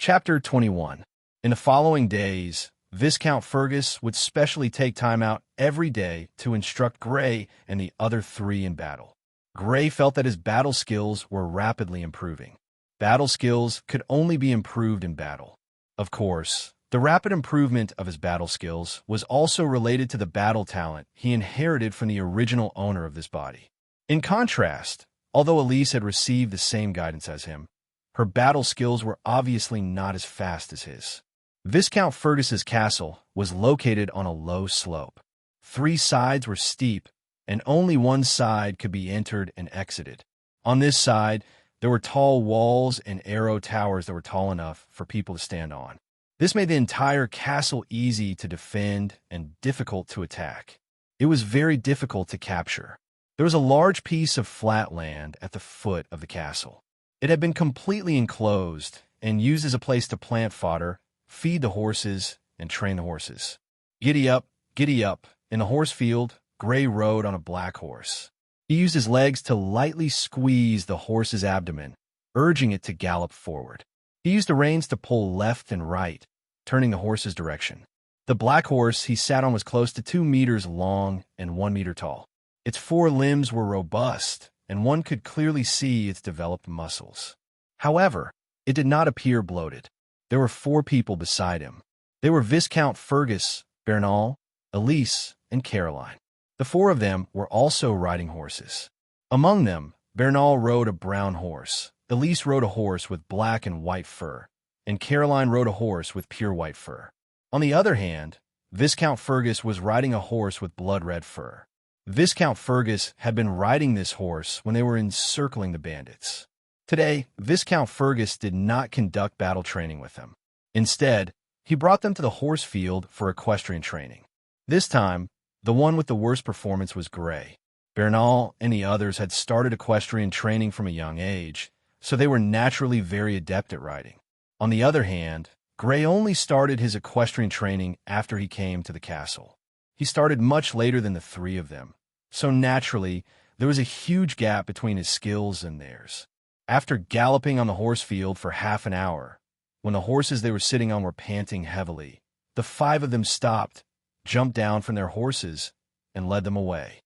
Chapter 21. In the following days, Viscount Fergus would specially take time out every day to instruct Grey and the other three in battle. Grey felt that his battle skills were rapidly improving. Battle skills could only be improved in battle. Of course, the rapid improvement of his battle skills was also related to the battle talent he inherited from the original owner of this body. In contrast, although Elise had received the same guidance as him, her battle skills were obviously not as fast as his. Viscount Fergus's castle was located on a low slope. 3 sides were steep, and only one side could be entered and exited. On this side, there were tall walls and arrow towers that were tall enough for people to stand on. This made the entire castle easy to defend and difficult to attack. It was very difficult to capture. There was a large piece of flat land at the foot of the castle. It had been completely enclosed and used as a place to plant fodder, feed the horses, and train the horses. Giddy up, giddy up. In the horse field, Grey rode on a black horse. He used his legs to lightly squeeze the horse's abdomen, urging it to gallop forward. He used the reins to pull left and right, turning the horse's direction. The black horse he sat on was close to 2 meters long and 1 meter tall. Its 4 limbs were robust, and one could clearly see its developed muscles. However, it did not appear bloated. There were 4 people beside him. They were Viscount Fergus, Bernal, Elise, and Caroline. The 4 of them were also riding horses. Among them, Bernal rode a brown horse, Elise rode a horse with black and white fur, and Caroline rode a horse with pure white fur. On the other hand, Viscount Fergus was riding a horse with blood-red fur. Viscount Fergus had been riding this horse when they were encircling the bandits. Today, Viscount Fergus did not conduct battle training with them. Instead, he brought them to the horse field for equestrian training. This time, the one with the worst performance was Grey. Bernal and the others had started equestrian training from a young age, so they were naturally very adept at riding. On the other hand, Grey only started his equestrian training after he came to the castle. He started much later than the 3 of them, so naturally, there was a huge gap between his skills and theirs. After galloping on the horse field for half an hour, when the horses they were sitting on were panting heavily, the 5 of them stopped, jumped down from their horses, and led them away.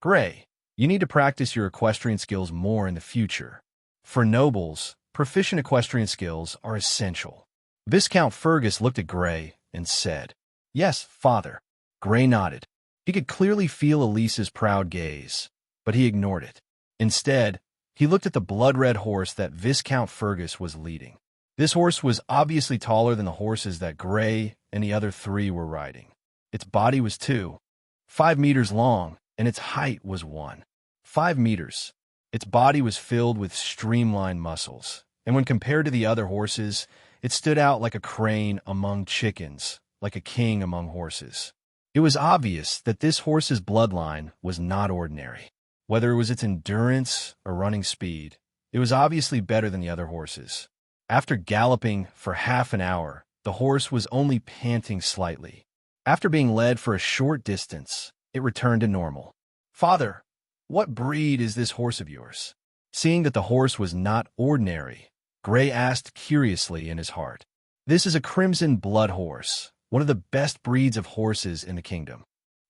Grey, you need to practice your equestrian skills more in the future. For nobles, proficient equestrian skills are essential. Viscount Fergus looked at Grey and said, "Yes, father." Grey nodded. He could clearly feel Elise's proud gaze, but he ignored it. Instead, he looked at the blood-red horse that Viscount Fergus was leading. This horse was obviously taller than the horses that Grey and the other 3 were riding. Its body was 2.5 meters long, and its height was 1.5 meters. Its body was filled with streamlined muscles, and when compared to the other horses, it stood out like a crane among chickens, like a king among horses. It was obvious that this horse's bloodline was not ordinary. Whether it was its endurance or running speed, it was obviously better than the other horses. After galloping for half an hour, the horse was only panting slightly. After being led for a short distance, it returned to normal. "Father, what breed is this horse of yours?" Seeing that the horse was not ordinary, Grey asked curiously in his heart. "This is a crimson blood horse, one of the best breeds of horses in the kingdom."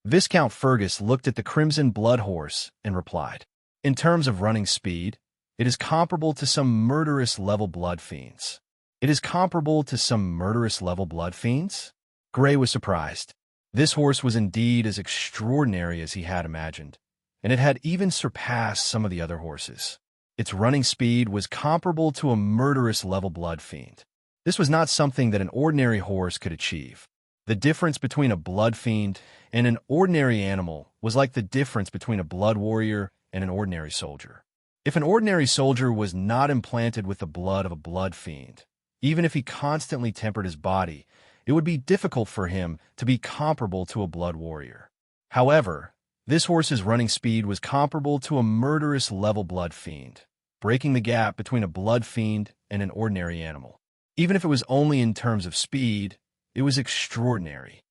Viscount Fergus looked at the crimson blood horse and replied, "In terms of running speed, it is comparable to some murderous level blood fiends." "It is comparable to some murderous level blood fiends?" Grey was surprised. This horse was indeed as extraordinary as he had imagined, and it had even surpassed some of the other horses. Its running speed was comparable to a murderous level blood fiend. This was not something that an ordinary horse could achieve. The difference between a blood fiend and an ordinary animal was like the difference between a blood warrior and an ordinary soldier. If an ordinary soldier was not implanted with the blood of a blood fiend, even if he constantly tempered his body, it would be difficult for him to be comparable to a blood warrior. However, this horse's running speed was comparable to a murderous level blood fiend, breaking the gap between a blood fiend and an ordinary animal. Even if it was only in terms of speed, it was extraordinary.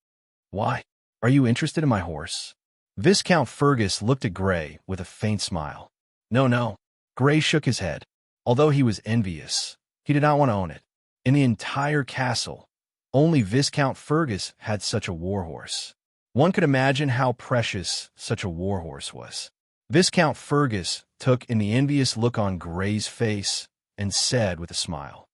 "Why? Are you interested in my horse?" Viscount Fergus looked at Grey with a faint smile. No. Grey shook his head. Although he was envious, he did not want to own it. In the entire castle, only Viscount Fergus had such a warhorse. One could imagine how precious such a warhorse was. Viscount Fergus took in the envious look on Gray's face and said with a smile,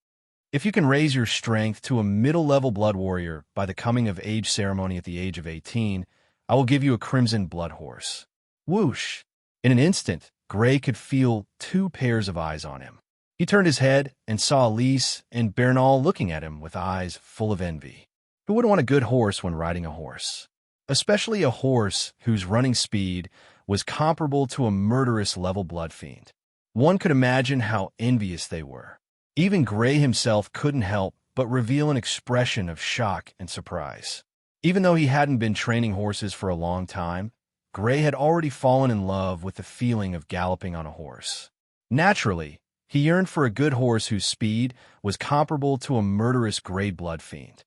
"If you can raise your strength to a middle-level blood warrior by the coming-of-age ceremony at the age of 18, I will give you a crimson blood horse." Whoosh! In an instant, Gray could feel two pairs of eyes on him. He turned his head and saw Elise and Bernal looking at him with eyes full of envy. Who wouldn't want a good horse when riding a horse? Especially a horse whose running speed was comparable to a murderous level blood fiend. One could imagine how envious they were. Even Gray himself couldn't help but reveal an expression of shock and surprise. Even though he hadn't been training horses for a long time, Gray had already fallen in love with the feeling of galloping on a horse. Naturally, he yearned for a good horse whose speed was comparable to a murderous gray blood fiend.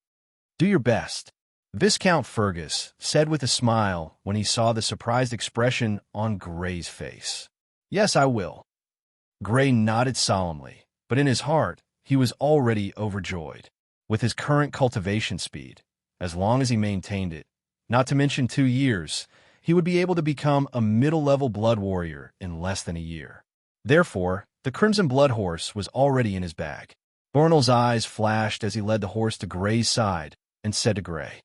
"Do your best," Viscount Fergus said with a smile when he saw the surprised expression on Gray's face. "Yes, I will." Gray nodded solemnly, but in his heart, he was already overjoyed. With his current cultivation speed, as long as he maintained it, not to mention 2 years, he would be able to become a middle-level blood warrior in less than a year. Therefore, the Crimson Blood Horse was already in his bag. Bornal's eyes flashed as he led the horse to Gray's side and said to Gray,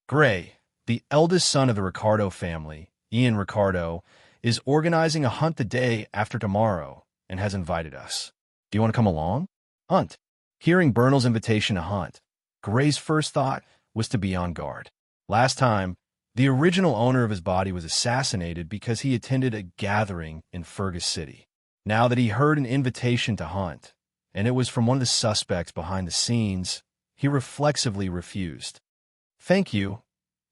"Gray, the eldest son of the Ricardo family, Ian Ricardo, is organizing a hunt the day after tomorrow and has invited us. Do you want to come along? Hunt." Hearing Bernal's invitation to hunt, Gray's first thought was to be on guard. Last time, the original owner of his body was assassinated because he attended a gathering in Fergus City. Now that he heard an invitation to hunt, and it was from one of the suspects behind the scenes, he reflexively refused. "Thank you,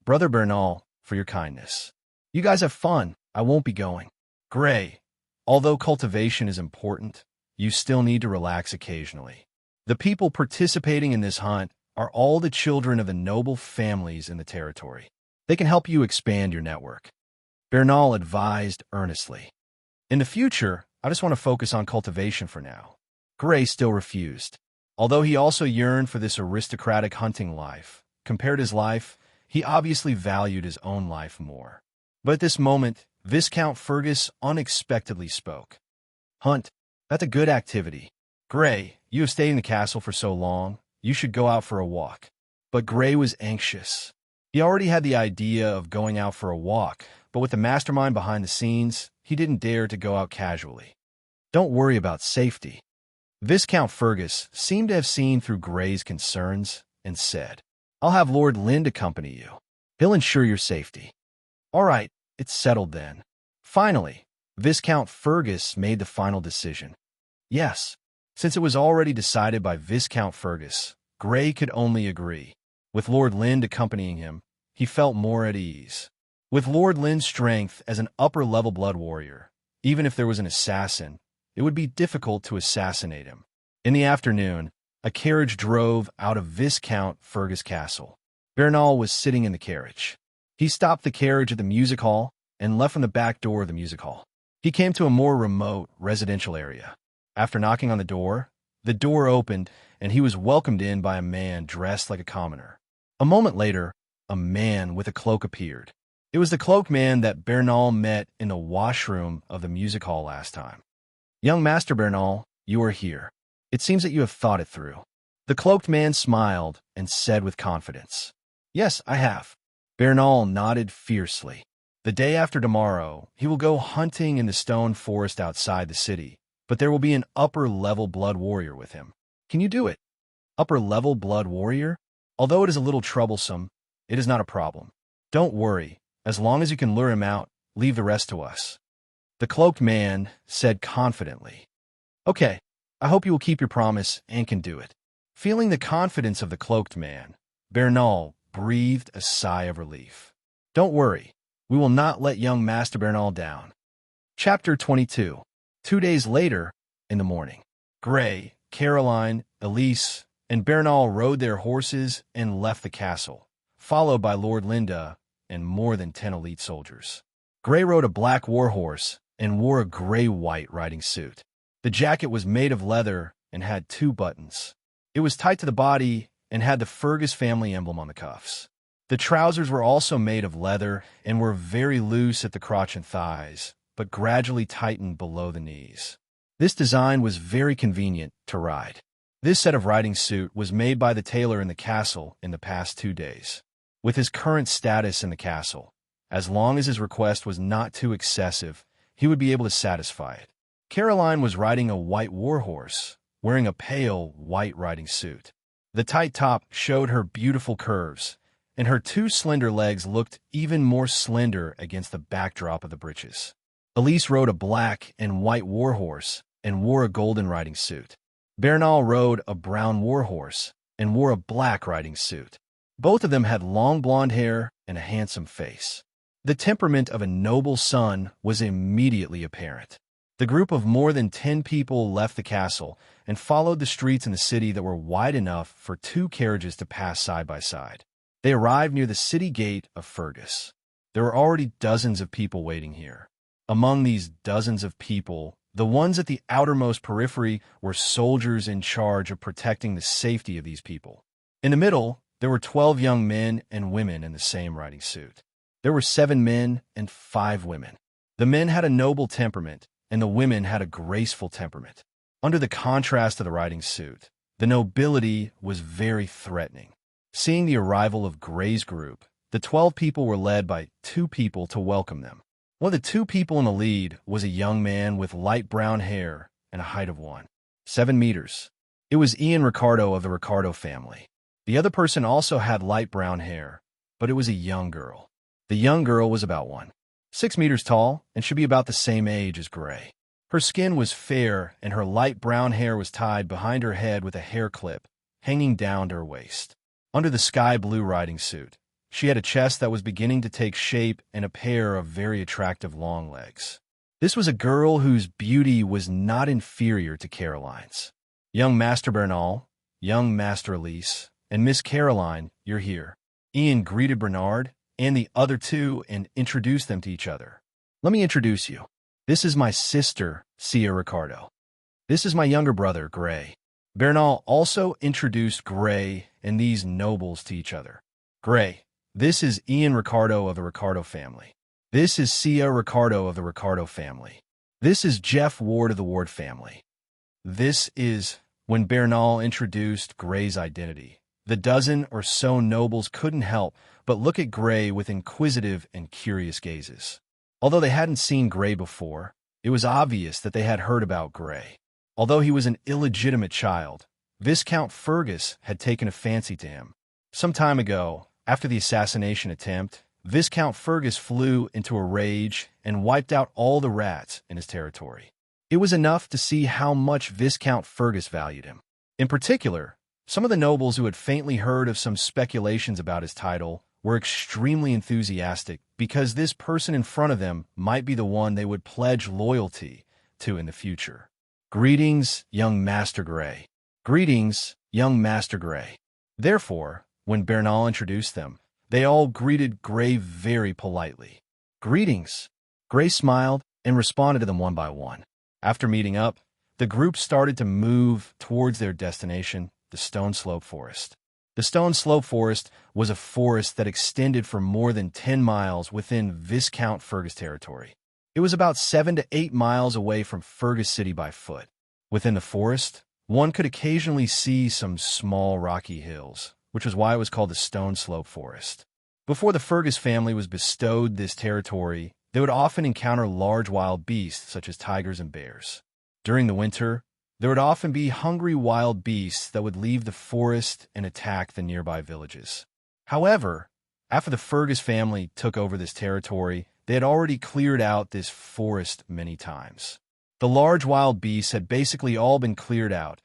Brother Bernal, for your kindness. You guys have fun. I won't be going." "Gray, although cultivation is important, you still need to relax occasionally. The people participating in this hunt are all the children of the noble families in the territory. They can help you expand your network," Bernal advised earnestly. "In the future, I just want to focus on cultivation for now." Gray still refused. Although he also yearned for this aristocratic hunting life, compared to his life, he obviously valued his own life more. But at this moment, Viscount Fergus unexpectedly spoke. "Hunt, that's a good activity. Gray, you have stayed in the castle for so long, you should go out for a walk." But Gray was anxious. He already had the idea of going out for a walk, but with the mastermind behind the scenes, he didn't dare to go out casually. "Don't worry about safety." Viscount Fergus seemed to have seen through Gray's concerns and said, "I'll have Lord Lind accompany you. He'll ensure your safety." "All right, it's settled then." Finally, Viscount Fergus made the final decision. Yes, since it was already decided by Viscount Fergus, Gray could only agree. With Lord Lind accompanying him, he felt more at ease. With Lord Lind's strength as an upper-level blood warrior, even if there was an assassin, it would be difficult to assassinate him. In the afternoon, a carriage drove out of Viscount Fergus Castle. Bernal was sitting in the carriage. He stopped the carriage at the music hall and left from the back door of the music hall. He came to a more remote residential area. After knocking on the door opened, and he was welcomed in by a man dressed like a commoner. A moment later, a man with a cloak appeared. It was the cloaked man that Bernal met in the washroom of the music hall last time. "Young Master Bernal, you are here. It seems that you have thought it through." The cloaked man smiled and said with confidence, "Yes, I have." Bernal nodded fiercely. The day after tomorrow, he will go hunting in the stone forest outside the city, but there will be an upper-level blood warrior with him. Can you do it? Upper-level blood warrior? Although it is a little troublesome, it is not a problem. Don't worry. As long as you can lure him out, leave the rest to us." The cloaked man said confidently. "Okay, I hope you will keep your promise and can do it." Feeling the confidence of the cloaked man, Bernal breathed a sigh of relief. "Don't worry, we will not let young Master Bernal down." Chapter 22. 2 days later, in the morning, Gray, Caroline, Elise, and Bernal rode their horses and left the castle, followed by Lord Linda and more than 10 elite soldiers. Gray rode a black warhorse and wore a gray-white riding suit. The jacket was made of leather and had 2 buttons. It was tight to the body and had the Fergus family emblem on the cuffs. The trousers were also made of leather and were very loose at the crotch and thighs, but gradually tightened below the knees. This design was very convenient to ride. This set of riding suit was made by the tailor in the castle in the past 2 days. With his current status in the castle, as long as his request was not too excessive, he would be able to satisfy it. Caroline was riding a white warhorse, wearing a pale white riding suit. The tight top showed her beautiful curves, and her 2 slender legs looked even more slender against the backdrop of the breeches. Elise rode a black and white warhorse and wore a golden riding suit. Bernal rode a brown warhorse and wore a black riding suit. Both of them had long blonde hair and a handsome face. The temperament of a noble son was immediately apparent. The group of more than 10 people left the castle and followed the streets in the city that were wide enough for 2 carriages to pass side by side. They arrived near the city gate of Fergus. There were already dozens of people waiting here. Among these dozens of people, the ones at the outermost periphery were soldiers in charge of protecting the safety of these people. In the middle, there were 12 young men and women in the same riding suit. There were 7 men and 5 women. The men had a noble temperament, and the women had a graceful temperament. Under the contrast of the riding suit, the nobility was very threatening. Seeing the arrival of Gray's group, the 12 people were led by 2 people to welcome them. One of the 2 people in the lead was a young man with light brown hair and a height of 1.7 meters. It was Ian Ricardo of the Ricardo family. The other person also had light brown hair, but it was a young girl. The young girl was about 1.6 meters tall and should be about the same age as Gray. Her skin was fair and her light brown hair was tied behind her head with a hair clip, hanging down to her waist. Under the sky blue riding suit, she had a chest that was beginning to take shape and a pair of very attractive long legs. This was a girl whose beauty was not inferior to Caroline's. Young Master Bernal, young Master Elise, and Miss Caroline, you're here. Ian greeted Bernard and the other 2 and introduced them to each other. Let me introduce you. This is my sister, Cia Ricardo. This is my younger brother, Gray. Bernal also introduced Gray and these nobles to each other. Gray, this is Ian Ricardo of the Ricardo family. This is Cia Ricardo of the Ricardo family. This is Jeff Ward of the Ward family. This is when Bernal introduced Gray's identity. The dozen or so nobles couldn't help but look at Gray with inquisitive and curious gazes. Although they hadn't seen Gray before, it was obvious that they had heard about Gray. Although he was an illegitimate child, Viscount Fergus had taken a fancy to him. Some time ago, after the assassination attempt, Viscount Fergus flew into a rage and wiped out all the rats in his territory. It was enough to see how much Viscount Fergus valued him. In particular, some of the nobles who had faintly heard of some speculations about his title were extremely enthusiastic because this person in front of them might be the one they would pledge loyalty to in the future. Greetings, young Master Gray. Greetings, young Master Gray. Therefore, when Bernal introduced them, they all greeted Gray very politely. Greetings. Gray smiled and responded to them one by one. After meeting up, the group started to move towards their destination, the Stone Slope Forest. The Stone Slope Forest was a forest that extended for more than 10 miles within Viscount Fergus territory. It was about 7 to 8 miles away from Fergus City by foot. Within the forest, one could occasionally see some small rocky hills, which was why it was called the Stone Slope Forest. Before the Fergus family was bestowed this territory, they would often encounter large wild beasts such as tigers and bears. During the winter, there would often be hungry wild beasts that would leave the forest and attack the nearby villages. However, after the Fergus family took over this territory, they had already cleared out this forest many times. The large wild beasts had basically all been cleared out,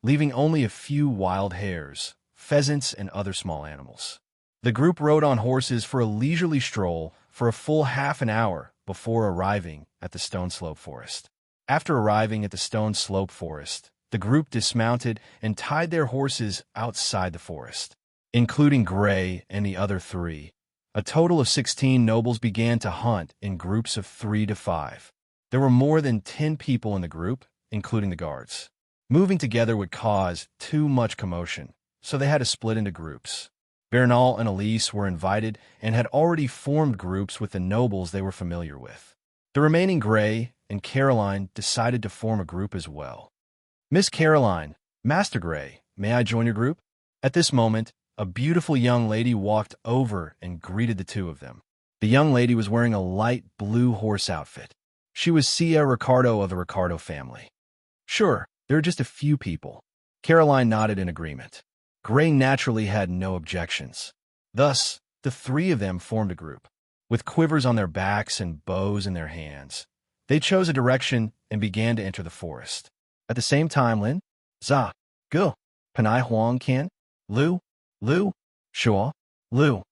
leaving only a few wild hares, pheasants, and other small animals. The group rode on horses for a leisurely stroll for a full half an hour before arriving at the Stone Slope Forest. After arriving at the Stone Slope Forest, the group dismounted and tied their horses outside the forest. Including Gray and the other 3, a total of 16 nobles began to hunt in groups of 3 to 5. There were more than 10 people in the group, including the guards. Moving together would cause too much commotion, so they had to split into groups. Bernal and Elise were invited and had already formed groups with the nobles they were familiar with. The remaining Gray and Caroline decided to form a group as well. "Miss Caroline, Master Gray, may I join your group?" At this moment, a beautiful young lady walked over and greeted the two of them. The young lady was wearing a light blue horse outfit. She was Cia Ricardo of the Ricardo family. "Sure, there are just a few people." Caroline nodded in agreement. Gray naturally had no objections. Thus, the three of them formed a group. With quivers on their backs and bows in their hands, they chose a direction and began to enter the forest. At the same time, Lin, Za, Gu, Panai Huang Qian, Lu, Shua, Lu.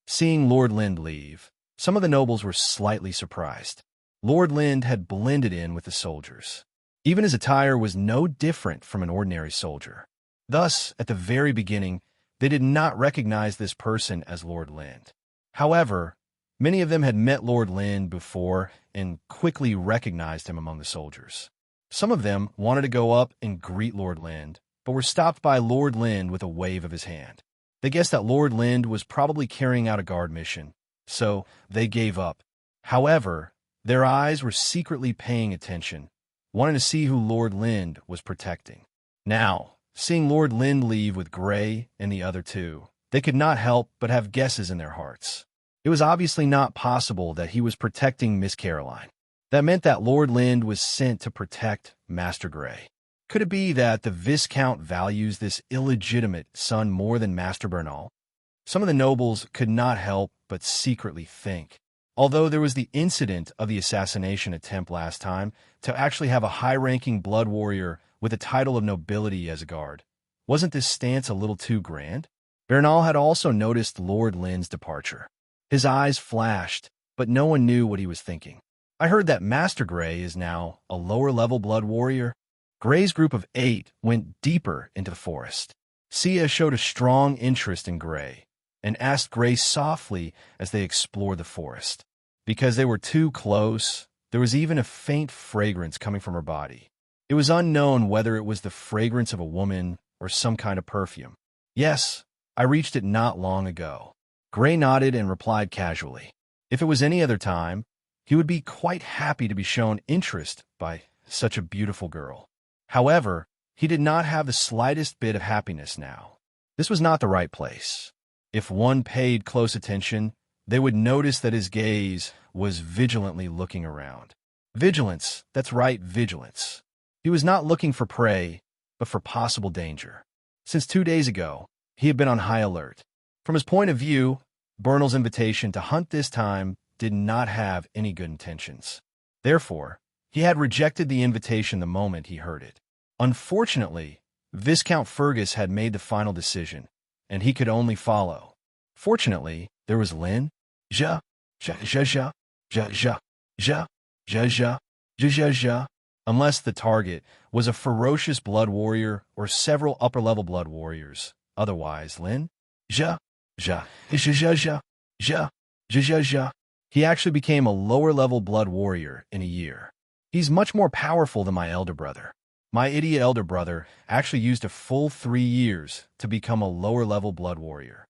Seeing Lord Lind leave, some of the nobles were slightly surprised. Lord Lind had blended in with the soldiers. Even his attire was no different from an ordinary soldier. Thus, at the very beginning, they did not recognize this person as Lord Lind. However, many of them had met Lord Lind before and quickly recognized him among the soldiers. Some of them wanted to go up and greet Lord Lind, but were stopped by Lord Lind with a wave of his hand. They guessed that Lord Lind was probably carrying out a guard mission, so they gave up. However, their eyes were secretly paying attention, wanting to see who Lord Lind was protecting. Now, seeing Lord Lind leave with Gray and the other two, they could not help but have guesses in their hearts. It was obviously not possible that he was protecting Miss Caroline. That meant that Lord Lind was sent to protect Master Gray. Could it be that the Viscount values this illegitimate son more than Master Bernal? Some of the nobles could not help but secretly think. Although there was the incident of the assassination attempt last time, to actually have a high-ranking blood warrior with a title of nobility as a guard, wasn't this stance a little too grand? Bernal had also noticed Lord Lind's departure. His eyes flashed, but no one knew what he was thinking. "I heard that Master Gray is now a lower-level blood warrior." Gray's group of 8 went deeper into the forest. Cia showed a strong interest in Gray and asked Gray softly as they explored the forest. Because they were too close, there was even a faint fragrance coming from her body. It was unknown whether it was the fragrance of a woman or some kind of perfume. "Yes, I reached it not long ago." Gray nodded and replied casually. If it was any other time, he would be quite happy to be shown interest by such a beautiful girl. However, he did not have the slightest bit of happiness now. This was not the right place. If one paid close attention, they would notice that his gaze was vigilantly looking around. Vigilance, that's right, vigilance. He was not looking for prey, but for possible danger. Since 2 days ago, he had been on high alert. From his point of view, Bernal's invitation to hunt this time did not have any good intentions. Therefore, he had rejected the invitation the moment he heard it. Unfortunately, Viscount Fergus had made the final decision, and he could only follow. Fortunately, there was Lin, unless the target was a ferocious blood warrior or several upper-level blood warriors. Otherwise, Lin, he actually became a lower-level blood warrior in a year. He's much more powerful than my elder brother. My idiot elder brother actually used a full 3 years to become a lower-level blood warrior.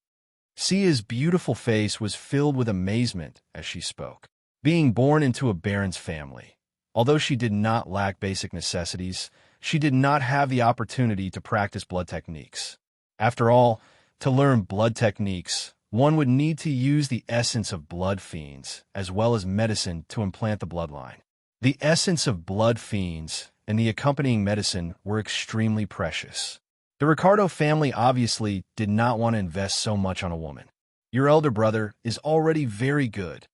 Cia's beautiful face was filled with amazement as she spoke. Being born into a baron's family, although she did not lack basic necessities, she did not have the opportunity to practice blood techniques. After all, to learn blood techniques, one would need to use the essence of blood fiends as well as medicine to implant the bloodline. The essence of blood fiends and the accompanying medicine were extremely precious. The Ricardo family obviously did not want to invest so much on a woman. Your elder brother is already very good.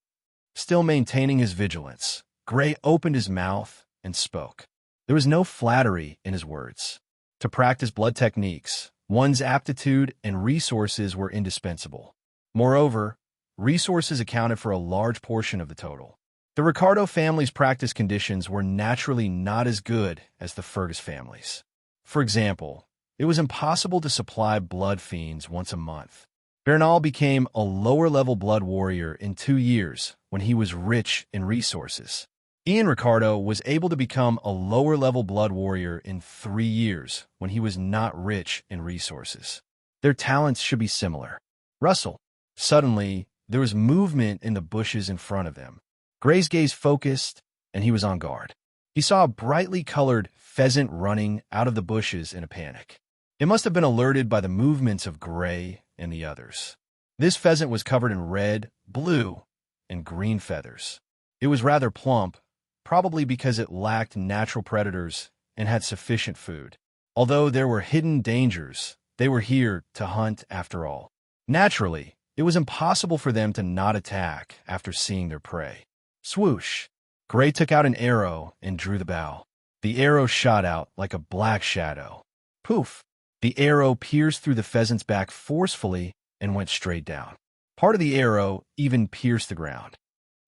Still maintaining his vigilance, Gray opened his mouth and spoke. There was no flattery in his words. To practice blood techniques, one's aptitude and resources were indispensable. Moreover, resources accounted for a large portion of the total. The Ricardo family's practice conditions were naturally not as good as the Fergus family's. For example, it was impossible to supply blood fiends once a month. Bernal became a lower-level blood warrior in 2 years when he was rich in resources. Ian Ricardo was able to become a lower-level blood warrior in 3 years when he was not rich in resources. Their talents should be similar. Russell. Suddenly, there was movement in the bushes in front of them. Gray's gaze focused, and he was on guard. He saw a brightly colored pheasant running out of the bushes in a panic. It must have been alerted by the movements of Gray and the others. This pheasant was covered in red, blue, and green feathers. It was rather plump, probably because it lacked natural predators and had sufficient food. Although there were hidden dangers, they were here to hunt after all. Naturally, it was impossible for them to not attack after seeing their prey. Swoosh! Gray took out an arrow and drew the bow. The arrow shot out like a black shadow. Poof! The arrow pierced through the pheasant's back forcefully and went straight down. Part of the arrow even pierced the ground.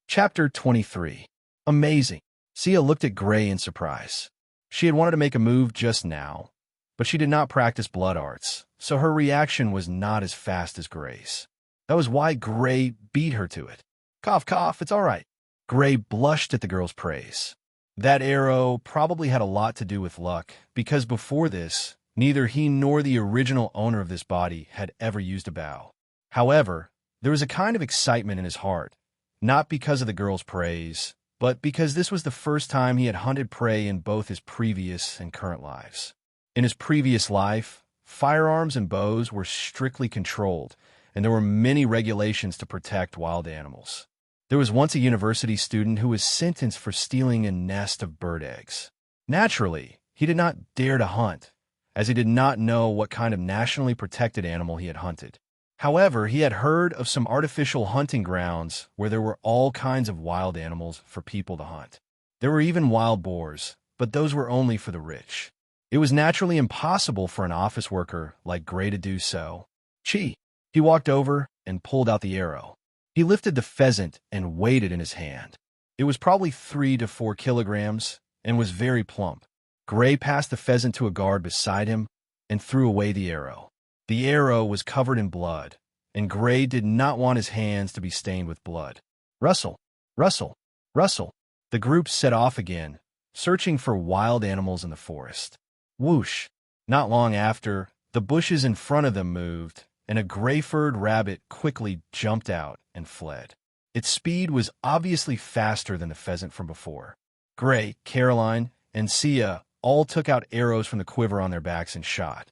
Chapter 23. Amazing. Sia looked at Gray in surprise. She had wanted to make a move just now, but she did not practice blood arts, so her reaction was not as fast as Gray's. That was why Gray beat her to it. Cough, cough, it's all right. Gray blushed at the girl's praise. That arrow probably had a lot to do with luck, because before this, neither he nor the original owner of this body had ever used a bow. However, there was a kind of excitement in his heart, not because of the girl's praise, but because this was the first time he had hunted prey in both his previous and current lives. In his previous life, firearms and bows were strictly controlled, and there were many regulations to protect wild animals. There was once a university student who was sentenced for stealing a nest of bird eggs. Naturally, he did not dare to hunt, as he did not know what kind of nationally protected animal he had hunted. However, he had heard of some artificial hunting grounds where there were all kinds of wild animals for people to hunt. There were even wild boars, but those were only for the rich. It was naturally impossible for an office worker like Gray to do so. He walked over and pulled out the arrow. He lifted the pheasant and weighed it in his hand. It was probably 3 to 4 kilograms and was very plump. Gray passed the pheasant to a guard beside him and threw away the arrow. The arrow was covered in blood, and Gray did not want his hands to be stained with blood. Rustle, rustle, rustle. The group set off again, searching for wild animals in the forest. Whoosh! Not long after, the bushes in front of them moved, and a gray-furred rabbit quickly jumped out and fled. Its speed was obviously faster than the pheasant from before. Gray, Caroline, and Sia all took out arrows from the quiver on their backs and shot.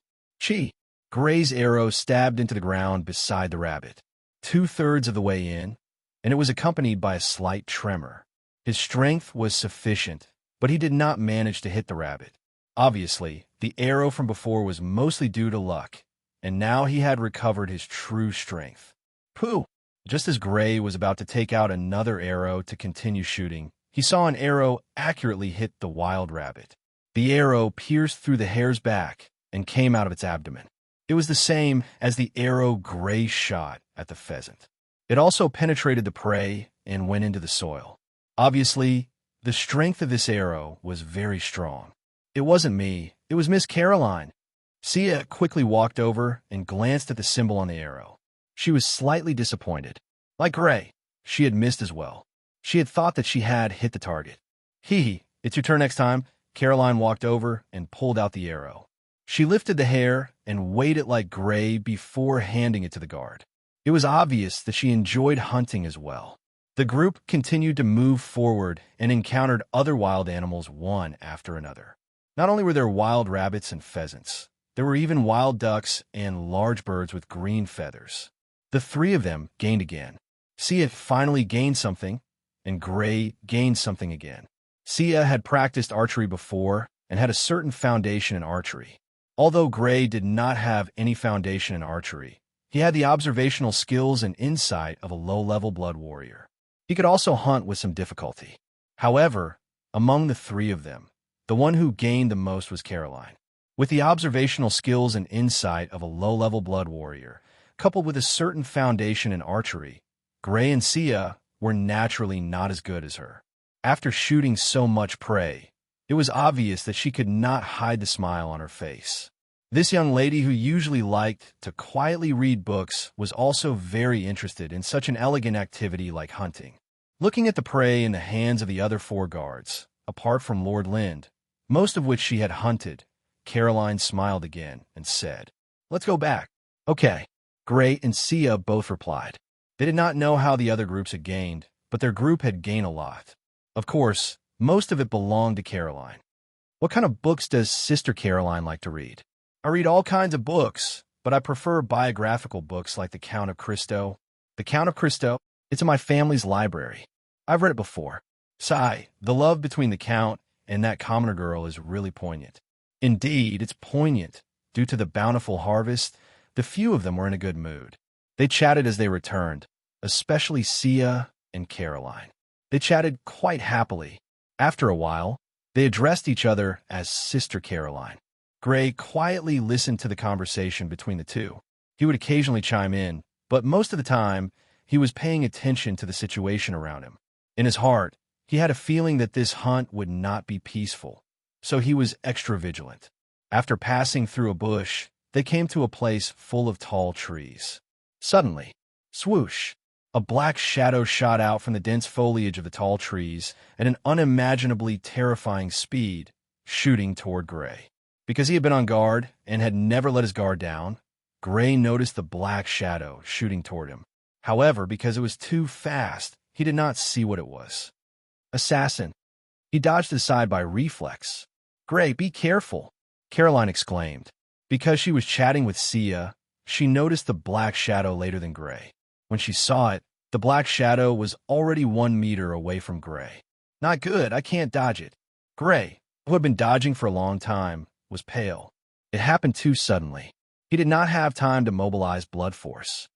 Gray's arrow stabbed into the ground beside the rabbit, 2/3 of the way in, and it was accompanied by a slight tremor. His strength was sufficient, but he did not manage to hit the rabbit. Obviously, the arrow from before was mostly due to luck, and now he had recovered his true strength. Pooh! Just as Gray was about to take out another arrow to continue shooting, he saw an arrow accurately hit the wild rabbit. The arrow pierced through the hare's back and came out of its abdomen. It was the same as the arrow Gray shot at the pheasant. It also penetrated the prey and went into the soil. Obviously, the strength of this arrow was very strong. It wasn't me, it was Miss Caroline. Sia quickly walked over and glanced at the symbol on the arrow. She was slightly disappointed. Like Gray, she had missed as well. She had thought that she had hit the target. It's your turn next time. Caroline walked over and pulled out the arrow. She lifted the hare and weighed it like Gray before handing it to the guard. It was obvious that she enjoyed hunting as well. The group continued to move forward and encountered other wild animals one after another. Not only were there wild rabbits and pheasants, there were even wild ducks and large birds with green feathers. The 3 of them gained again. Sia finally gained something, and Gray gained something again. Sia had practiced archery before and had a certain foundation in archery. Although Gray did not have any foundation in archery, he had the observational skills and insight of a low-level blood warrior. He could also hunt with some difficulty. However, among the 3 of them, the one who gained the most was Caroline. With the observational skills and insight of a low-level blood warrior, coupled with a certain foundation in archery, Gray and Sia were naturally not as good as her. After shooting so much prey, it was obvious that she could not hide the smile on her face. This young lady, who usually liked to quietly read books, was also very interested in such an elegant activity like hunting. Looking at the prey in the hands of the other four guards, apart from Lord Lind, most of which she had hunted, Caroline smiled again and said, "Let's go back." "Okay." Gray and Sia both replied. They did not know how the other groups had gained, but their group had gained a lot. Of course, most of it belonged to Caroline. "What kind of books does Sister Caroline like to read?" "I read all kinds of books, but I prefer biographical books like The Count of Cristo." "The Count of Cristo? It's in my family's library. I've read it before." "Sigh, the love between the Count and that commoner girl is really poignant." "Indeed, it's poignant. Due to the bountiful harvest, the few of them were in a good mood." They chatted as they returned, especially Sia and Caroline. They chatted quite happily. After a while, they addressed each other as Sister Caroline. Gray quietly listened to the conversation between the two. He would occasionally chime in, but most of the time, he was paying attention to the situation around him. In his heart, he had a feeling that this hunt would not be peaceful, so he was extra vigilant. After passing through a bush, they came to a place full of tall trees. Suddenly, swoosh, a black shadow shot out from the dense foliage of the tall trees at an unimaginably terrifying speed, shooting toward Gray. Because he had been on guard and had never let his guard down, Gray noticed the black shadow shooting toward him. However, because it was too fast, he did not see what it was. "Assassin!" He dodged aside by reflex. "Gray, be careful!" Caroline exclaimed. Because she was chatting with Sia, she noticed the black shadow later than Gray. When she saw it, the black shadow was already 1 meter away from Gray. "Not good, I can't dodge it." Gray, who had been dodging for a long time, was pale. It happened too suddenly. He did not have time to mobilize blood force.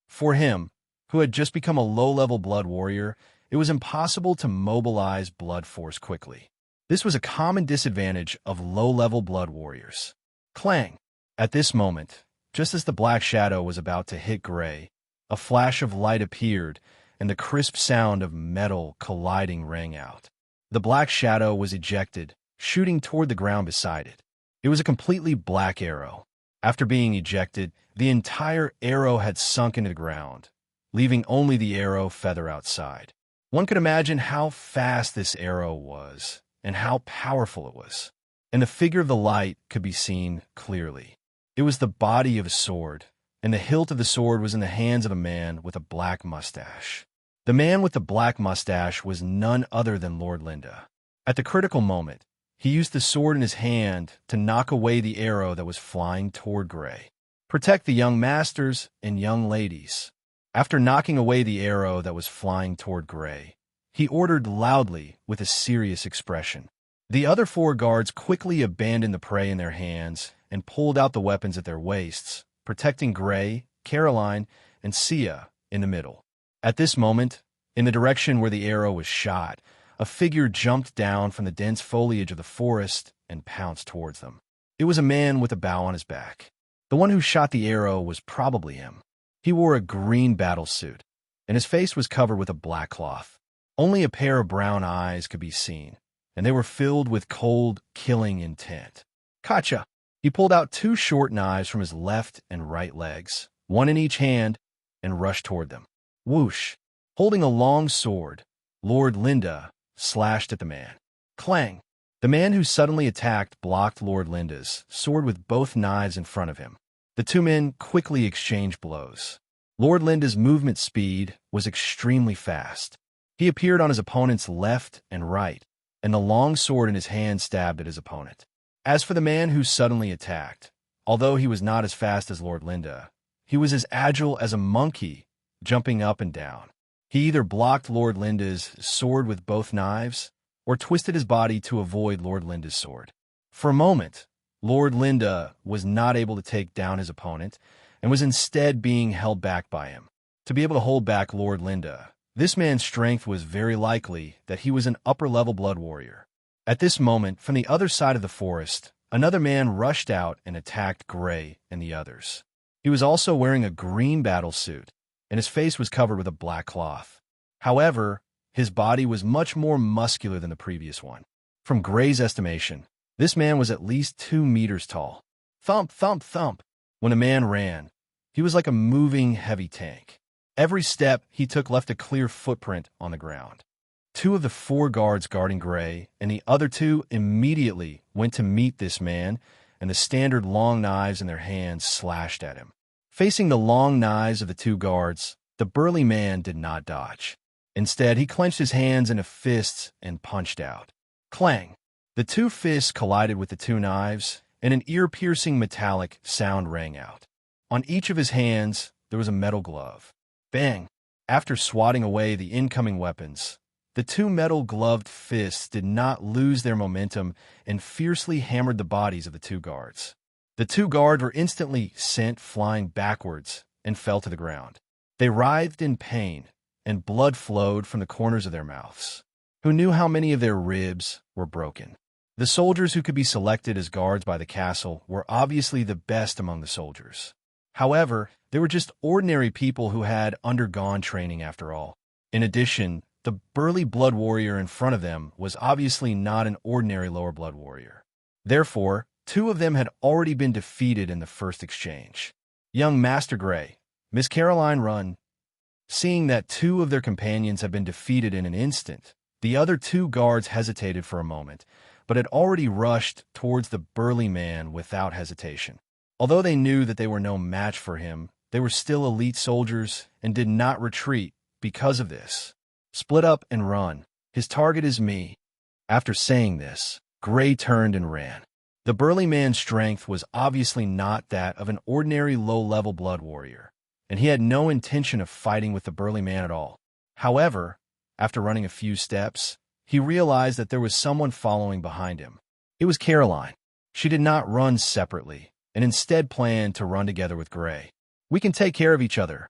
For him, who had just become a low-level blood warrior, it was impossible to mobilize blood force quickly. This was a common disadvantage of low-level blood warriors. Clang! At this moment, just as the black shadow was about to hit Gray, a flash of light appeared, and the crisp sound of metal colliding rang out. The black shadow was ejected, shooting toward the ground beside it. It was a completely black arrow. After being ejected, the entire arrow had sunk into the ground, leaving only the arrow feather outside. One could imagine how fast this arrow was, and how powerful it was. And the figure of the light could be seen clearly. It was the body of a sword, and the hilt of the sword was in the hands of a man with a black mustache. The man with the black mustache was none other than Lord Linda. At the critical moment, he used the sword in his hand to knock away the arrow that was flying toward Gray. "Protect the young masters and young ladies." After knocking away the arrow that was flying toward Gray, he ordered loudly with a serious expression. The other four guards quickly abandoned the prey in their hands and pulled out the weapons at their waists, protecting Gray, Caroline, and Sia in the middle. At this moment, in the direction where the arrow was shot, a figure jumped down from the dense foliage of the forest and pounced towards them. It was a man with a bow on his back. The one who shot the arrow was probably him. He wore a green battle suit, and his face was covered with a black cloth. Only a pair of brown eyes could be seen, and they were filled with cold, killing intent. "Gotcha!" He pulled out 2 short knives from his left and right legs, one in each hand, and rushed toward them. Whoosh! Holding a long sword, Lord Linda slashed at the man. Clang! The man who suddenly attacked blocked Lord Linda's sword with both knives in front of him. The two men quickly exchanged blows. Lord Linda's movement speed was extremely fast. He appeared on his opponent's left and right, and the long sword in his hand stabbed at his opponent. As for the man who suddenly attacked, although he was not as fast as Lord Linda, he was as agile as a monkey, jumping up and down. He either blocked Lord Linda's sword with both knives, or twisted his body to avoid Lord Linda's sword. For a moment, Lord Linda was not able to take down his opponent, and was instead being held back by him. To be able to hold back Lord Linda, this man's strength was very likely that he was an upper-level blood warrior. At this moment, from the other side of the forest, another man rushed out and attacked Gray and the others. He was also wearing a green battle suit, and his face was covered with a black cloth. However, his body was much more muscular than the previous one. From Gray's estimation, this man was at least 2 meters tall. Thump, thump, thump. When a man ran, he was like a moving heavy tank. Every step he took left a clear footprint on the ground. Two of the four guards guarding Gray and the other two immediately went to meet this man, and the standard long knives in their hands slashed at him. Facing the long knives of the two guards, the burly man did not dodge. Instead, he clenched his hands into fists and punched out. Clang! The two fists collided with the two knives, and an ear-piercing metallic sound rang out. On each of his hands, there was a metal glove. Bang! After swatting away the incoming weapons, the two metal-gloved fists did not lose their momentum and fiercely hammered the bodies of the two guards. The two guards were instantly sent flying backwards and fell to the ground. They writhed in pain, and blood flowed from the corners of their mouths. Who knew how many of their ribs were broken? The soldiers who could be selected as guards by the castle were obviously the best among the soldiers. However, they were just ordinary people who had undergone training after all. In addition, the burly blood warrior in front of them was obviously not an ordinary lower blood warrior. Therefore, two of them had already been defeated in the first exchange. Young Master Gray, Miss Caroline run. Seeing that two of their companions had been defeated in an instant, the other two guards hesitated for a moment, but had already rushed towards the burly man without hesitation. Although they knew that they were no match for him, they were still elite soldiers and did not retreat because of this. Split up and run. His target is me. After saying this, Gray turned and ran. The burly man's strength was obviously not that of an ordinary low-level blood warrior, and he had no intention of fighting with the burly man at all. However, after running a few steps, he realized that there was someone following behind him. It was Caroline. She did not run separately, and instead planned to run together with Gray. "We can take care of each other."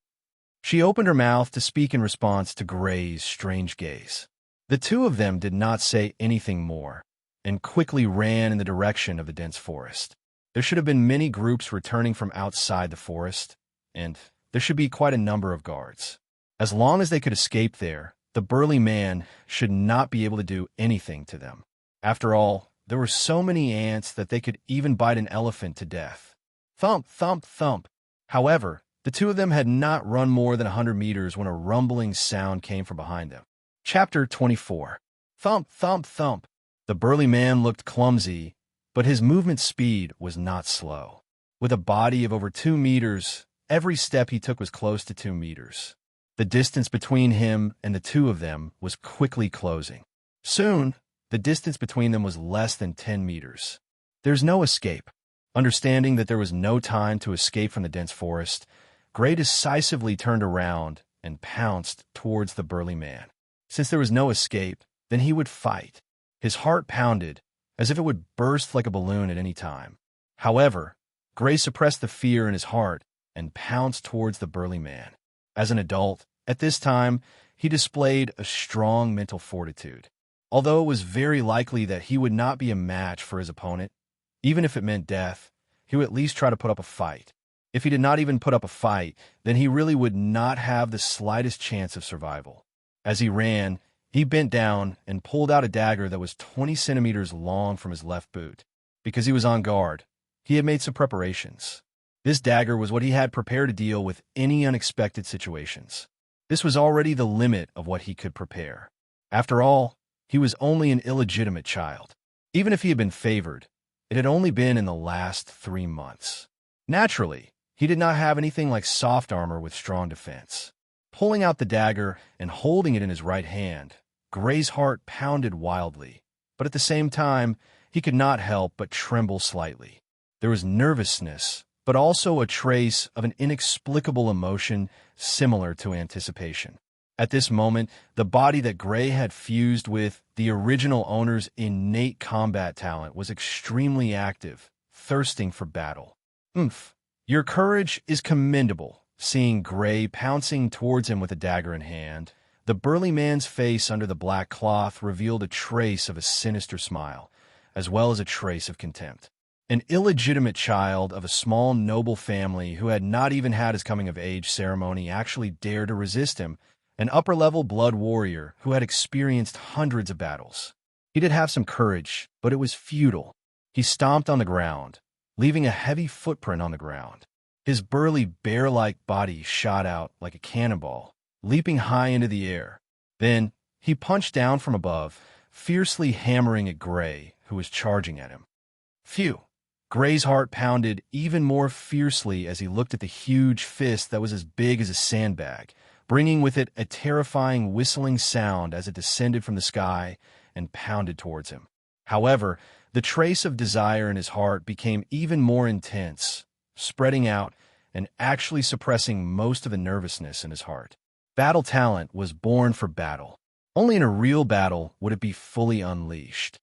She opened her mouth to speak in response to Gray's strange gaze. The two of them did not say anything more, and quickly ran in the direction of the dense forest. There should have been many groups returning from outside the forest, and there should be quite a number of guards. As long as they could escape there, the burly man should not be able to do anything to them. After all, there were so many ants that they could even bite an elephant to death. Thump, thump, thump. However, the two of them had not run more than 100 meters when a rumbling sound came from behind them. Chapter 24. Thump, thump, thump. The burly man looked clumsy, but his movement speed was not slow. With a body of over 2 meters, every step he took was close to 2 meters. The distance between him and the two of them was quickly closing. Soon, the distance between them was less than 10 meters. There's no escape. Understanding that there was no time to escape from the dense forest, Gray decisively turned around and pounced towards the burly man. Since there was no escape, then he would fight. His heart pounded, as if it would burst like a balloon at any time. However, Gray suppressed the fear in his heart and pounced towards the burly man. As an adult, at this time, he displayed a strong mental fortitude. Although it was very likely that he would not be a match for his opponent, even if it meant death, he would at least try to put up a fight. If he did not even put up a fight, then he really would not have the slightest chance of survival. As he ran, he bent down and pulled out a dagger that was 20 centimeters long from his left boot. Because he was on guard, he had made some preparations. This dagger was what he had prepared to deal with any unexpected situations. This was already the limit of what he could prepare. After all, he was only an illegitimate child. Even if he had been favored, it had only been in the last 3 months. Naturally, he did not have anything like soft armor with strong defense. Pulling out the dagger and holding it in his right hand, Gray's heart pounded wildly, but at the same time, he could not help but tremble slightly. There was nervousness, but also a trace of an inexplicable emotion similar to anticipation. At this moment, the body that Gray had fused with the original owner's innate combat talent was extremely active, thirsting for battle. "Oomph, your courage is commendable." Seeing Gray pouncing towards him with a dagger in hand, the burly man's face under the black cloth revealed a trace of a sinister smile, as well as a trace of contempt. An illegitimate child of a small noble family who had not even had his coming-of-age ceremony actually dared to resist him, an upper-level blood warrior who had experienced hundreds of battles. He did have some courage, but it was futile. He stomped on the ground, leaving a heavy footprint on the ground. His burly bear-like body shot out like a cannonball, leaping high into the air. Then, he punched down from above, fiercely hammering at Gray, who was charging at him. Phew! Gray's heart pounded even more fiercely as he looked at the huge fist that was as big as a sandbag, bringing with it a terrifying whistling sound as it descended from the sky and pounded towards him. However, the trace of desire in his heart became even more intense, spreading out and actually suppressing most of the nervousness in his heart. Battle talent was born for battle. Only in a real battle would it be fully unleashed.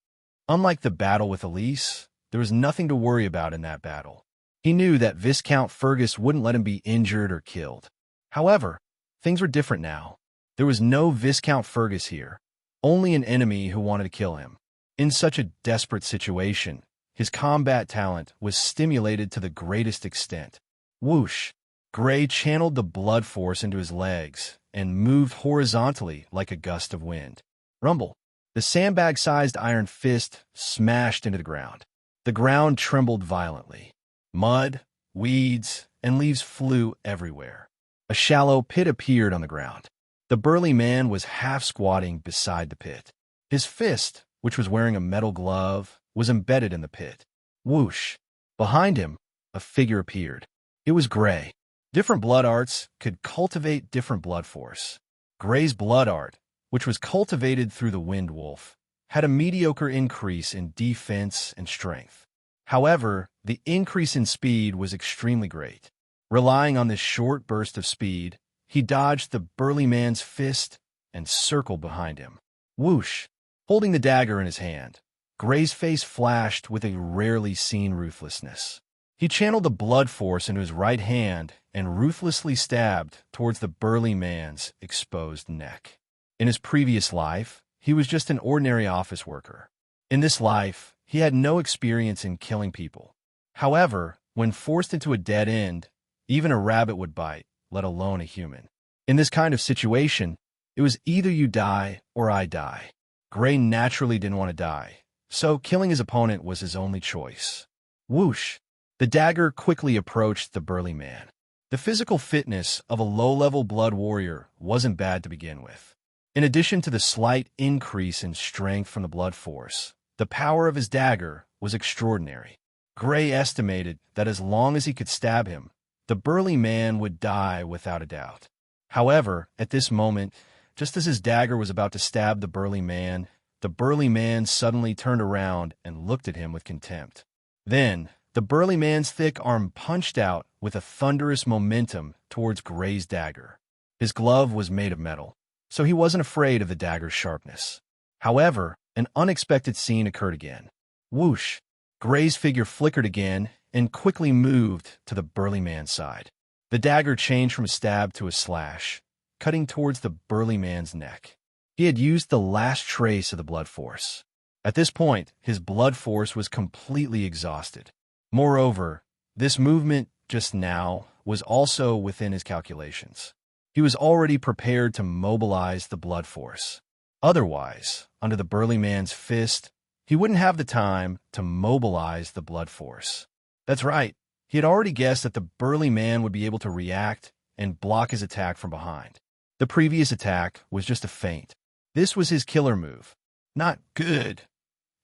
Unlike the battle with Elise, there was nothing to worry about in that battle. He knew that Viscount Fergus wouldn't let him be injured or killed. However, things were different now. There was no Viscount Fergus here, only an enemy who wanted to kill him. In such a desperate situation, his combat talent was stimulated to the greatest extent. Whoosh! Gray channeled the blood force into his legs and moved horizontally like a gust of wind. Rumble! The sandbag-sized iron fist smashed into the ground. The ground trembled violently. Mud, weeds, and leaves flew everywhere. A shallow pit appeared on the ground. The burly man was half-squatting beside the pit. His fist, which was wearing a metal glove, was embedded in the pit. Whoosh! Behind him, a figure appeared. It was Gray. Different blood arts could cultivate different blood force. Gray's blood art, which was cultivated through the Wind Wolf, had a mediocre increase in defense and strength. However, the increase in speed was extremely great. Relying on this short burst of speed, he dodged the burly man's fist and circled behind him. Whoosh! Holding the dagger in his hand, Gray's face flashed with a rarely seen ruthlessness. He channeled the blood force into his right hand and ruthlessly stabbed towards the burly man's exposed neck. In his previous life, he was just an ordinary office worker. In this life, he had no experience in killing people. However, when forced into a dead end, even a rabbit would bite, let alone a human. In this kind of situation, it was either you die or I die. Gray naturally didn't want to die, so killing his opponent was his only choice. Whoosh! The dagger quickly approached the burly man. The physical fitness of a low-level blood warrior wasn't bad to begin with. In addition to the slight increase in strength from the blood force, the power of his dagger was extraordinary. Gray estimated that as long as he could stab him, the burly man would die without a doubt. However, at this moment, just as his dagger was about to stab the burly man suddenly turned around and looked at him with contempt. Then, the burly man's thick arm punched out with a thunderous momentum towards Gray's dagger. His glove was made of metal, so he wasn't afraid of the dagger's sharpness. However, an unexpected scene occurred again. Whoosh! Gray's figure flickered again and quickly moved to the burly man's side. The dagger changed from a stab to a slash, cutting towards the burly man's neck. He had used the last trace of the blood force. At this point, his blood force was completely exhausted. Moreover, this movement just now was also within his calculations. He was already prepared to mobilize the blood force. Otherwise, under the burly man's fist, he wouldn't have the time to mobilize the blood force. That's right, he had already guessed that the burly man would be able to react and block his attack from behind. The previous attack was just a feint. This was his killer move. Not good.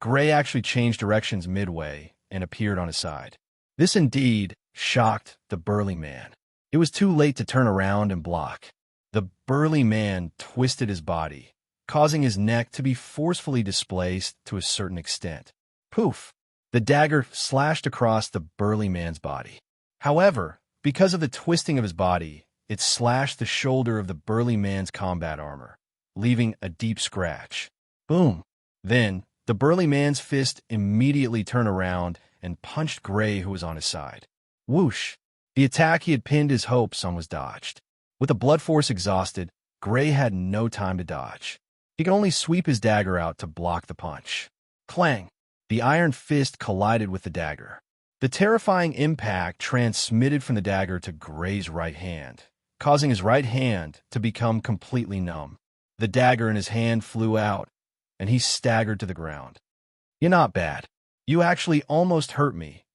Gray actually changed directions midway and appeared on his side. This indeed shocked the burly man. It was too late to turn around and block. The burly man twisted his body, causing his neck to be forcefully displaced to a certain extent. Poof! The dagger slashed across the burly man's body. However, because of the twisting of his body, it slashed the shoulder of the burly man's combat armor, leaving a deep scratch. Boom! Then, the burly man's fist immediately turned around and punched Gray, who was on his side. Whoosh! The attack he had pinned his hopes on was dodged. With the blood force exhausted, Gray had no time to dodge. He could only sweep his dagger out to block the punch. Clang! The iron fist collided with the dagger. The terrifying impact transmitted from the dagger to Gray's right hand, causing his right hand to become completely numb. The dagger in his hand flew out, and he staggered to the ground. "You're not bad. You actually almost hurt me."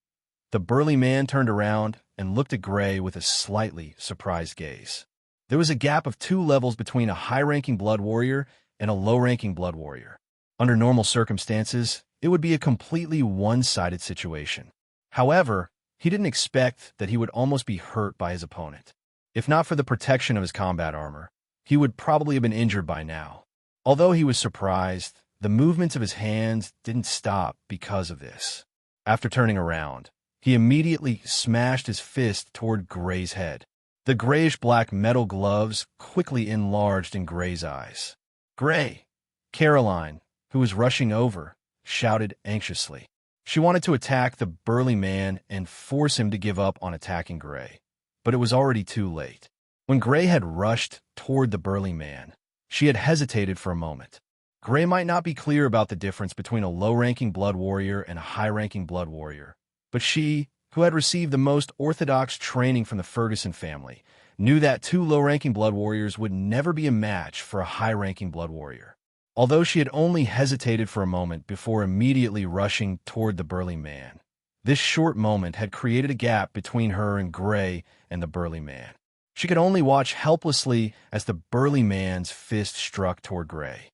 The burly man turned around, and looked at Gray with a slightly surprised gaze. There was a gap of 2 levels between a high-ranking blood warrior and a low-ranking blood warrior. Under normal circumstances, it would be a completely one-sided situation. However, he didn't expect that he would almost be hurt by his opponent. If not for the protection of his combat armor, he would probably have been injured by now. Although he was surprised, the movements of his hands didn't stop because of this. After turning around, he immediately smashed his fist toward Gray's head. The grayish-black metal gloves quickly enlarged in Gray's eyes. "Gray!" Caroline, who was rushing over, shouted anxiously. She wanted to attack the burly man and force him to give up on attacking Gray, but it was already too late. When Gray had rushed toward the burly man, she had hesitated for a moment. Gray might not be clear about the difference between a low-ranking blood warrior and a high-ranking blood warrior, but she, who had received the most orthodox training from the Ferguson family, knew that 2 low-ranking blood warriors would never be a match for a high-ranking blood warrior. Although she had only hesitated for a moment before immediately rushing toward the burly man, this short moment had created a gap between her and Gray and the burly man. She could only watch helplessly as the burly man's fist struck toward Gray.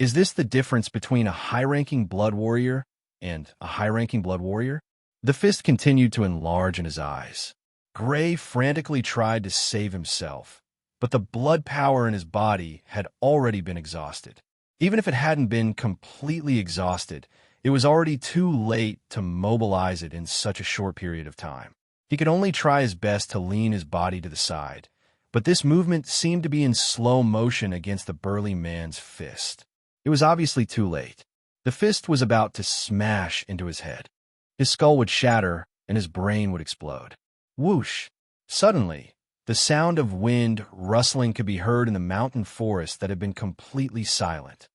Is this the difference between a high-ranking blood warrior and a high-ranking blood warrior? The fist continued to enlarge in his eyes. Gray frantically tried to save himself, but the blood power in his body had already been exhausted. Even if it hadn't been completely exhausted, it was already too late to mobilize it in such a short period of time. He could only try his best to lean his body to the side, but this movement seemed to be in slow motion against the burly man's fist. It was obviously too late. The fist was about to smash into his head. His skull would shatter, and his brain would explode. Whoosh! Suddenly, the sound of wind rustling could be heard in the mountain forest that had been completely silent.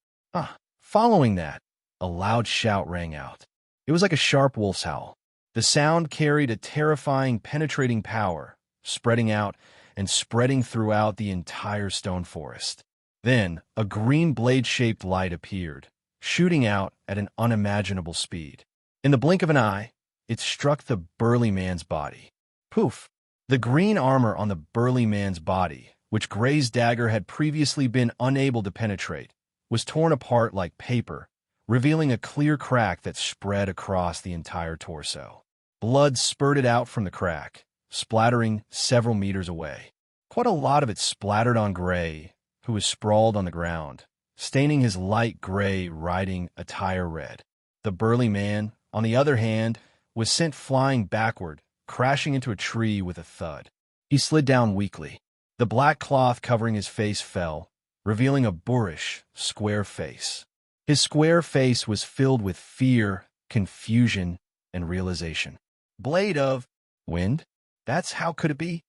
Following that, a loud shout rang out. It was like a sharp wolf's howl. The sound carried a terrifying, penetrating power, spreading out and spreading throughout the entire stone forest. Then, a green blade-shaped light appeared, shooting out at an unimaginable speed. In the blink of an eye, it struck the burly man's body. Poof! The green armor on the burly man's body, which Gray's dagger had previously been unable to penetrate, was torn apart like paper, revealing a clear crack that spread across the entire torso. Blood spurted out from the crack, splattering several meters away. Quite a lot of it splattered on Gray, who was sprawled on the ground, staining his light gray riding attire red. The burly man, on the other hand, was sent flying backward, crashing into a tree with a thud. He slid down weakly. The black cloth covering his face fell, revealing a boorish, square face. His square face was filled with fear, confusion, and realization. Blade of wind? That's how could it be?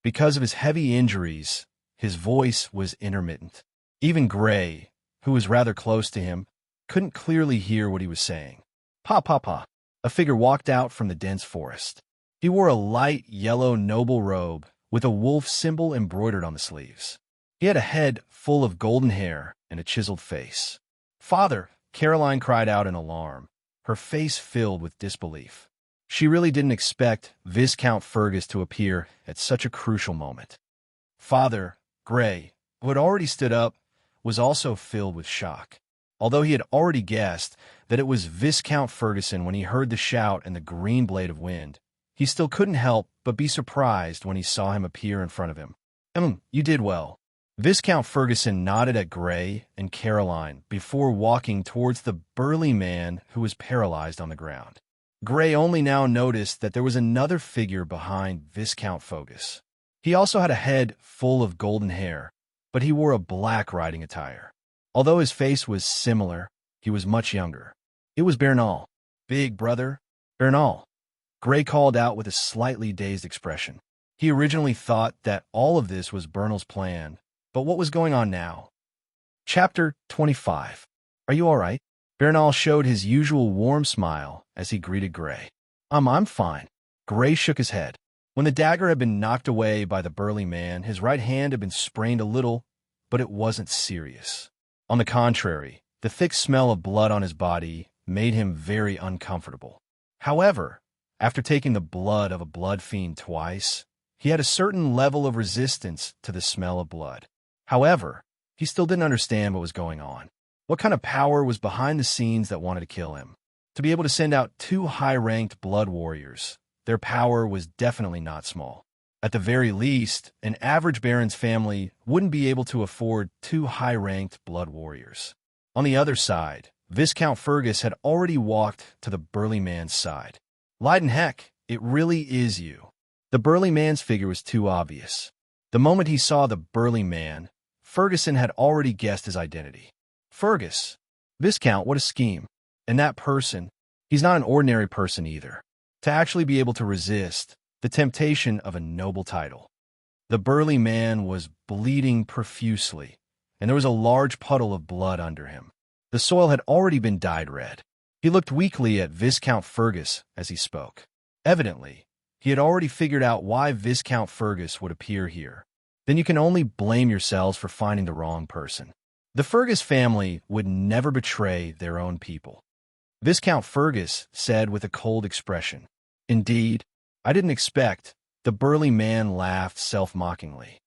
Because of his heavy injuries, his voice was intermittent. Even Gray, who was rather close to him, couldn't clearly hear what he was saying. Pa pa pa. A figure walked out from the dense forest. He wore a light yellow noble robe with a wolf symbol embroidered on the sleeves. He had a head full of golden hair and a chiseled face. "Father!" Caroline cried out in alarm, her face filled with disbelief. She really didn't expect Viscount Fergus to appear at such a crucial moment. Father, Gray, who had already stood up, was also filled with shock. Although he had already guessed that it was Viscount Ferguson when he heard the shout and the green blade of wind, he still couldn't help but be surprised when he saw him appear in front of him. You did well." Viscount Ferguson nodded at Gray and Caroline before walking towards the burly man who was paralyzed on the ground. Gray only now noticed that there was another figure behind Viscount Fergus. He also had a head full of golden hair, but he wore a black riding attire. Although his face was similar, he was much younger. It was Bernal. "Big brother, Bernal," Gray called out with a slightly dazed expression. He originally thought that all of this was Bernal's plan, but what was going on now? Chapter 25. "Are you all right?" Bernal showed his usual warm smile as he greeted Gray. I'm fine." Gray shook his head. When the dagger had been knocked away by the burly man, his right hand had been sprained a little, but it wasn't serious. On the contrary, the thick smell of blood on his body made him very uncomfortable. However, After taking the blood of a blood fiend twice, he had a certain level of resistance to the smell of blood. However, he still didn't understand what was going on. What kind of power was behind the scenes that wanted to kill him? To be able to send out two high-ranked blood warriors, their power was definitely not small. At the very least, an average baron's family wouldn't be able to afford two high-ranked blood warriors. On the other side, Viscount Fergus had already walked to the burly man's side. Leiden heck, it really is you. The burly man's figure was too obvious. The moment he saw the burly man, Ferguson had already guessed his identity. Fergus. Viscount, what a scheme. And that person, he's not an ordinary person either. To actually be able to resist the temptation of a noble title. The burly man was bleeding profusely, and there was a large puddle of blood under him. The soil had already been dyed red. He looked weakly at Viscount Fergus as he spoke. Evidently, he had already figured out why Viscount Fergus would appear here. Then you can only blame yourselves for finding the wrong person. The Fergus family would never betray their own people. Viscount Fergus said with a cold expression. Indeed, I didn't expect. The burly man laughed self-mockingly.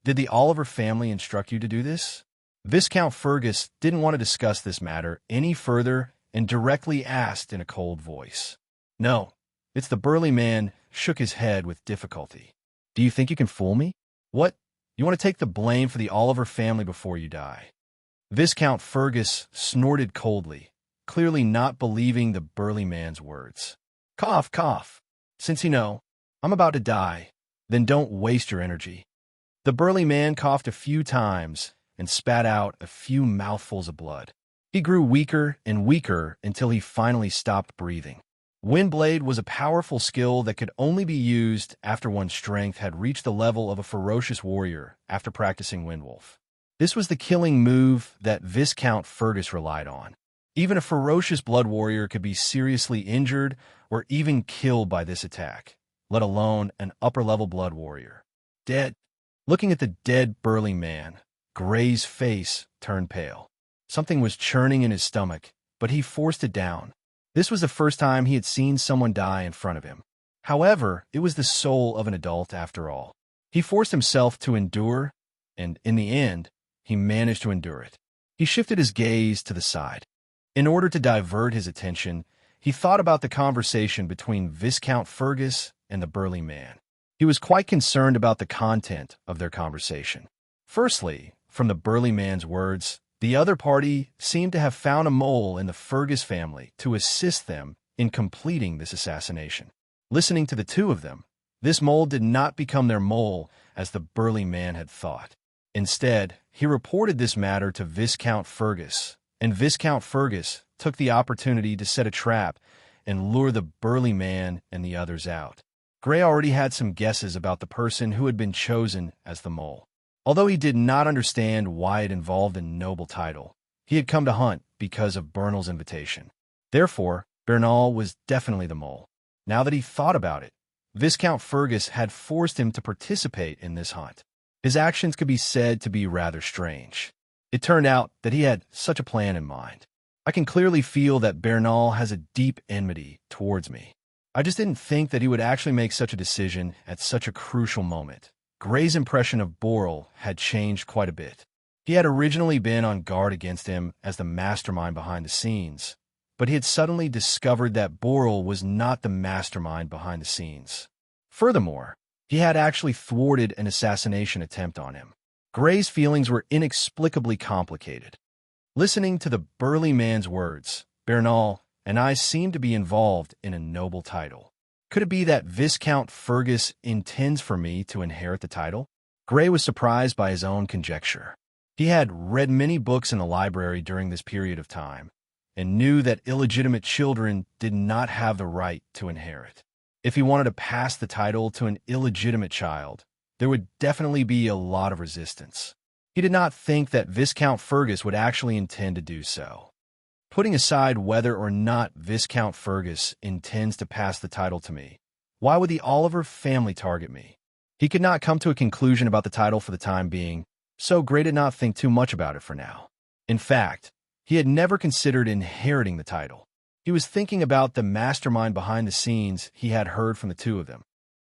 Did the Oliver family instruct you to do this? Viscount Fergus didn't want to discuss this matter any further and directly asked in a cold voice. No, it's the burly man shook his head with difficulty. Do you think you can fool me? What? You want to take the blame for the Oliver family before you die? Viscount Fergus snorted coldly, clearly not believing the burly man's words. Cough, cough. Since you know, I'm about to die, then don't waste your energy. The burly man coughed a few times and spat out a few mouthfuls of blood. He grew weaker and weaker until he finally stopped breathing. Windblade was a powerful skill that could only be used after one's strength had reached the level of a ferocious warrior after practicing Windwolf. This was the killing move that Viscount Fergus relied on. Even a ferocious blood warrior could be seriously injured or even killed by this attack, let alone an upper-level blood warrior. Dead. Looking at the dead burly man, Gray's face turned pale. Something was churning in his stomach, but he forced it down. This was the first time he had seen someone die in front of him. However, it was the soul of an adult after all. He forced himself to endure, and in the end, he managed to endure it. He shifted his gaze to the side. In order to divert his attention, he thought about the conversation between Viscount Fergus and the burly man. He was quite concerned about the content of their conversation. Firstly, from the burly man's words, the other party seemed to have found a mole in the Fergus family to assist them in completing this assassination. Listening to the two of them, this mole did not become their mole as the burly man had thought. Instead, he reported this matter to Viscount Fergus, and Viscount Fergus took the opportunity to set a trap and lure the burly man and the others out. Gray already had some guesses about the person who had been chosen as the mole. Although he did not understand why it involved a noble title, he had come to hunt because of Bernal's invitation. Therefore, Bernal was definitely the mole. Now that he thought about it, Viscount Fergus had forced him to participate in this hunt. His actions could be said to be rather strange. It turned out that he had such a plan in mind. I can clearly feel that Bernal has a deep enmity towards me. I just didn't think that he would actually make such a decision at such a crucial moment. Gray's impression of Borel had changed quite a bit. He had originally been on guard against him as the mastermind behind the scenes, but he had suddenly discovered that Borel was not the mastermind behind the scenes. Furthermore, he had actually thwarted an assassination attempt on him. Gray's feelings were inexplicably complicated. Listening to the burly man's words, Bernal and I seemed to be involved in a noble title. Could it be that Viscount Fergus intends for me to inherit the title? Gray was surprised by his own conjecture. He had read many books in the library during this period of time, and knew that illegitimate children did not have the right to inherit. If he wanted to pass the title to an illegitimate child, there would definitely be a lot of resistance. He did not think that Viscount Fergus would actually intend to do so. Putting aside whether or not Viscount Fergus intends to pass the title to me, why would the Oliver family target me? He could not come to a conclusion about the title for the time being, so Gray did not think too much about it for now. In fact, he had never considered inheriting the title. He was thinking about the mastermind behind the scenes he had heard from the two of them.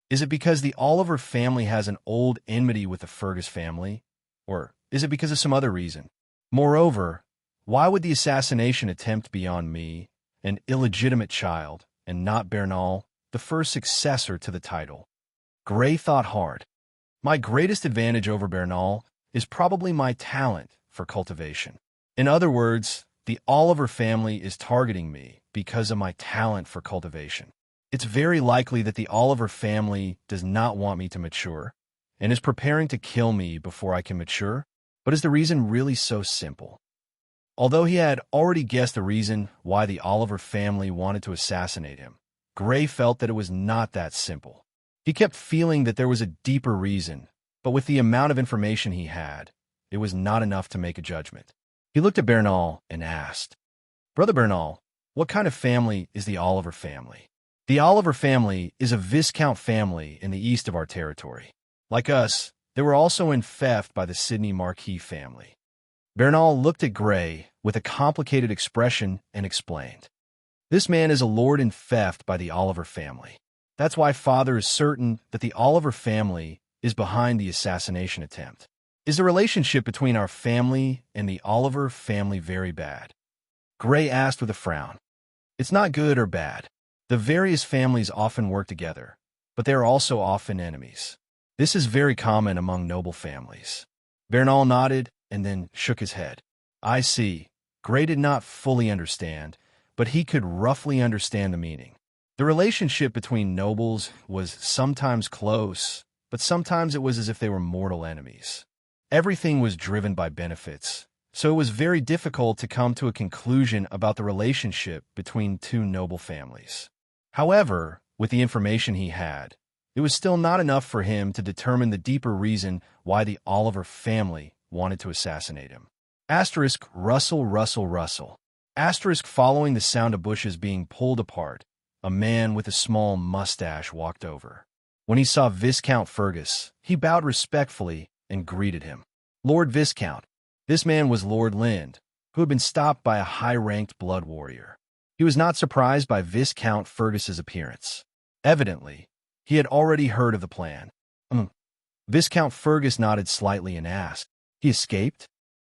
Is it because the Oliver family has an old enmity with the Fergus family? Or is it because of some other reason? Moreover, why would the assassination attempt be on me, an illegitimate child, and not Bernal, the first successor to the title? Gray thought hard. My greatest advantage over Bernal is probably my talent for cultivation. In other words, the Oliver family is targeting me because of my talent for cultivation. It's very likely that the Oliver family does not want me to mature and is preparing to kill me before I can mature. But is the reason really so simple? Although he had already guessed the reason why the Oliver family wanted to assassinate him, Gray felt that it was not that simple. He kept feeling that there was a deeper reason, but with the amount of information he had, it was not enough to make a judgment. He looked at Bernal and asked, "Brother Bernal, what kind of family is the Oliver family?" The Oliver family is a Viscount family in the east of our territory. Like us, they were also in theft by the Sydney Marquis family. Bernal looked at Gray with a complicated expression and explained, "This man is a lord in theft by the Oliver family. That's why Father is certain that the Oliver family is behind the assassination attempt." "Is the relationship between our family and the Oliver family very bad?" Gray asked with a frown. "It's not good or bad. The various families often work together, but they are also often enemies. This is very common among noble families." Bernal nodded and then shook his head. "I see." Gray did not fully understand, but he could roughly understand the meaning. The relationship between nobles was sometimes close, but sometimes it was as if they were mortal enemies. Everything was driven by benefits, so it was very difficult to come to a conclusion about the relationship between two noble families. However, with the information he had, it was still not enough for him to determine the deeper reason why the Oliver family wanted to assassinate him. Asterisk rustle, rustle, rustle. Asterisk following the sound of bushes being pulled apart, a man with a small mustache walked over. When he saw Viscount Fergus, he bowed respectfully and greeted him. "Lord Viscount." This man was Lord Lind, who had been stopped by a high-ranked blood warrior. He was not surprised by Viscount Fergus's appearance. Evidently, he had already heard of the plan. Viscount Fergus nodded slightly and asked, "He escaped?"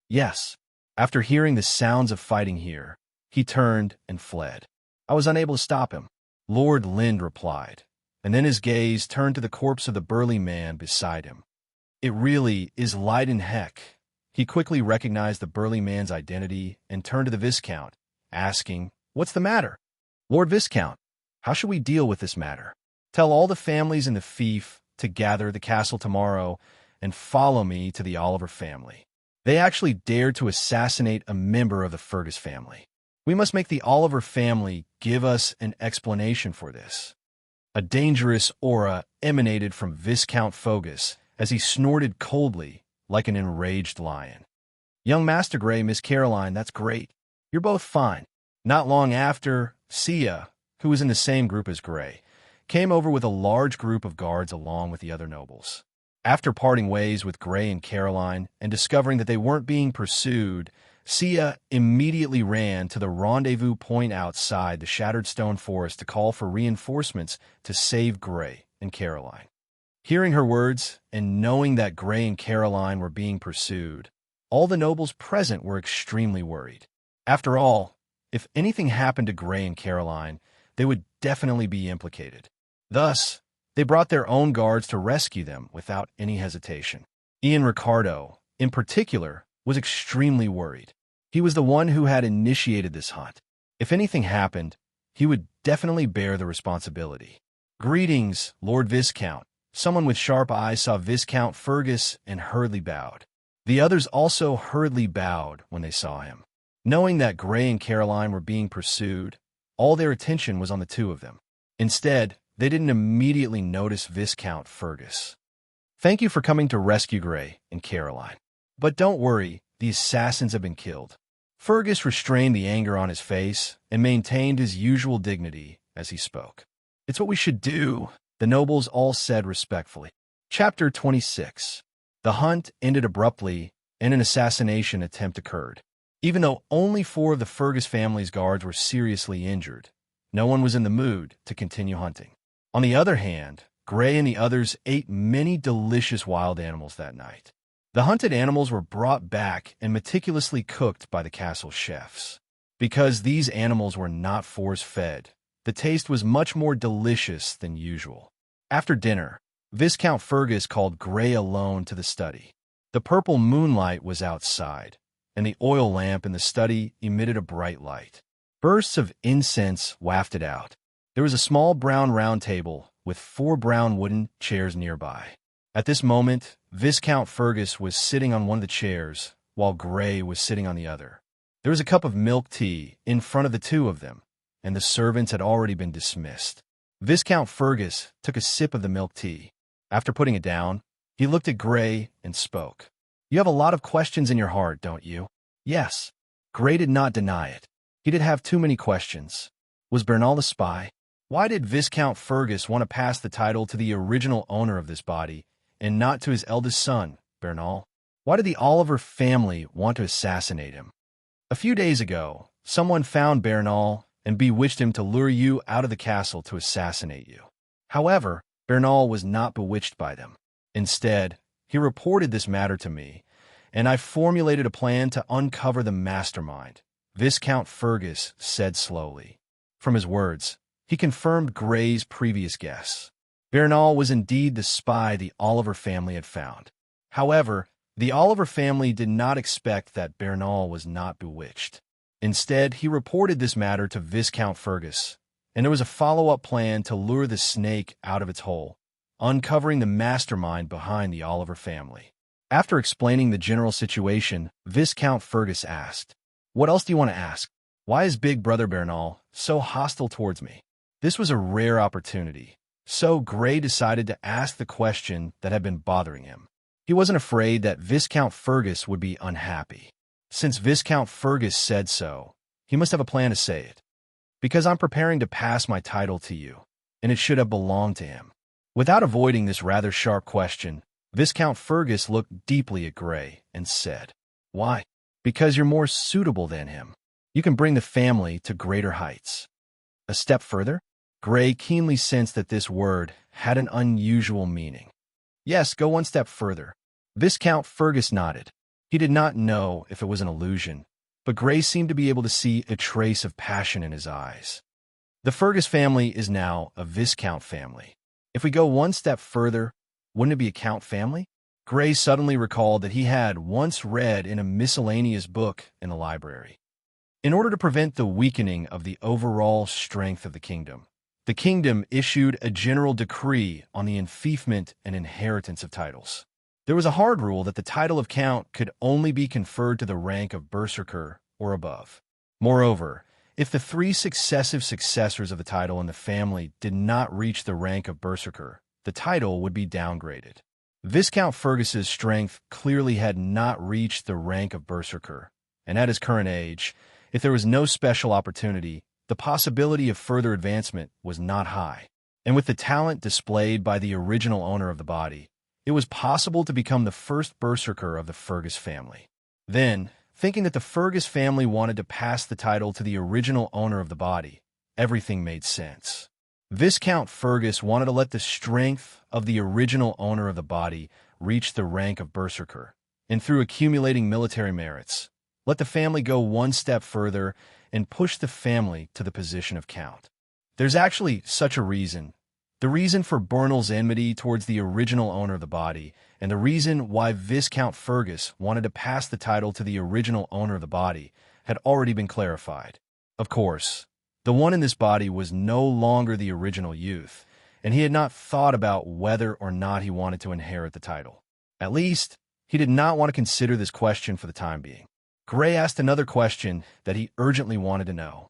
"Yes." After hearing the sounds of fighting here, he turned and fled. "I was unable to stop him," Lord Lind replied, and then his gaze turned to the corpse of the burly man beside him. "It really is Leiden Heck." He quickly recognized the burly man's identity and turned to the Viscount, asking, "What's the matter?" "Lord Viscount, how should we deal with this matter?" "Tell all the families in the fief to gather at the castle tomorrow and follow me to the Oliver family. They actually dared to assassinate a member of the Fergus family. We must make the Oliver family give us an explanation for this." A dangerous aura emanated from Viscount Fergus as he snorted coldly like an enraged lion. "Young Master Gray, Miss Caroline, that's great. You're both fine." Not long after, Sia, who was in the same group as Gray, came over with a large group of guards along with the other nobles. After parting ways with Gray and Caroline and discovering that they weren't being pursued, Sia immediately ran to the rendezvous point outside the Shattered Stone Forest to call for reinforcements to save Gray and Caroline. Hearing her words and knowing that Gray and Caroline were being pursued, all the nobles present were extremely worried. After all, if anything happened to Gray and Caroline, they would definitely be implicated. Thus, they brought their own guards to rescue them without any hesitation. Ian Ricardo, in particular, was extremely worried. He was the one who had initiated this hunt. If anything happened, he would definitely bear the responsibility. "Greetings, Lord Viscount." Someone with sharp eyes saw Viscount Fergus and hurriedly bowed. The others also hurriedly bowed when they saw him. Knowing that Gray and Caroline were being pursued, all their attention was on the two of them. Instead, they didn't immediately notice Viscount Fergus. "Thank you for coming to rescue Gray and Caroline. But don't worry, the assassins have been killed." Fergus restrained the anger on his face and maintained his usual dignity as he spoke. "It's what we should do," the nobles all said respectfully. Chapter 26. The hunt ended abruptly and an assassination attempt occurred. Even though only 4 of the Fergus family's guards were seriously injured, no one was in the mood to continue hunting. On the other hand, Gray and the others ate many delicious wild animals that night. The hunted animals were brought back and meticulously cooked by the castle chefs. Because these animals were not force-fed, the taste was much more delicious than usual. After dinner, Viscount Fergus called Gray alone to the study. The purple moonlight was outside, and the oil lamp in the study emitted a bright light. Bursts of incense wafted out. There was a small brown round table with 4 brown wooden chairs nearby. At this moment, Viscount Fergus was sitting on one of the chairs, while Gray was sitting on the other. There was a cup of milk tea in front of the 2 of them, and the servants had already been dismissed. Viscount Fergus took a sip of the milk tea. After putting it down, he looked at Gray and spoke. "You have a lot of questions in your heart, don't you?" "Yes." Gray did not deny it. He did have too many questions. Was Bernal a spy? Why did Viscount Fergus want to pass the title to the original owner of this body, and not to his eldest son, Bernal? Why did the Oliver family want to assassinate him? A few days ago, someone found Bernal and bewitched him to lure you out of the castle to assassinate you. However, Bernal was not bewitched by them. Instead, he reported this matter to me, and I formulated a plan to uncover the mastermind, Viscount Fergus said slowly. From his words, he confirmed Gray's previous guess. Bernal was indeed the spy the Oliver family had found. However, the Oliver family did not expect that Bernal was not bewitched. Instead, he reported this matter to Viscount Fergus, and there was a follow-up plan to lure the snake out of its hole, uncovering the mastermind behind the Oliver family. After explaining the general situation, Viscount Fergus asked, "What else do you want to ask? Why is Big Brother Bernal so hostile towards me?" This was a rare opportunity, so Gray decided to ask the question that had been bothering him. He wasn't afraid that Viscount Fergus would be unhappy. Since Viscount Fergus said so, he must have a plan to say it. "Because I'm preparing to pass my title to you, and it should have belonged to him." Without avoiding this rather sharp question, Viscount Fergus looked deeply at Gray and said, "Why?" "Because you're more suitable than him. You can bring the family to greater heights." A step further? Gray keenly sensed that this word had an unusual meaning. "Yes, go one step further." Viscount Fergus nodded. He did not know if it was an illusion, but Gray seemed to be able to see a trace of passion in his eyes. "The Fergus family is now a Viscount family. If we go one step further, wouldn't it be a Count family?" Gray suddenly recalled that he had once read in a miscellaneous book in the library. In order to prevent the weakening of the overall strength of the kingdom issued a general decree on the enfeoffment and inheritance of titles. There was a hard rule that the title of Count could only be conferred to the rank of Berserker or above. Moreover, if the 3 successive successors of the title in the family did not reach the rank of Berserker, the title would be downgraded. Viscount Fergus's strength clearly had not reached the rank of Berserker, and at his current age, if there was no special opportunity, the possibility of further advancement was not high. And with the talent displayed by the original owner of the body, it was possible to become the first Berserker of the Fergus family. Then, thinking that the Fergus family wanted to pass the title to the original owner of the body, everything made sense. Viscount Fergus wanted to let the strength of the original owner of the body reach the rank of Berserker, and through accumulating military merits, let the family go one step further and push the family to the position of Count. There's actually such a reason. The reason for Bernal's enmity towards the original owner of the body, and the reason why Viscount Fergus wanted to pass the title to the original owner of the body, had already been clarified. Of course, the one in this body was no longer the original youth, and he had not thought about whether or not he wanted to inherit the title. At least, he did not want to consider this question for the time being. Gray asked another question that he urgently wanted to know.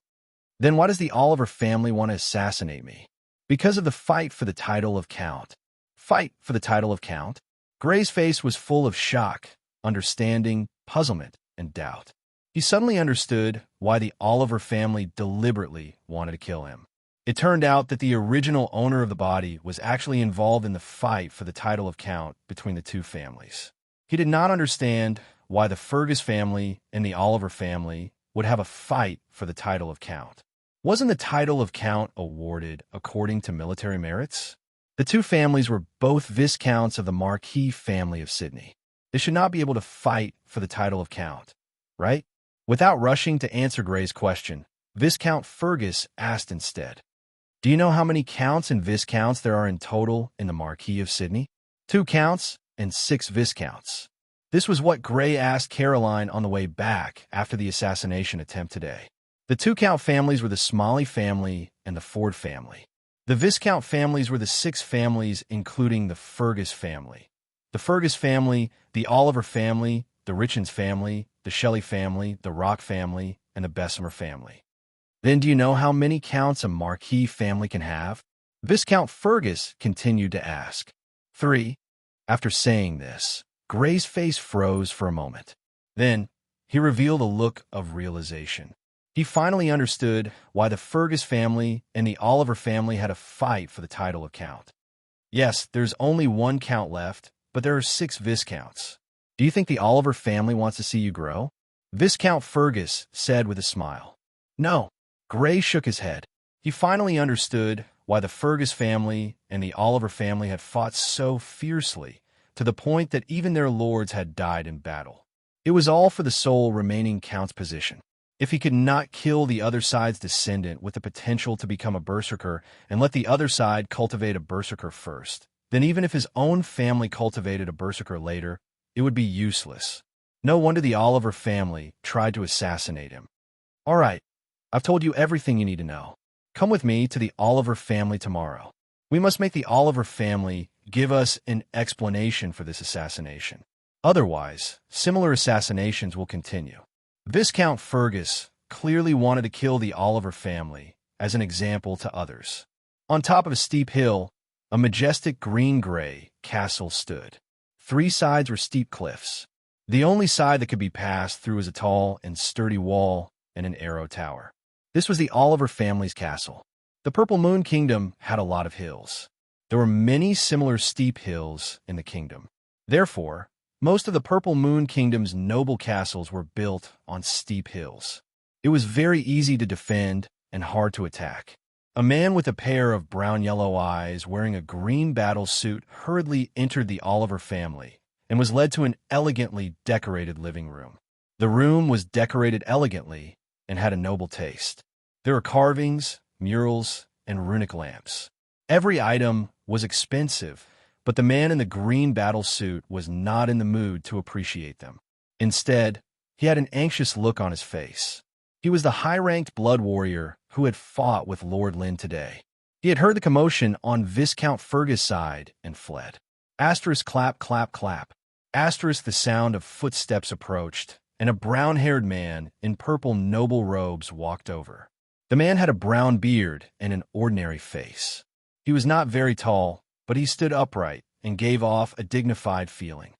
"Then why does the Oliver family want to assassinate me?" "Because of the fight for the title of Count." "Fight for the title of Count?" Gray's face was full of shock, understanding, puzzlement, and doubt. He suddenly understood why the Oliver family deliberately wanted to kill him. It turned out that the original owner of the body was actually involved in the fight for the title of Count between the 2 families. He did not understand why the Fergus family and the Oliver family would have a fight for the title of Count. Wasn't the title of Count awarded according to military merits? The two families were both Viscounts of the Marquis family of Sydney. They should not be able to fight for the title of Count, right? Without rushing to answer Gray's question, Viscount Fergus asked instead, "Do you know how many counts and viscounts there are in total in the Marquis of Sydney?" 2 counts and 6 viscounts. This was what Gray asked Caroline on the way back after the assassination attempt today. The 2 count families were the Smalley family and the Ford family. The viscount families were the 6 families including the Fergus family. The Fergus family, the Oliver family, the Richens family, the Shelley family, the Rock family, and the Bessemer family. Then do you know how many counts a Marquis family can have? Viscount Fergus continued to ask. 3. After saying this, Gray's face froze for a moment. Then, he revealed a look of realization. He finally understood why the Fergus family and the Oliver family had a fight for the title of Count. Yes, there's only 1 count left, but there are 6 viscounts. Do you think the Oliver family wants to see you grow? Viscount Fergus said with a smile. No. Gray shook his head. He finally understood why the Fergus family and the Oliver family had fought so fiercely, to the point that even their lords had died in battle. It was all for the sole remaining count's position. If he could not kill the other side's descendant with the potential to become a berserker and let the other side cultivate a berserker first, then even if his own family cultivated a berserker later, it would be useless. No wonder the Oliver family tried to assassinate him. All right, I've told you everything you need to know. Come with me to the Oliver family tomorrow. We must make the Oliver family give us an explanation for this assassination. Otherwise, similar assassinations will continue. Viscount Fergus clearly wanted to kill the Oliver family as an example to others. On top of a steep hill, a majestic green-gray castle stood. 3 sides were steep cliffs. The only side that could be passed through was a tall and sturdy wall and an arrow tower. This was the Oliver family's castle. The Purple Moon Kingdom had a lot of hills. There were many similar steep hills in the kingdom. Therefore, most of the Purple Moon Kingdom's noble castles were built on steep hills. It was very easy to defend and hard to attack. A man with a pair of brown-yellow eyes wearing a green battle suit hurriedly entered the Oliver family and was led to an elegantly decorated living room. The room was decorated elegantly and had a noble taste. There were carvings, murals, and runic lamps. Every item was expensive, but the man in the green battle suit was not in the mood to appreciate them. Instead, he had an anxious look on his face. He was the high-ranked blood warrior who had fought with Lord Lynn today. He had heard the commotion on Viscount Fergus' side and fled. Asterisk clap, clap, clap. Asterisk the sound of footsteps approached, and a brown-haired man in purple noble robes walked over. The man had a brown beard and an ordinary face. He was not very tall, but he stood upright and gave off a dignified feeling.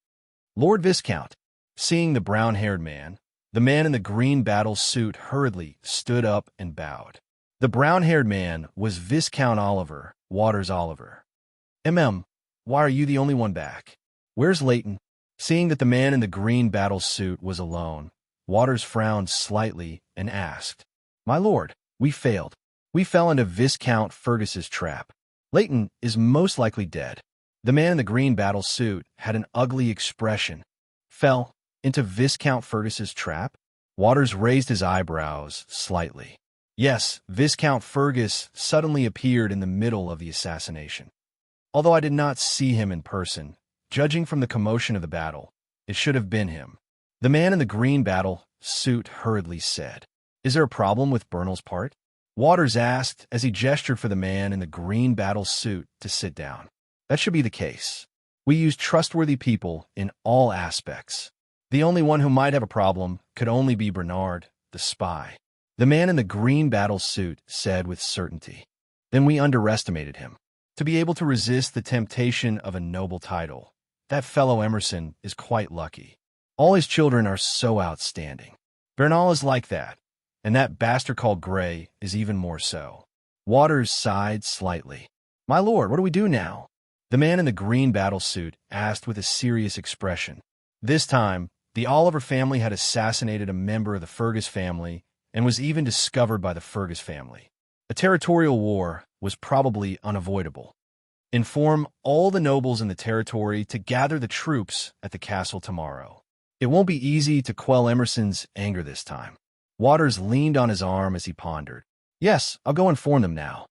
Lord Viscount, seeing the brown-haired man, the man in the green battle suit hurriedly stood up and bowed. The brown-haired man was Viscount Oliver, Waters Oliver. Why are you the only one back? Where's Leighton? Seeing that the man in the green battle suit was alone, Waters frowned slightly and asked, "My lord, we failed. We fell into Viscount Fergus's trap. Leighton is most likely dead." The man in the green battle suit had an ugly expression. Fell into Viscount Fergus's trap? Waters raised his eyebrows slightly. Yes, Viscount Fergus suddenly appeared in the middle of the assassination. Although I did not see him in person, judging from the commotion of the battle, it should have been him. The man in the green battle suit hurriedly said. Is there a problem with Bernal's part? Waters asked as he gestured for the man in the green battle suit to sit down. That should be the case. We use trustworthy people in all aspects. The only one who might have a problem could only be Bernard, the spy. The man in the green battle suit said with certainty. Then we underestimated him. To be able to resist the temptation of a noble title, that fellow Emerson is quite lucky. All his children are so outstanding. Bernal is like that, and that bastard called Gray is even more so. Waters sighed slightly. My lord, what do we do now? The man in the green battle suit asked with a serious expression. This time, The Oliver family had assassinated a member of the Fergus family and was even discovered by the Fergus family. A territorial war was probably unavoidable. Inform all the nobles in the territory to gather the troops at the castle tomorrow. It won't be easy to quell Emerson's anger this time. Waters leaned on his arm as he pondered. Yes, I'll go inform them now.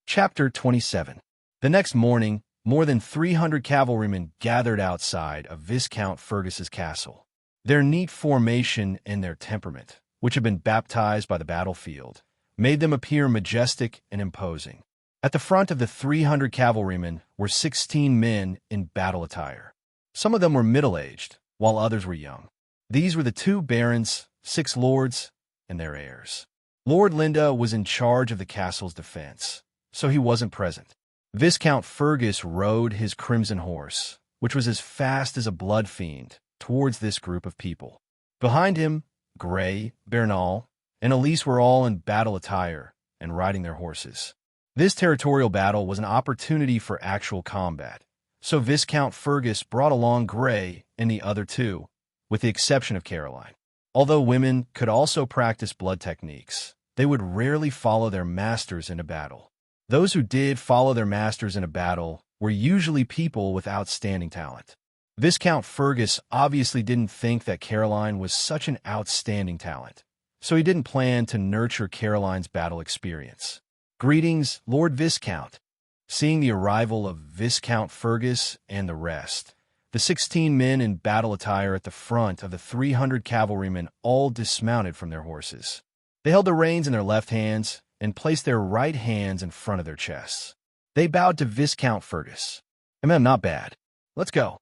Chapter 27. The next morning, more than 300 cavalrymen gathered outside of Viscount Fergus's castle. Their neat formation and their temperament, which had been baptized by the battlefield, made them appear majestic and imposing. At the front of the 300 cavalrymen were 16 men in battle attire. Some of them were middle-aged, while others were young. These were the 2 barons, 6 lords, and their heirs. Lord Linda was in charge of the castle's defense, so he wasn't present. Viscount Fergus rode his crimson horse, which was as fast as a blood fiend, towards this group of people. Behind him, Gray, Bernal, and Elise were all in battle attire and riding their horses. This territorial battle was an opportunity for actual combat, so Viscount Fergus brought along Gray and the other 2, with the exception of Caroline. Although women could also practice blood techniques, they would rarely follow their masters in a battle. Those who did follow their masters in a battle were usually people with outstanding talent. Viscount Fergus obviously didn't think that Caroline was such an outstanding talent, so he didn't plan to nurture Caroline's battle experience. Greetings, Lord Viscount. Seeing the arrival of Viscount Fergus and the rest, the 16 men in battle attire at the front of the 300 cavalrymen all dismounted from their horses. They held the reins in their left hands and placed their right hands in front of their chests. They bowed to Viscount Fergus. Not bad. Let's go.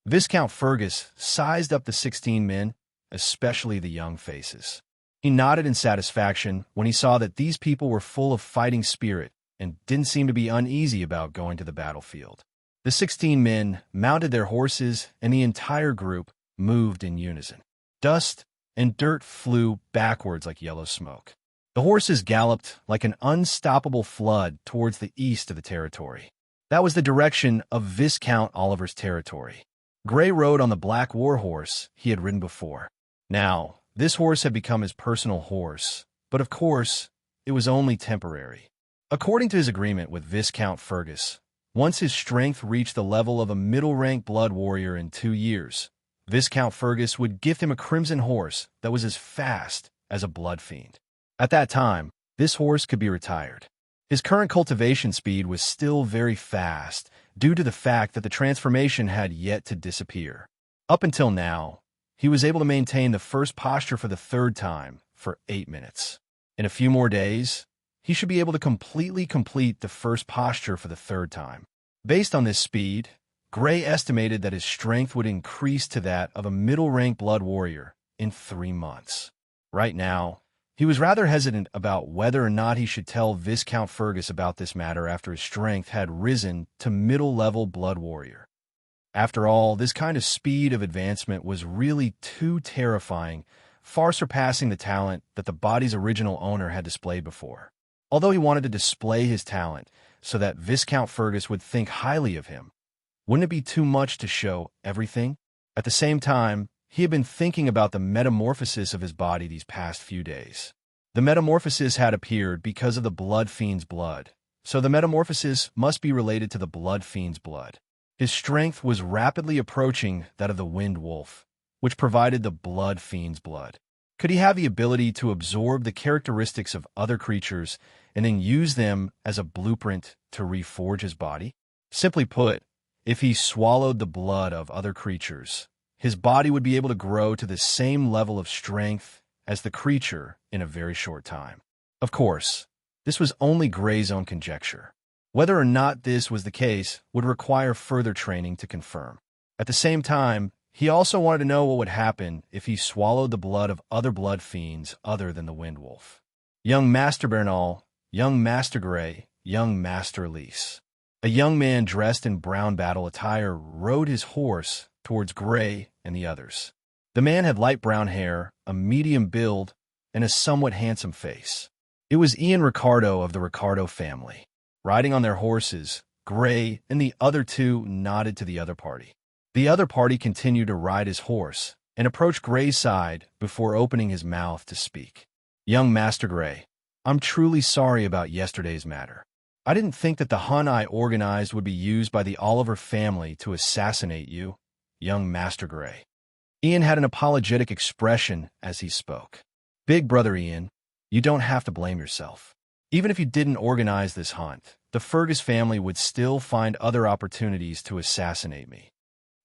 Viscount Fergus sized up the 16 men, especially the young faces. He nodded in satisfaction when he saw that these people were full of fighting spirit and didn't seem to be uneasy about going to the battlefield. The 16 men mounted their horses, and the entire group moved in unison. Dust and dirt flew backwards like yellow smoke. The horses galloped like an unstoppable flood towards the east of the territory. That was the direction of Viscount Oliver's territory. Gray rode on the black war horse he had ridden before. Now, this horse had become his personal horse, but of course, it was only temporary. According to his agreement with Viscount Fergus, once his strength reached the level of a middle-rank blood warrior in 2 years, Viscount Fergus would gift him a crimson horse that was as fast as a blood fiend. At that time, this horse could be retired. His current cultivation speed was still very fast due to the fact that the transformation had yet to disappear. Up until now, he was able to maintain the first posture for the 3rd time for 8 minutes. In a few more days, he should be able to completely complete the first posture for the 3rd time. Based on this speed, Gray estimated that his strength would increase to that of a middle-rank blood warrior in 3 months. Right now, he was rather hesitant about whether or not he should tell Viscount Fergus about this matter after his strength had risen to middle-level blood warrior. After all, this kind of speed of advancement was really too terrifying, far surpassing the talent that the body's original owner had displayed before. Although he wanted to display his talent so that Viscount Fergus would think highly of him, wouldn't it be too much to show everything? At the same time, he had been thinking about the metamorphosis of his body these past few days. The metamorphosis had appeared because of the blood fiend's blood, so the metamorphosis must be related to the blood fiend's blood. His strength was rapidly approaching that of the wind wolf, which provided the blood fiend's blood. Could he have the ability to absorb the characteristics of other creatures and then use them as a blueprint to reforge his body? Simply put, if he swallowed the blood of other creatures, his body would be able to grow to the same level of strength as the creature in a very short time. Of course, this was only Gray's own conjecture. Whether or not this was the case would require further training to confirm. At the same time, he also wanted to know what would happen if he swallowed the blood of other blood fiends other than the Wind Wolf. Young Master Bernal, young Master Gray, young Master Elise. A young man dressed in brown battle attire rode his horse towards Gray and the others. The man had light brown hair, a medium build, and a somewhat handsome face. It was Ian Ricardo of the Ricardo family. Riding on their horses, Gray and the other 2 nodded to the other party. The other party continued to ride his horse, and approached Gray's side before opening his mouth to speak. "Young Master Gray, I'm truly sorry about yesterday's matter. I didn't think that the hunt I organized would be used by the Oliver family to assassinate you, young Master Gray." Ian had an apologetic expression as he spoke. "Big brother Ian, you don't have to blame yourself. Even if you didn't organize this hunt, the Fergus family would still find other opportunities to assassinate me."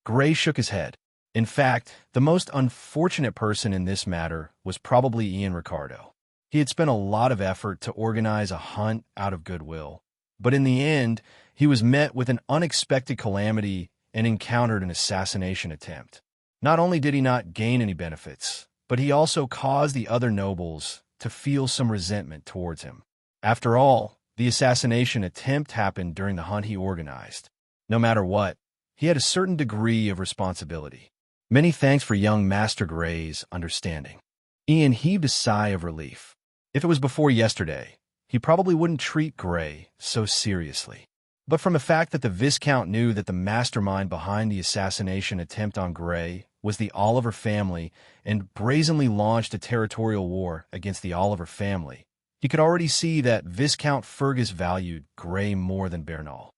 Gray shook his head. In fact, the most unfortunate person in this matter was probably Ian Ricardo. He had spent a lot of effort to organize a hunt out of goodwill, but in the end, he was met with an unexpected calamity and encountered an assassination attempt. Not only did he not gain any benefits, but he also caused the other nobles to feel some resentment towards him. After all, the assassination attempt happened during the hunt he organized. No matter what, he had a certain degree of responsibility. Many thanks for young Master Gray's understanding. Ian heaved a sigh of relief. If it was before yesterday, he probably wouldn't treat Gray so seriously. But from the fact that the Viscount knew that the mastermind behind the assassination attempt on Gray was the Oliver family and brazenly launched a territorial war against the Oliver family, he could already see that Viscount Fergus valued Gray more than Bernal.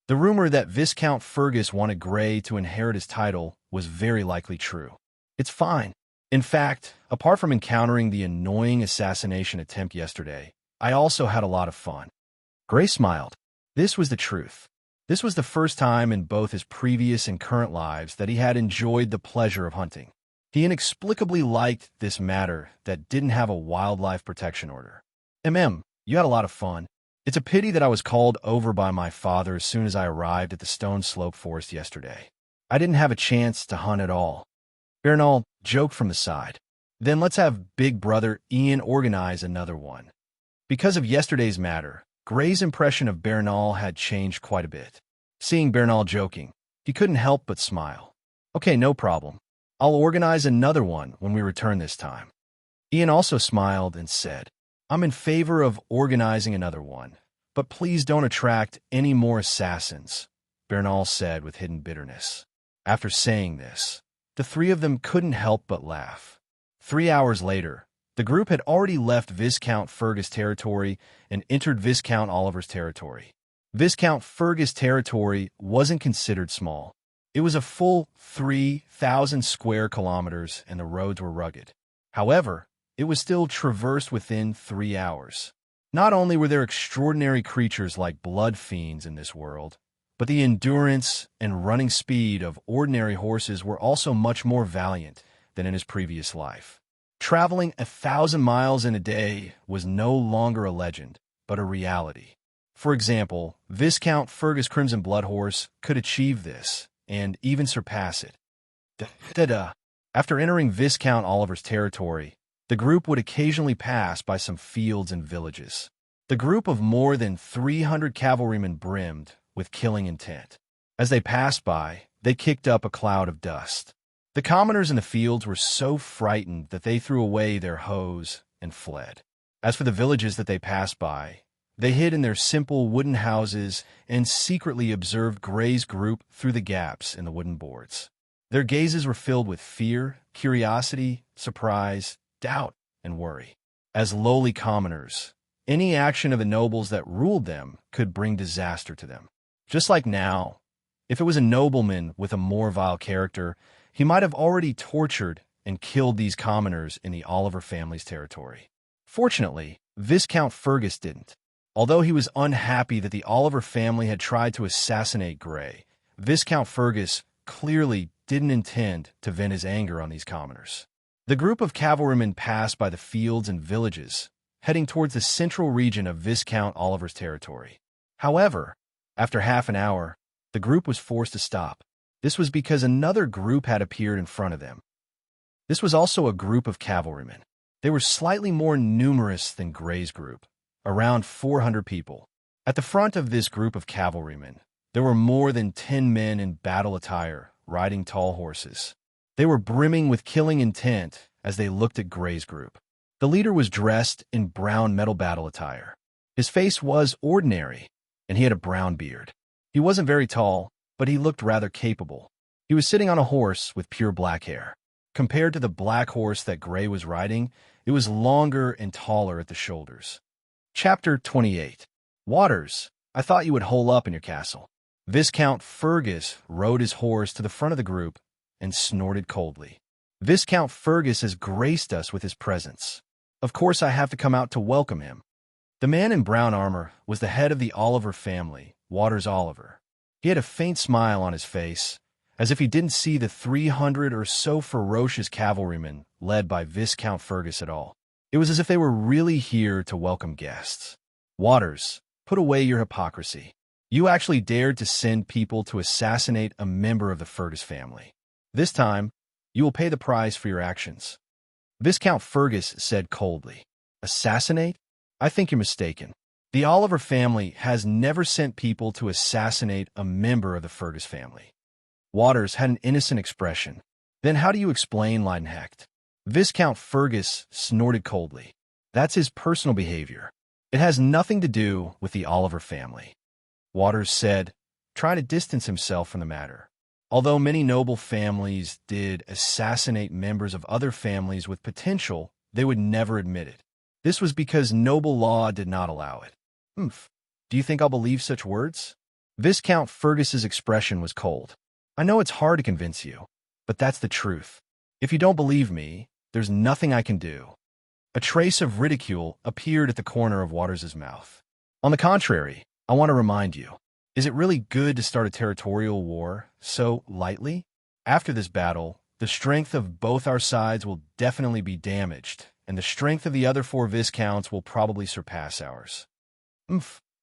The rumor that Viscount Fergus wanted Gray to inherit his title was very likely true. It's fine. In fact, apart from encountering the annoying assassination attempt yesterday, I also had a lot of fun. Gray smiled. This was the truth. This was the first time in both his previous and current lives that he had enjoyed the pleasure of hunting. He inexplicably liked this matter that didn't have a wildlife protection order. You had a lot of fun. It's a pity that I was called over by my father as soon as I arrived at the Stone Slope Forest yesterday. I didn't have a chance to hunt at all." Bernal joked from the side. "Then let's have big brother Ian organize another one." Because of yesterday's matter, Gray's impression of Bernal had changed quite a bit. Seeing Bernal joking, he couldn't help but smile. "Okay, no problem. I'll organize another one when we return this time." Ian also smiled and said, "I'm in favor of organizing another one, but please don't attract any more assassins," Bernal said with hidden bitterness. After saying this, the three of them couldn't help but laugh. 3 hours later, the group had already left Viscount Fergus territory and entered Viscount Oliver's territory. Viscount Fergus territory wasn't considered small. It was a full 3,000 square kilometers and the roads were rugged. However, it was still traversed within 3 hours. Not only were there extraordinary creatures like blood fiends in this world, but the endurance and running speed of ordinary horses were also much more valiant than in his previous life. Traveling 1,000 miles in a day was no longer a legend, but a reality. For example, Viscount Fergus Crimson Bloodhorse could achieve this, and even surpass it. After entering Viscount Oliver's territory, the group would occasionally pass by some fields and villages. The group of more than 300 cavalrymen brimmed with killing intent. As they passed by, they kicked up a cloud of dust. The commoners in the fields were so frightened that they threw away their hoes and fled. As for the villages that they passed by, they hid in their simple wooden houses and secretly observed Gray's group through the gaps in the wooden boards. Their gazes were filled with fear, curiosity, surprise, doubt, and worry. As lowly commoners, any action of the nobles that ruled them could bring disaster to them. Just like now, if it was a nobleman with a more vile character, he might have already tortured and killed these commoners in the Oliver family's territory. Fortunately, Viscount Fergus didn't. Although he was unhappy that the Oliver family had tried to assassinate Gray, Viscount Fergus clearly didn't intend to vent his anger on these commoners. The group of cavalrymen passed by the fields and villages, heading towards the central region of Viscount Oliver's territory. However, after half an hour, the group was forced to stop. This was because another group had appeared in front of them. This was also a group of cavalrymen. They were slightly more numerous than Gray's group, around 400 people. At the front of this group of cavalrymen, there were more than 10 men in battle attire, riding tall horses. They were brimming with killing intent as they looked at Gray's group. The leader was dressed in brown metal battle attire. His face was ordinary, and he had a brown beard. He wasn't very tall, but he looked rather capable. He was sitting on a horse with pure black hair. Compared to the black horse that Gray was riding, it was longer and taller at the shoulders. Chapter 28. Waters, I thought you would hole up in your castle. Viscount Fergus rode his horse to the front of the group and snorted coldly. Viscount Fergus has graced us with his presence. Of course I have to come out to welcome him. The man in brown armor was the head of the Oliver family, Waters Oliver. He had a faint smile on his face, as if he didn't see the 300 or so ferocious cavalrymen led by Viscount Fergus at all. It was as if they were really here to welcome guests. Waters, put away your hypocrisy. You actually dared to send people to assassinate a member of the Fergus family. This time, you will pay the price for your actions. Viscount Fergus said coldly. Assassinate? I think you're mistaken. The Oliver family has never sent people to assassinate a member of the Fergus family. Waters had an innocent expression. Then how do you explain Leidenhecht? Viscount Fergus snorted coldly. That's his personal behavior. It has nothing to do with the Oliver family. Waters said, trying to distance himself from the matter. Although many noble families did assassinate members of other families with potential, they would never admit it. This was because noble law did not allow it. Do you think I'll believe such words? Viscount Fergus's expression was cold. I know it's hard to convince you, but that's the truth. If you don't believe me, there's nothing I can do. A trace of ridicule appeared at the corner of Waters's mouth. On the contrary, I want to remind you, is it really good to start a territorial war so lightly? After this battle, the strength of both our sides will definitely be damaged, and the strength of the other 4 viscounts will probably surpass ours.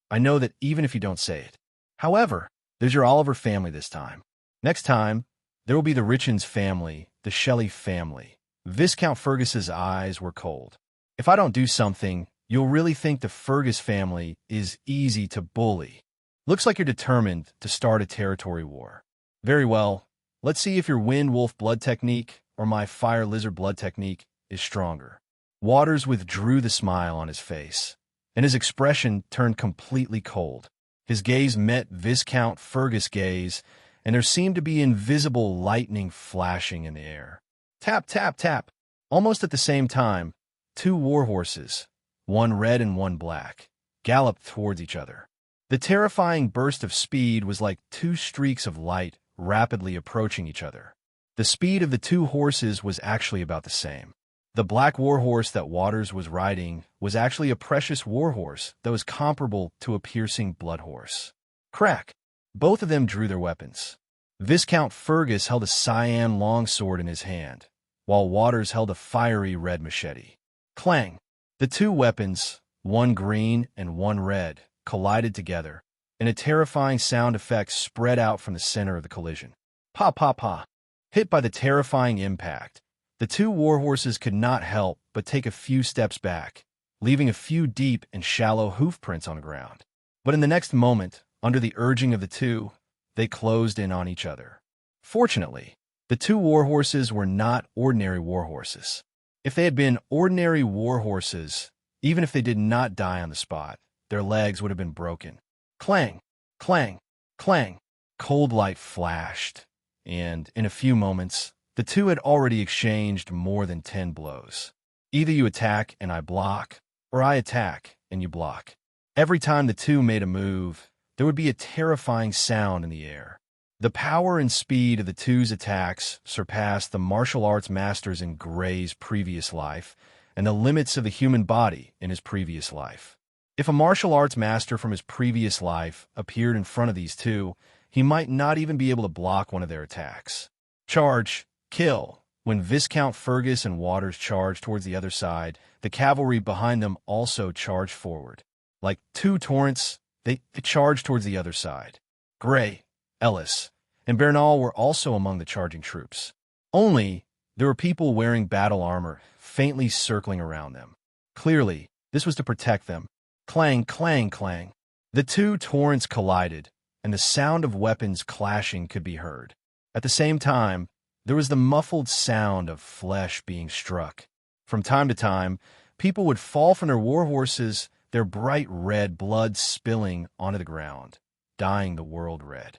I know that even if you don't say it. However, there's your Oliver family this time. Next time, there will be the Richens family, the Shelley family. Viscount Fergus's eyes were cold. If I don't do something, you'll really think the Fergus family is easy to bully. Looks like you're determined to start a territory war. Very well, let's see if your Wind Wolf blood technique or my Fire Lizard blood technique is stronger. Waters withdrew the smile on his face, and his expression turned completely cold. His gaze met Viscount Fergus' gaze, and there seemed to be invisible lightning flashing in the air. Tap, tap, tap. Almost at the same time, 2 warhorses, one red and one black, galloped towards each other. The terrifying burst of speed was like 2 streaks of light rapidly approaching each other. The speed of the 2 horses was actually about the same. The black warhorse that Waters was riding was actually a precious warhorse that was comparable to a piercing blood horse. Crack! Both of them drew their weapons. Viscount Fergus held a cyan longsword in his hand, while Waters held a fiery red machete. Clang! The 2 weapons, one green and one red, collided together, and a terrifying sound effect spread out from the center of the collision. Pa pa pa! Hit by the terrifying impact, the 2 warhorses could not help but take a few steps back, leaving a few deep and shallow hoof prints on the ground. But in the next moment, under the urging of the 2, they closed in on each other. Fortunately, the 2 warhorses were not ordinary warhorses. If they had been ordinary warhorses, even if they did not die on the spot, their legs would have been broken. Clang, clang, clang. Cold light flashed, and in a few moments, the 2 had already exchanged more than 10 blows. Either you attack and I block, or I attack and you block. Every time the 2 made a move, there would be a terrifying sound in the air. The power and speed of the 2's attacks surpassed the martial arts masters in Gray's previous life and the limits of the human body in his previous life. If a martial arts master from his previous life appeared in front of these 2, he might not even be able to block one of their attacks. Charge, kill. When Viscount Fergus and Waters charged towards the other side, the cavalry behind them also charged forward. Like 2 torrents, they charged towards the other side. Gray, Ellis, and Bernal were also among the charging troops. Only, there were people wearing battle armor faintly circling around them. Clearly, this was to protect them. Clang, clang, clang. The 2 torrents collided, and the sound of weapons clashing could be heard. At the same time, there was the muffled sound of flesh being struck. From time to time, people would fall from their warhorses, their bright red blood spilling onto the ground, dyeing the world red.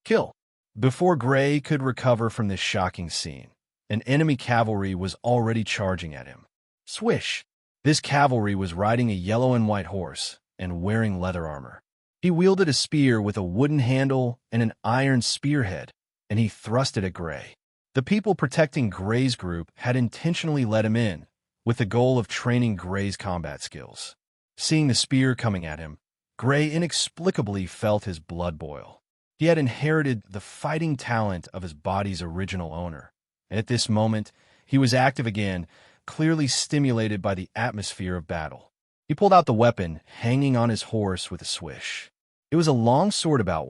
Kill. Before Gray could recover from this shocking scene, An enemy cavalry was already charging at him. Swish! This cavalry was riding a yellow and white horse and wearing leather armor. He wielded a spear with a wooden handle and an iron spearhead, and he thrust it at Gray. The people protecting Gray's group had intentionally let him in, with the goal of training Gray's combat skills. Seeing the spear coming at him, Gray inexplicably felt his blood boil. He had inherited the fighting talent of his body's original owner, and at this moment, he was active again, clearly stimulated by the atmosphere of battle. He pulled out the weapon, hanging on his horse with a swish. It was a long sword about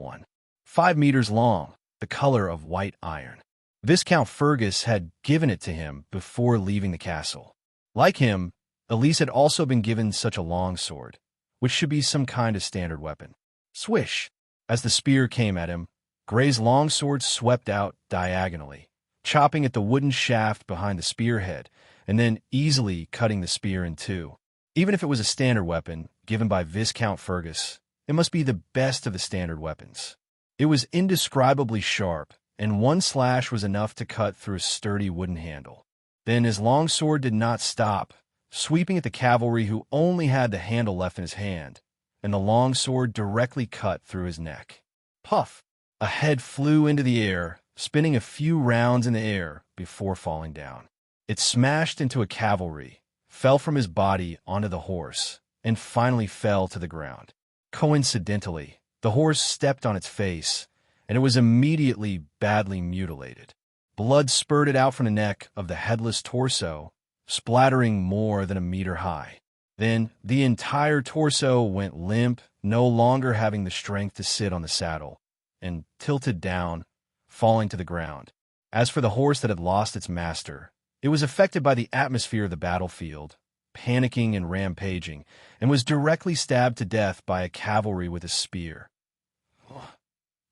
5 meters long, the color of white iron. Viscount Fergus had given it to him before leaving the castle. Like him, Elise had also been given such a long sword, which should be some kind of standard weapon. Swish! As the spear came at him, Gray's long sword swept out diagonally, chopping at the wooden shaft behind the spearhead, and then easily cutting the spear in two. Even if it was a standard weapon given by Viscount Fergus, it must be the best of the standard weapons. It was indescribably sharp, and one slash was enough to cut through a sturdy wooden handle. Then his long sword did not stop, sweeping at the cavalry who only had the handle left in his hand, and the long sword directly cut through his neck. Puff! A head flew into the air, spinning a few rounds in the air before falling down. It smashed into a cavalry, fell from his body onto the horse, and finally fell to the ground. Coincidentally, the horse stepped on its face, and it was immediately badly mutilated. Blood spurted out from the neck of the headless torso, splattering more than a meter high. Then the entire torso went limp, no longer having the strength to sit on the saddle, and tilted down, falling to the ground. As for the horse that had lost its master, it was affected by the atmosphere of the battlefield, panicking and rampaging, and was directly stabbed to death by a cavalry with a spear.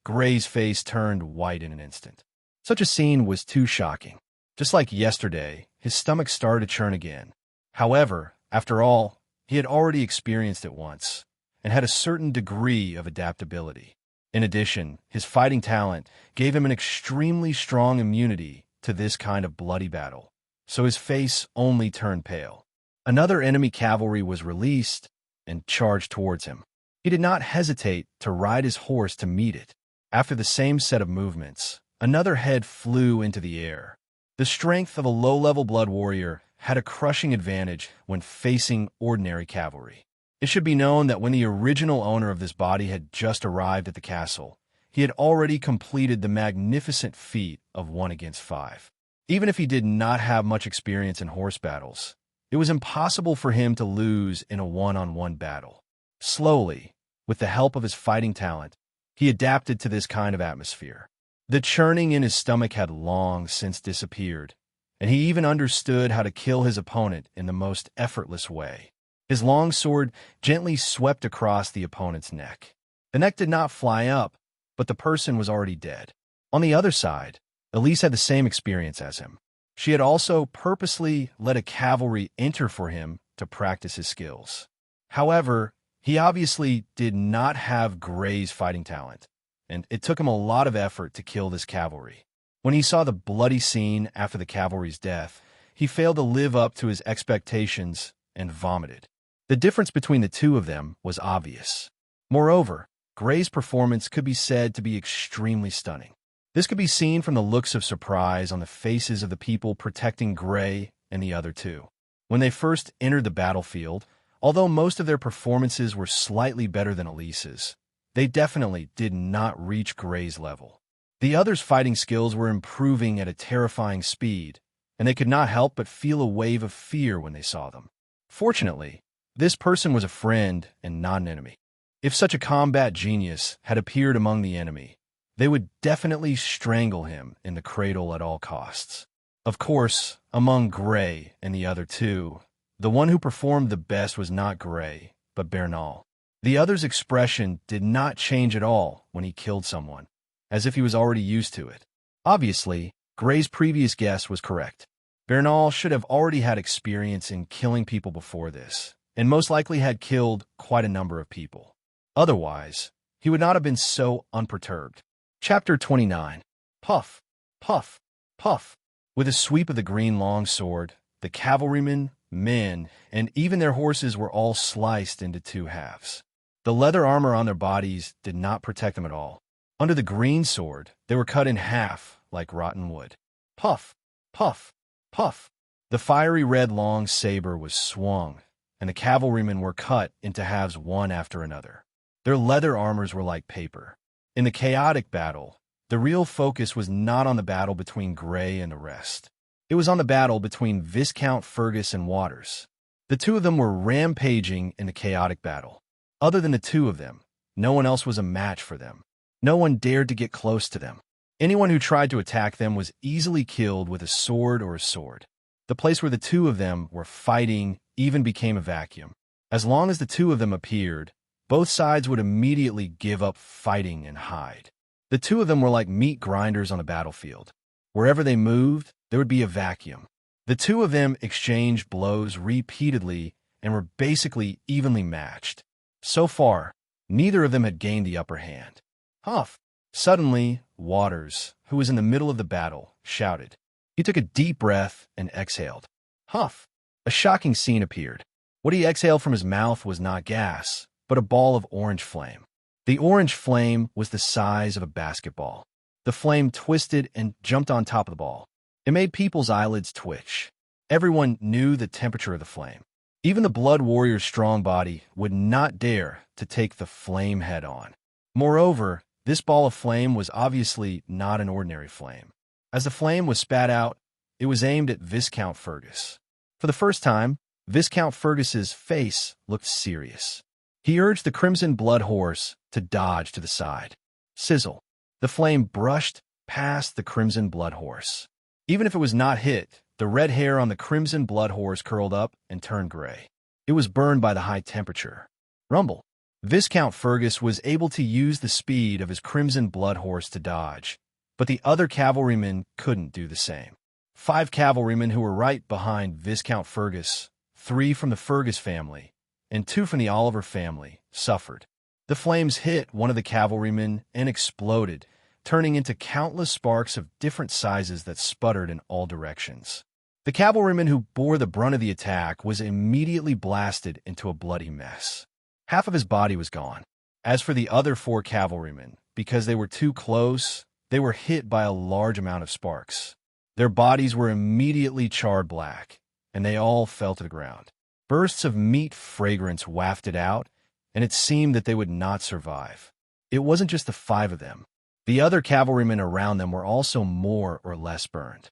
Gray's face turned white in an instant. Such a scene was too shocking. Just like yesterday, his stomach started to churn again. However, after all, he had already experienced it once, and had a certain degree of adaptability. In addition, his fighting talent gave him an extremely strong immunity to this kind of bloody battle, so his face only turned pale. Another enemy cavalry was released and charged towards him. He did not hesitate to ride his horse to meet it. After the same set of movements, another head flew into the air. The strength of a low-level blood warrior had a crushing advantage when facing ordinary cavalry. It should be known that when the original owner of this body had just arrived at the castle, he had already completed the magnificent feat of 1 against 5. Even if he did not have much experience in horse battles, it was impossible for him to lose in a one-on-one battle. Slowly, with the help of his fighting talent, he adapted to this kind of atmosphere. The churning in his stomach had long since disappeared, and he even understood how to kill his opponent in the most effortless way. His long sword gently swept across the opponent's neck. The neck did not fly up, but the person was already dead. On the other side, Elise had the same experience as him. She had also purposely let a cavalry enter for him to practice his skills. However, he obviously did not have Gray's fighting talent, and it took him a lot of effort to kill this cavalry. When he saw the bloody scene after the cavalry's death, he failed to live up to his expectations and vomited. The difference between the two of them was obvious. Moreover, Gray's performance could be said to be extremely stunning. This could be seen from the looks of surprise on the faces of the people protecting Gray and the other two. When they first entered the battlefield, although most of their performances were slightly better than Elise's, they definitely did not reach Gray's level. The others' fighting skills were improving at a terrifying speed, and they could not help but feel a wave of fear when they saw them. Fortunately, this person was a friend and not an enemy. If such a combat genius had appeared among the enemy, they would definitely strangle him in the cradle at all costs. Of course, among Gray and the other two, the one who performed the best was not Gray, but Bernal. The other's expression did not change at all when he killed someone, as if he was already used to it. Obviously, Gray's previous guess was correct. Bernal should have already had experience in killing people before this, and most likely had killed quite a number of people. Otherwise, he would not have been so unperturbed. Chapter 29. Puff, puff, puff. With a sweep of the green longsword, the cavalrymen, men, and even their horses were all sliced into two halves. The leather armor on their bodies did not protect them at all. Under the green sword, they were cut in half like rotten wood. Puff, puff, puff. The fiery red long saber was swung, and the cavalrymen were cut into halves one after another. Their leather armors were like paper. In the chaotic battle, the real focus was not on the battle between Grey and the rest. It was on the battle between Viscount Fergus and Waters. The two of them were rampaging in the chaotic battle. Other than the two of them, no one else was a match for them. No one dared to get close to them. Anyone who tried to attack them was easily killed with a sword or a sword. The place where the two of them were fighting even became a vacuum. As long as the two of them appeared, both sides would immediately give up fighting and hide. The two of them were like meat grinders on a battlefield. Wherever they moved, there would be a vacuum. The two of them exchanged blows repeatedly and were basically evenly matched. So far, neither of them had gained the upper hand. Huff! Suddenly, Waters, who was in the middle of the battle, shouted. He took a deep breath and exhaled. Huff! A shocking scene appeared. What he exhaled from his mouth was not gas, but a ball of orange flame. The orange flame was the size of a basketball. The flame twisted and jumped on top of the ball. It made people's eyelids twitch. Everyone knew the temperature of the flame. Even the Blood Warrior's strong body would not dare to take the flame head-on. Moreover, this ball of flame was obviously not an ordinary flame. As the flame was spat out, it was aimed at Viscount Fergus. For the first time, Viscount Fergus's face looked serious. He urged the Crimson Blood Horse to dodge to the side. Sizzle. The flame brushed past the Crimson Blood Horse. Even if it was not hit, the red hair on the Crimson Blood Horse curled up and turned gray. It was burned by the high temperature. Rumble. Viscount Fergus was able to use the speed of his Crimson Blood Horse to dodge, but the other cavalrymen couldn't do the same. 5 cavalrymen who were right behind Viscount Fergus, 3 from the Fergus family, and 2 from the Oliver family, suffered. The flames hit one of the cavalrymen and exploded, turning into countless sparks of different sizes that sputtered in all directions. The cavalryman who bore the brunt of the attack was immediately blasted into a bloody mess. Half of his body was gone. As for the other 4 cavalrymen, because they were too close, they were hit by a large amount of sparks. Their bodies were immediately charred black, and they all fell to the ground. Bursts of meat fragrance wafted out, and it seemed that they would not survive. It wasn't just the 5 of them. The other cavalrymen around them were also more or less burned.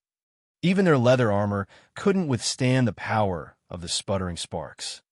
Even their leather armor couldn't withstand the power of the sputtering sparks.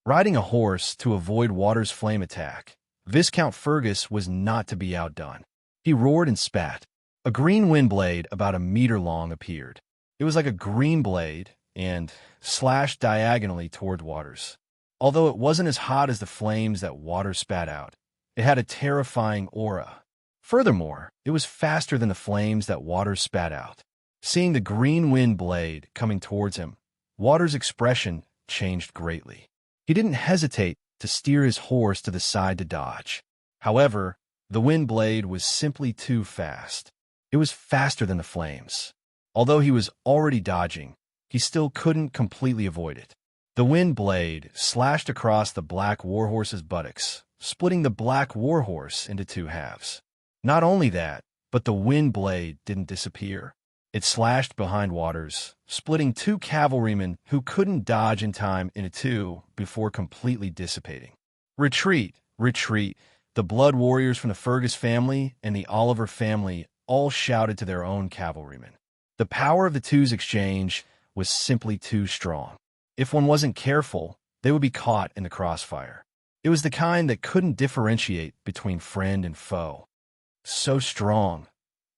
Riding a horse to avoid Waters' flame attack, Viscount Fergus was not to be outdone. He roared and spat. A green wind blade about a meter long appeared. It was like a green blade and slashed diagonally toward Waters. Although it wasn't as hot as the flames that Waters spat out, it had a terrifying aura. Furthermore, it was faster than the flames that Waters spat out. Seeing the green wind blade coming towards him, Waters' expression changed greatly. He didn't hesitate to steer his horse to the side to dodge. However, the wind blade was simply too fast. It was faster than the flames. Although he was already dodging, he still couldn't completely avoid it. The wind blade slashed across the Black Warhorse's buttocks, splitting the Black Warhorse into 2 halves. Not only that, but the wind blade didn't disappear. It slashed behind Waters, splitting 2 cavalrymen who couldn't dodge in time into 2 before completely dissipating. Retreat, retreat. The Blood Warriors from the Fergus family and the Oliver family all shouted to their own cavalrymen. The power of the two's exchange was simply too strong. If one wasn't careful, they would be caught in the crossfire. It was the kind that couldn't differentiate between friend and foe. So strong.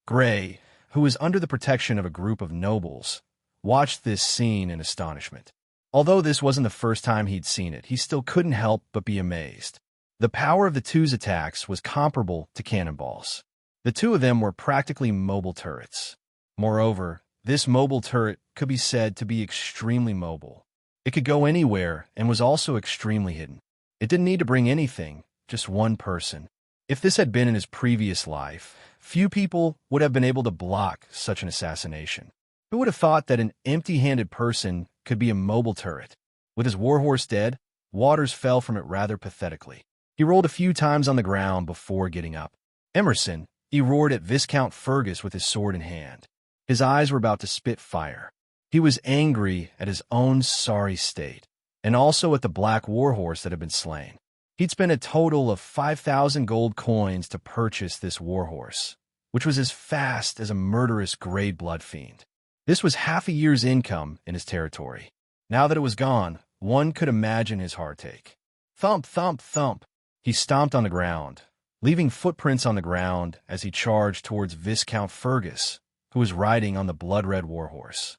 Grey, who was under the protection of a group of nobles, watched this scene in astonishment. Although this wasn't the first time he'd seen it, he still couldn't help but be amazed. The power of the two's attacks was comparable to cannonballs. The 2 of them were practically mobile turrets. Moreover, this mobile turret could be said to be extremely mobile. It could go anywhere and was also extremely hidden. It didn't need to bring anything, just one person. If this had been in his previous life, few people would have been able to block such an assassination. Who would have thought that an empty-handed person could be a mobile turret? With his warhorse dead, Waters fell from it rather pathetically. He rolled a few times on the ground before getting up. Emerson, he roared at Viscount Fergus with his sword in hand. His eyes were about to spit fire. He was angry at his own sorry state, and also at the black warhorse that had been slain. He'd spent a total of 5,000 gold coins to purchase this warhorse, which was as fast as a murderous grey blood fiend. This was half a year's income in his territory. Now that it was gone, one could imagine his heartache. Thump, thump, thump. He stomped on the ground, leaving footprints on the ground as he charged towards Viscount Fergus, who was riding on the blood-red warhorse.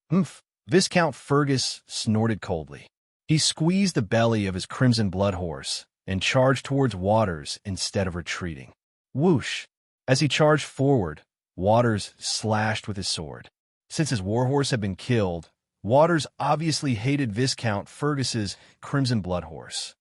Humph! Viscount Fergus snorted coldly. He squeezed the belly of his crimson blood horse and charged towards Waters instead of retreating. Whoosh! As he charged forward, Waters slashed with his sword. Since his warhorse had been killed, Waters obviously hated Viscount Fergus's crimson blood horse.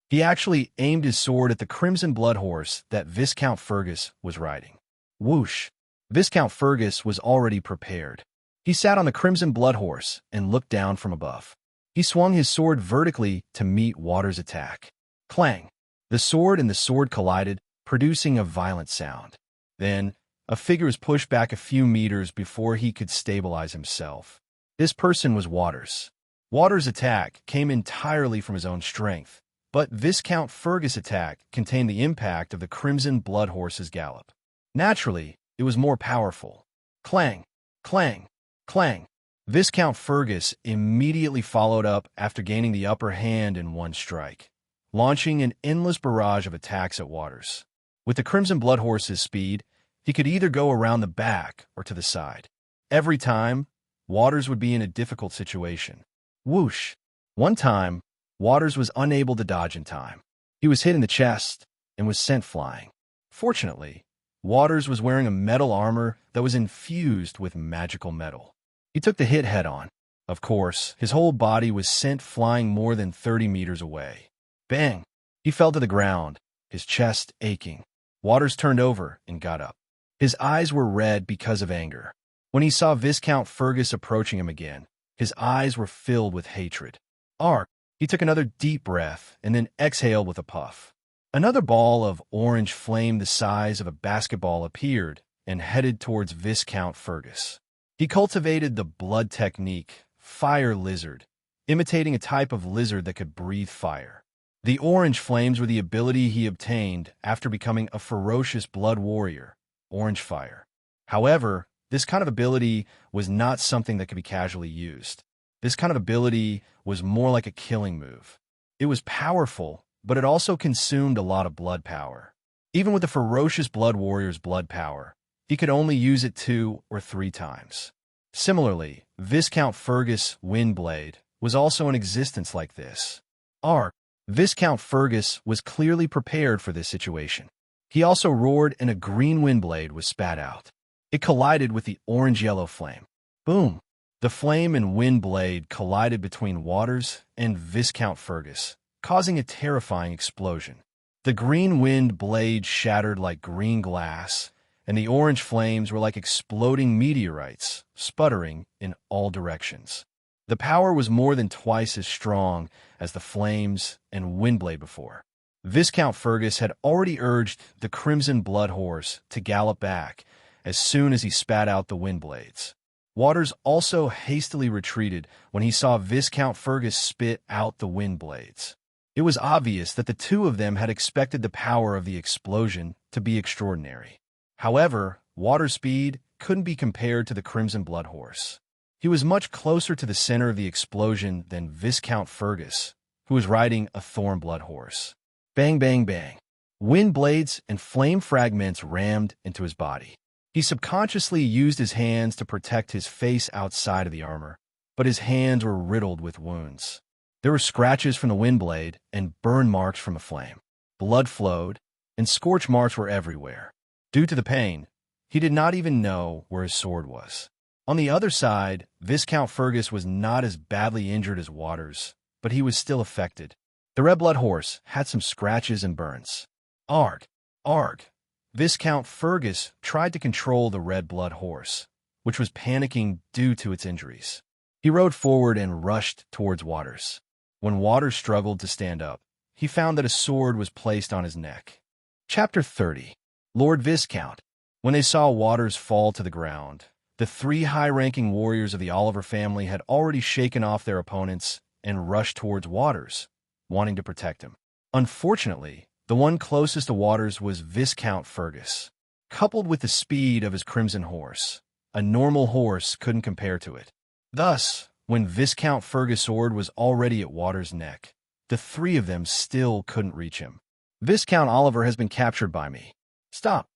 He actually aimed his sword at the crimson blood horse that Viscount Fergus was riding. Whoosh! Viscount Fergus was already prepared. He sat on the crimson blood horse and looked down from above. He swung his sword vertically to meet Waters' attack. Clang! The sword and the sword collided, producing a violent sound. Then, a figure was pushed back a few meters before he could stabilize himself. This person was Waters. Waters' attack came entirely from his own strength, but Viscount Fergus' attack contained the impact of the crimson blood horse's gallop. Naturally, it was more powerful. Clang! Clang! Clang! Viscount Fergus immediately followed up after gaining the upper hand in one strike, launching an endless barrage of attacks at Waters. With the crimson blood horse's speed, he could either go around the back or to the side. Every time, Waters would be in a difficult situation. Whoosh! One time, Waters was unable to dodge in time. He was hit in the chest and was sent flying. Fortunately, Waters was wearing a metal armor that was infused with magical metal. He took the hit head-on. Of course, his whole body was sent flying more than 30 meters away. Bang! He fell to the ground, his chest aching. Waters turned over and got up. His eyes were red because of anger. When he saw Viscount Fergus approaching him again, his eyes were filled with hatred. Ark! He took another deep breath and then exhaled with a puff. Another ball of orange flame the size of a basketball appeared and headed towards Viscount Fergus. He cultivated the blood technique, Fire Lizard, imitating a type of lizard that could breathe fire. The orange flames were the ability he obtained after becoming a ferocious blood warrior, Orange Fire. However, this kind of ability was not something that could be casually used. This kind of ability was more like a killing move. It was powerful, but it also consumed a lot of blood power. Even with the ferocious blood warrior's blood power, he could only use it 2 or 3 times. Similarly, Viscount Fergus' Windblade was also in existence like this. Ark! Viscount Fergus was clearly prepared for this situation. He also roared and a green Windblade was spat out. It collided with the orange-yellow flame. Boom! The flame and Windblade collided between Waters and Viscount Fergus, causing a terrifying explosion. The green wind blade shattered like green glass, and the orange flames were like exploding meteorites, sputtering in all directions. The power was more than twice as strong as the flames and Windblade before. Viscount Fergus had already urged the crimson blood horse to gallop back as soon as he spat out the Windblades. Waters also hastily retreated when he saw Viscount Fergus spit out the Windblades. It was obvious that the two of them had expected the power of the explosion to be extraordinary. However, Waters' speed couldn't be compared to the crimson blood horse. He was much closer to the center of the explosion than Viscount Fergus, who was riding a thorn blood horse. Bang, bang, bang. Wind blades and flame fragments rammed into his body. He subconsciously used his hands to protect his face outside of the armor, but his hands were riddled with wounds. There were scratches from the wind blade and burn marks from the flame. Blood flowed, and scorch marks were everywhere. Due to the pain, he did not even know where his sword was. On the other side, Viscount Fergus was not as badly injured as Waters, but he was still affected. The red blood horse had some scratches and burns. Arg! Arg! Viscount Fergus tried to control the red blood horse, which was panicking due to its injuries. He rode forward and rushed towards Waters. When Waters struggled to stand up, he found that a sword was placed on his neck. Chapter 30. Lord Viscount. When they saw Waters fall to the ground, the three high-ranking warriors of the Oliver family had already shaken off their opponents and rushed towards Waters, wanting to protect him. Unfortunately, the one closest to Waters was Viscount Fergus. Coupled with the speed of his crimson horse, a normal horse couldn't compare to it. Thus, when Viscount Fergus' sword was already at Waters' neck, the three of them still couldn't reach him. Viscount Oliver has been captured by me. Stop!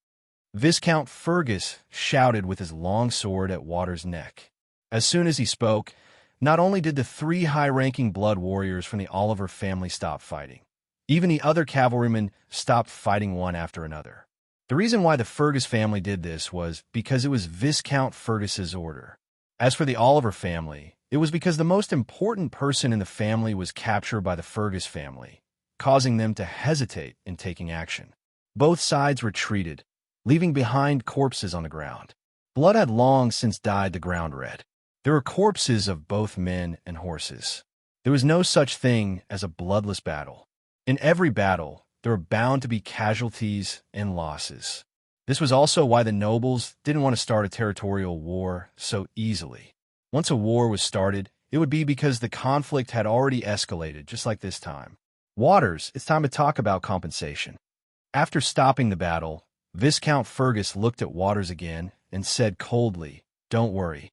Viscount Fergus shouted with his long sword at Waters' neck. As soon as he spoke, not only did the three high-ranking blood warriors from the Oliver family stop fighting, even the other cavalrymen stopped fighting one after another. The reason why the Fergus family did this was because it was Viscount Fergus's order. As for the Oliver family, it was because the most important person in the family was captured by the Fergus family, causing them to hesitate in taking action. Both sides retreated, leaving behind corpses on the ground. Blood had long since dyed the ground red. There were corpses of both men and horses. There was no such thing as a bloodless battle. In every battle, there were bound to be casualties and losses. This was also why the nobles didn't want to start a territorial war so easily. Once a war was started, it would be because the conflict had already escalated, just like this time. Waters, it's time to talk about compensation. After stopping the battle, Viscount Fergus looked at Waters again and said coldly, "Don't worry.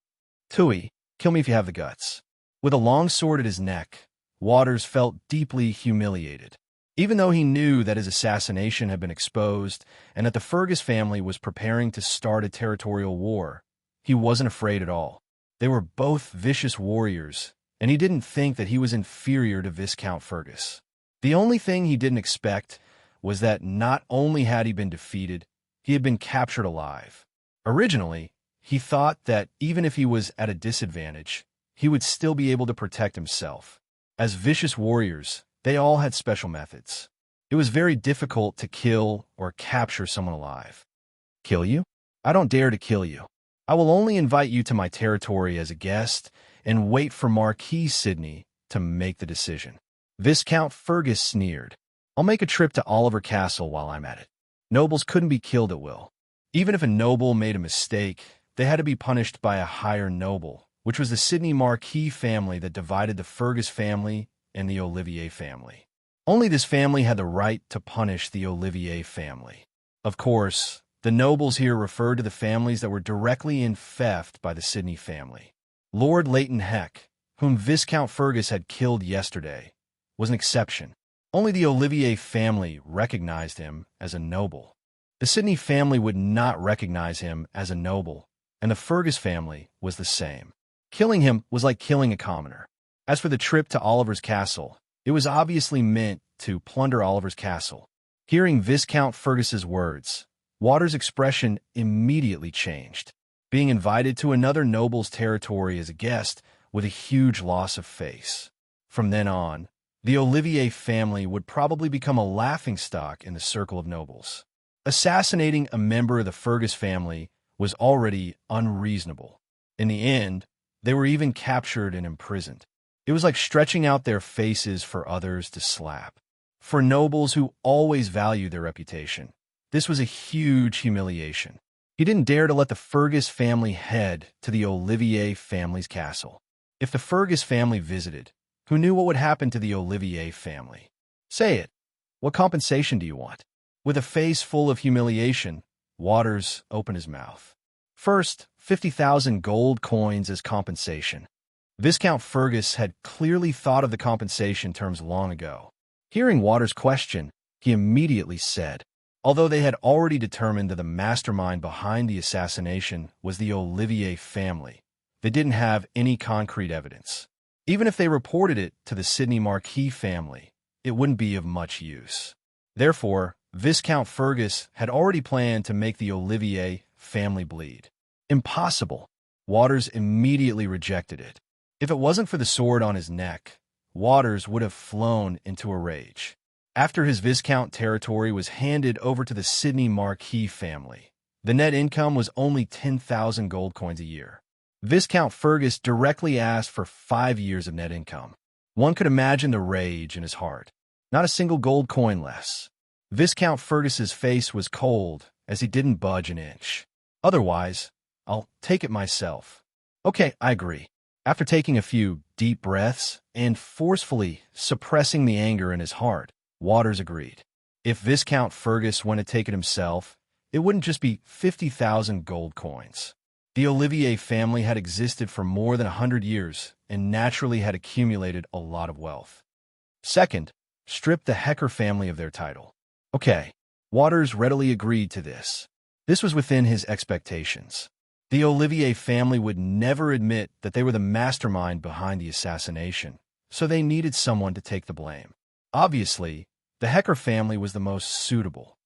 Tui, kill me if you have the guts." With a long sword at his neck, Waters felt deeply humiliated. Even though he knew that his assassination had been exposed and that the Fergus family was preparing to start a territorial war, he wasn't afraid at all. They were both vicious warriors, and he didn't think that he was inferior to Viscount Fergus. The only thing he didn't expect was that not only had he been defeated, he had been captured alive. Originally, he thought that even if he was at a disadvantage, he would still be able to protect himself. As vicious warriors, they all had special methods. It was very difficult to kill or capture someone alive. Kill you? I don't dare to kill you. I will only invite you to my territory as a guest and wait for Marquis Sidney to make the decision. Viscount Fergus sneered. I'll make a trip to Oliver Castle while I'm at it. Nobles couldn't be killed at will. Even if a noble made a mistake, they had to be punished by a higher noble, which was the Sidney Marquis family that divided the Fergus family and the Olivier family. Only this family had the right to punish the Olivier family. Of course, the nobles here referred to the families that were directly in theft by the Sidney family. Lord Leighton Heck, whom Viscount Fergus had killed yesterday, was an exception. Only the Olivier family recognized him as a noble. The Sidney family would not recognize him as a noble, and the Fergus family was the same. Killing him was like killing a commoner. As for the trip to Oliver's castle, it was obviously meant to plunder Oliver's castle. Hearing Viscount Fergus's words, Waters' expression immediately changed. Being invited to another noble's territory as a guest with a huge loss of face. From then on, the Olivier family would probably become a laughingstock in the circle of nobles. Assassinating a member of the Fergus family was already unreasonable. In the end, they were even captured and imprisoned. It was like stretching out their faces for others to slap. For nobles who always value their reputation, this was a huge humiliation. He didn't dare to let the Fergus family head to the Olivier family's castle. If the Fergus family visited, who knew what would happen to the Olivier family? Say it. What compensation do you want? With a face full of humiliation, Waters opened his mouth. First, 50,000 gold coins as compensation. Viscount Fergus had clearly thought of the compensation terms long ago. Hearing Waters' question, he immediately said, although they had already determined that the mastermind behind the assassination was the Olivier family, they didn't have any concrete evidence. Even if they reported it to the Sidney Marquis family, it wouldn't be of much use. Therefore, Viscount Fergus had already planned to make the Olivier family bleed. Impossible. Waters immediately rejected it. If it wasn't for the sword on his neck, Waters would have flown into a rage. After his Viscount territory was handed over to the Sidney Marquis family, The net income was only 10,000 gold coins a year. Viscount Fergus directly asked for 5 years of net income. One could imagine the rage in his heart. Not a single gold coin less. Viscount Fergus's face was cold as he didn't budge an inch. Otherwise, I'll take it myself. Okay, I agree. After taking a few deep breaths and forcefully suppressing the anger in his heart, Waters agreed. If Viscount Fergus went to take it himself, it wouldn't just be 50,000 gold coins. The Olivier family had existed for more than 100 years and naturally had accumulated a lot of wealth. Second, strip the Hecker family of their title. Okay, Waters readily agreed to this. This was within his expectations. The Olivier family would never admit that they were the mastermind behind the assassination, so they needed someone to take the blame. Obviously, the Hecker family was the most suitable.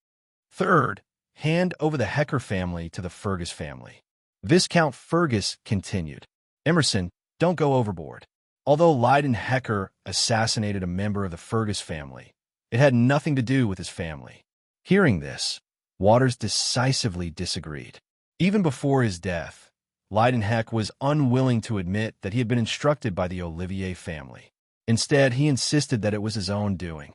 Third, hand over the Hecker family to the Fergus family. Viscount Fergus continued. Emerson, don't go overboard. Although Leiden Hecker assassinated a member of the Fergus family, it had nothing to do with his family. Hearing this, Waters decisively disagreed. Even before his death, Leidenheck was unwilling to admit that he had been instructed by the Olivier family. Instead, he insisted that it was his own doing.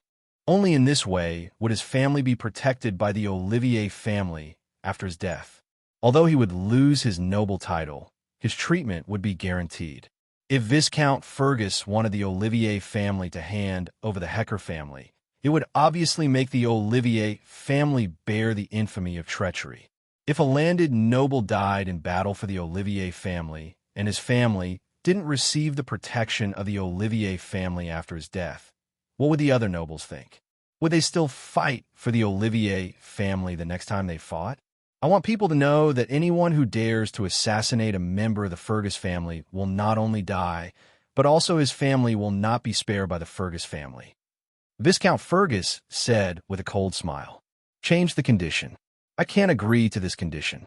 Only in this way would his family be protected by the Olivier family after his death. Although he would lose his noble title, his treatment would be guaranteed. If Viscount Fergus wanted the Olivier family to hand over the Hecker family, it would obviously make the Olivier family bear the infamy of treachery. If a landed noble died in battle for the Olivier family, and his family didn't receive the protection of the Olivier family after his death, what would the other nobles think? Would they still fight for the Olivier family the next time they fought? I want people to know that anyone who dares to assassinate a member of the Fergus family will not only die, but also his family will not be spared by the Fergus family. Viscount Fergus said with a cold smile, "Change the condition. I can't agree to this condition."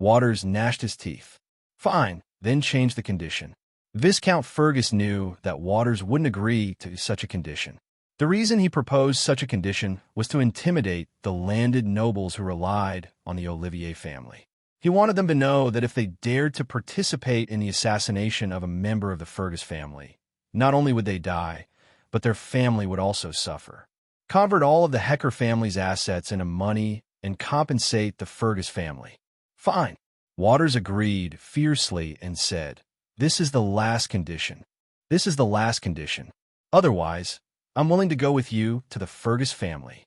Waters gnashed his teeth. Fine, then change the condition. Viscount Fergus knew that Waters wouldn't agree to such a condition. The reason he proposed such a condition was to intimidate the landed nobles who relied on the Olivier family. He wanted them to know that if they dared to participate in the assassination of a member of the Fergus family, not only would they die, but their family would also suffer. Convert all of the Hecker family's assets into money and compensate the Fergus family. Fine. Waters agreed fiercely and said, "This is the last condition. This is the last condition. Otherwise, I'm willing to go with you to the Fergus family."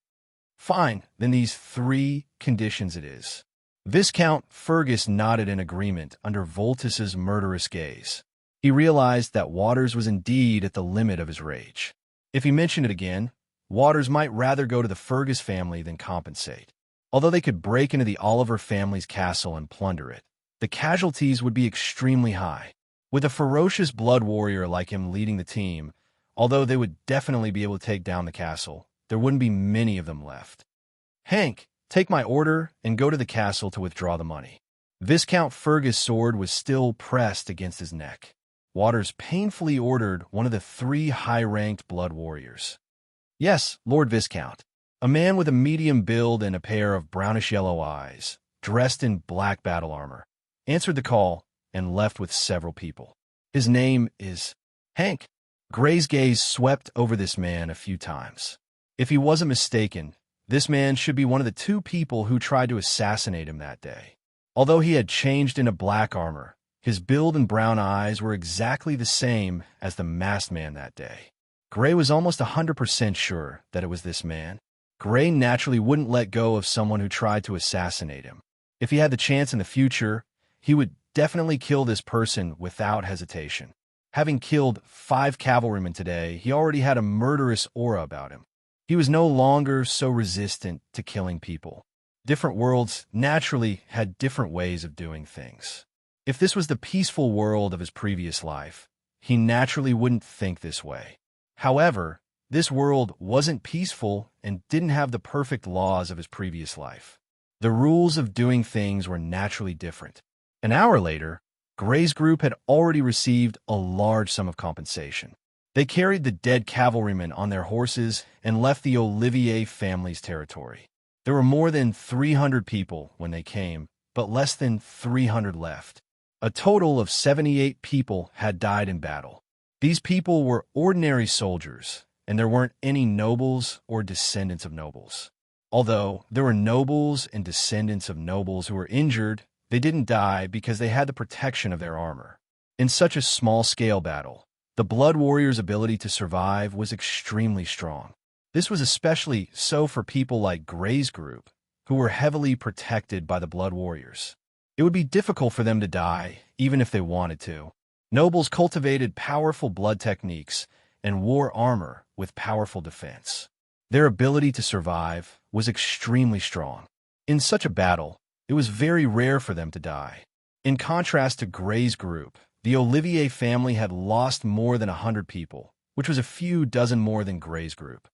Fine, then these 3 conditions it is. Viscount Fergus nodded in agreement under Voltus's murderous gaze. He realized that Waters was indeed at the limit of his rage. If he mentioned it again, Waters might rather go to the Fergus family than compensate. Although they could break into the Oliver family's castle and plunder it, the casualties would be extremely high. With a ferocious blood warrior like him leading the team, although they would definitely be able to take down the castle, there wouldn't be many of them left. Hank, take my order and go to the castle to withdraw the money. Viscount Fergus' sword was still pressed against his neck. Waters painfully ordered one of the 3 high-ranked blood warriors. Yes, Lord Viscount. A man with a medium build and a pair of brownish-yellow eyes, dressed in black battle armor, answered the call and left with several people. His name is Hank. Gray's gaze swept over this man a few times. If he wasn't mistaken, this man should be one of the 2 people who tried to assassinate him that day. Although he had changed into black armor, his build and brown eyes were exactly the same as the masked man that day. Gray was almost 100% sure that it was this man. Gray naturally wouldn't let go of someone who tried to assassinate him. If he had the chance in the future, he would definitely kill this person without hesitation. Having killed 5 cavalrymen today, he already had a murderous aura about him. He was no longer so resistant to killing people. Different worlds naturally had different ways of doing things. If this was the peaceful world of his previous life, he naturally wouldn't think this way. However, this world wasn't peaceful and didn't have the perfect laws of his previous life. The rules of doing things were naturally different. An hour later, Gray's group had already received a large sum of compensation. They carried the dead cavalrymen on their horses and left the Olivier family's territory. There were more than 300 people when they came, but less than 300 left. A total of 78 people had died in battle. These people were ordinary soldiers, and there weren't any nobles or descendants of nobles. Although there were nobles and descendants of nobles who were injured, they didn't die because they had the protection of their armor. In such a small-scale battle, the Blood Warriors' ability to survive was extremely strong. This was especially so for people like Gray's group, who were heavily protected by the Blood Warriors. It would be difficult for them to die, even if they wanted to. Nobles cultivated powerful blood techniques and wore armor with powerful defense. Their ability to survive was extremely strong. In such a battle, it was very rare for them to die. In contrast to Gray's group, the Olivier family had lost more than 100 people, which was a few dozen more than Gray's group.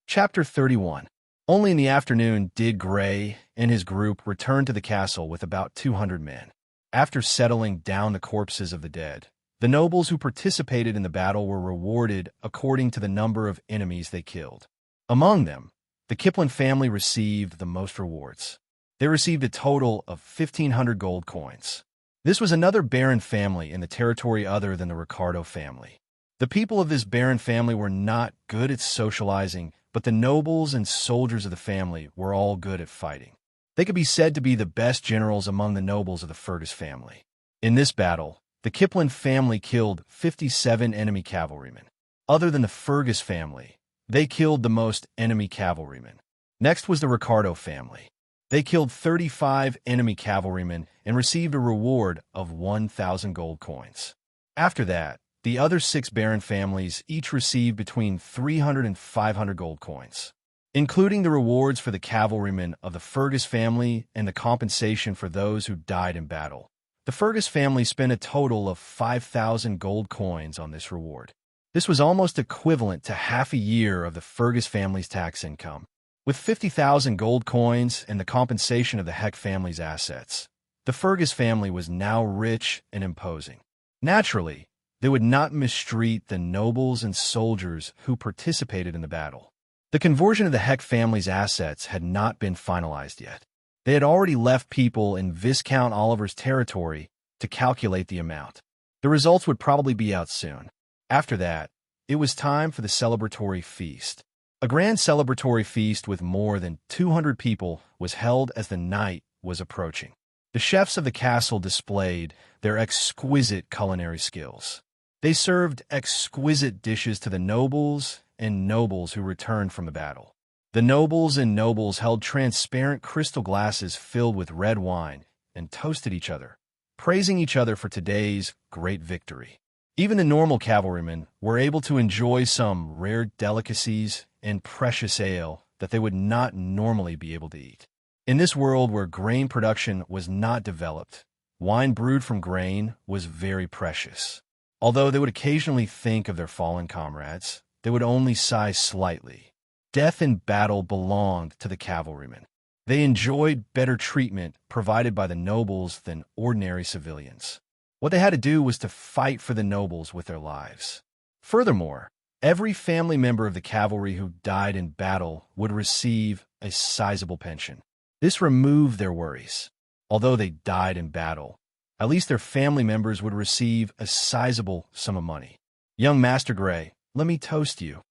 Chapter 31. Only in the afternoon did Gray and his group return to the castle with about 200 men. After settling down the corpses of the dead, the nobles who participated in the battle were rewarded according to the number of enemies they killed. Among them, the Kipling family received the most rewards. They received a total of 1,500 gold coins. This was another Baron family in the territory other than the Ricardo family. The people of this Baron family were not good at socializing, but the nobles and soldiers of the family were all good at fighting. They could be said to be the best generals among the nobles of the Fergus family. In this battle, the Kipling family killed 57 enemy cavalrymen. Other than the Fergus family, they killed the most enemy cavalrymen. Next was the Ricardo family. They killed 35 enemy cavalrymen and received a reward of 1,000 gold coins. After that, the other 6 Baron families each received between 300 and 500 gold coins. Including the rewards for the cavalrymen of the Fergus family and the compensation for those who died in battle, the Fergus family spent a total of 5,000 gold coins on this reward. This was almost equivalent to half a year of the Fergus family's tax income. With 50,000 gold coins and the compensation of the Heck family's assets, the Fergus family was now rich and imposing. Naturally, they would not mistreat the nobles and soldiers who participated in the battle. The conversion of the Heck family's assets had not been finalized yet. They had already left people in Viscount Oliver's territory to calculate the amount. The results would probably be out soon. After that, it was time for the celebratory feast. A grand celebratory feast with more than 200 people was held as the night was approaching. The chefs of the castle displayed their exquisite culinary skills. They served exquisite dishes to the nobles and nobles who returned from the battle. The nobles and nobles held transparent crystal glasses filled with red wine and toasted each other, praising each other for today's great victory. Even the normal cavalrymen were able to enjoy some rare delicacies and precious ale that they would not normally be able to eat. In this world where grain production was not developed, wine brewed from grain was very precious. Although they would occasionally think of their fallen comrades, they would only sigh slightly. Death in battle belonged to the cavalrymen. They enjoyed better treatment provided by the nobles than ordinary civilians. What they had to do was to fight for the nobles with their lives. Furthermore, every family member of the cavalry who died in battle would receive a sizable pension. This removed their worries. Although they died in battle, at least their family members would receive a sizable sum of money. Young Master Gray, let me toast you.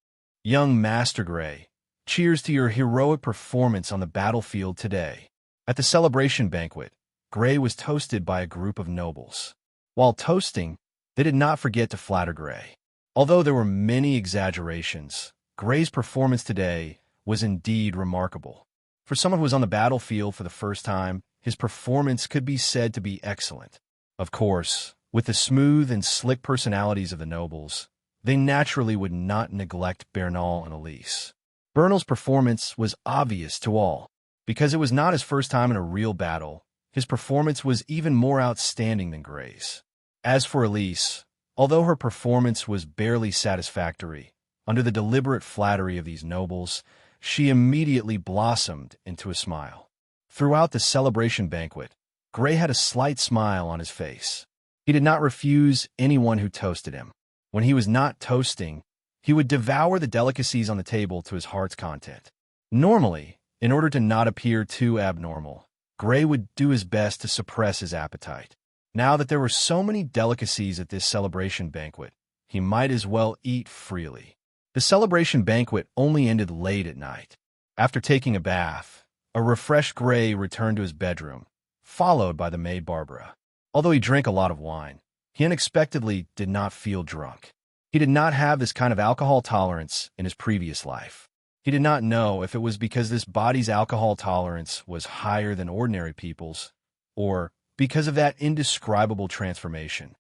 Young Master Gray, cheers to your heroic performance on the battlefield today. At the celebration banquet, Gray was toasted by a group of nobles. While toasting, they did not forget to flatter Gray. Although there were many exaggerations, Gray's performance today was indeed remarkable. For someone who was on the battlefield for the first time, his performance could be said to be excellent. Of course, with the smooth and slick personalities of the nobles, they naturally would not neglect Bernal and Elise. Bernal's performance was obvious to all. Because it was not his first time in a real battle, his performance was even more outstanding than Gray's. As for Elise, although her performance was barely satisfactory, under the deliberate flattery of these nobles, she immediately blossomed into a smile. Throughout the celebration banquet, Gray had a slight smile on his face. He did not refuse anyone who toasted him. When he was not toasting, he would devour the delicacies on the table to his heart's content. Normally, in order to not appear too abnormal, Gray would do his best to suppress his appetite. Now that there were so many delicacies at this celebration banquet, he might as well eat freely. The celebration banquet only ended late at night. After taking a bath, a refreshed Gray returned to his bedroom, followed by the maid Barbara. Although he drank a lot of wine, he unexpectedly did not feel drunk. He did not have this kind of alcohol tolerance in his previous life. He did not know if it was because this body's alcohol tolerance was higher than ordinary people's, or because of that indescribable transformation.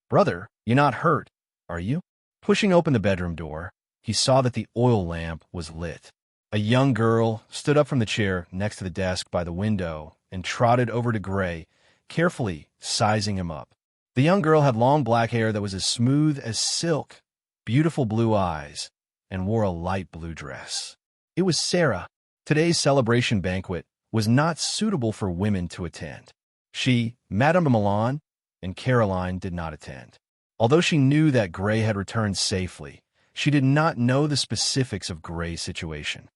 "Brother, you're not hurt, are you?" Pushing open the bedroom door, he saw that the oil lamp was lit. A young girl stood up from the chair next to the desk by the window and trotted over to Gray, carefully sizing him up. The young girl had long black hair that was as smooth as silk, beautiful blue eyes, and wore a light blue dress. It was Sarah. Today's celebration banquet was not suitable for women to attend. She, Madame Milan, and Caroline did not attend. Although she knew that Gray had returned safely, she did not know the specifics of Gray's situation.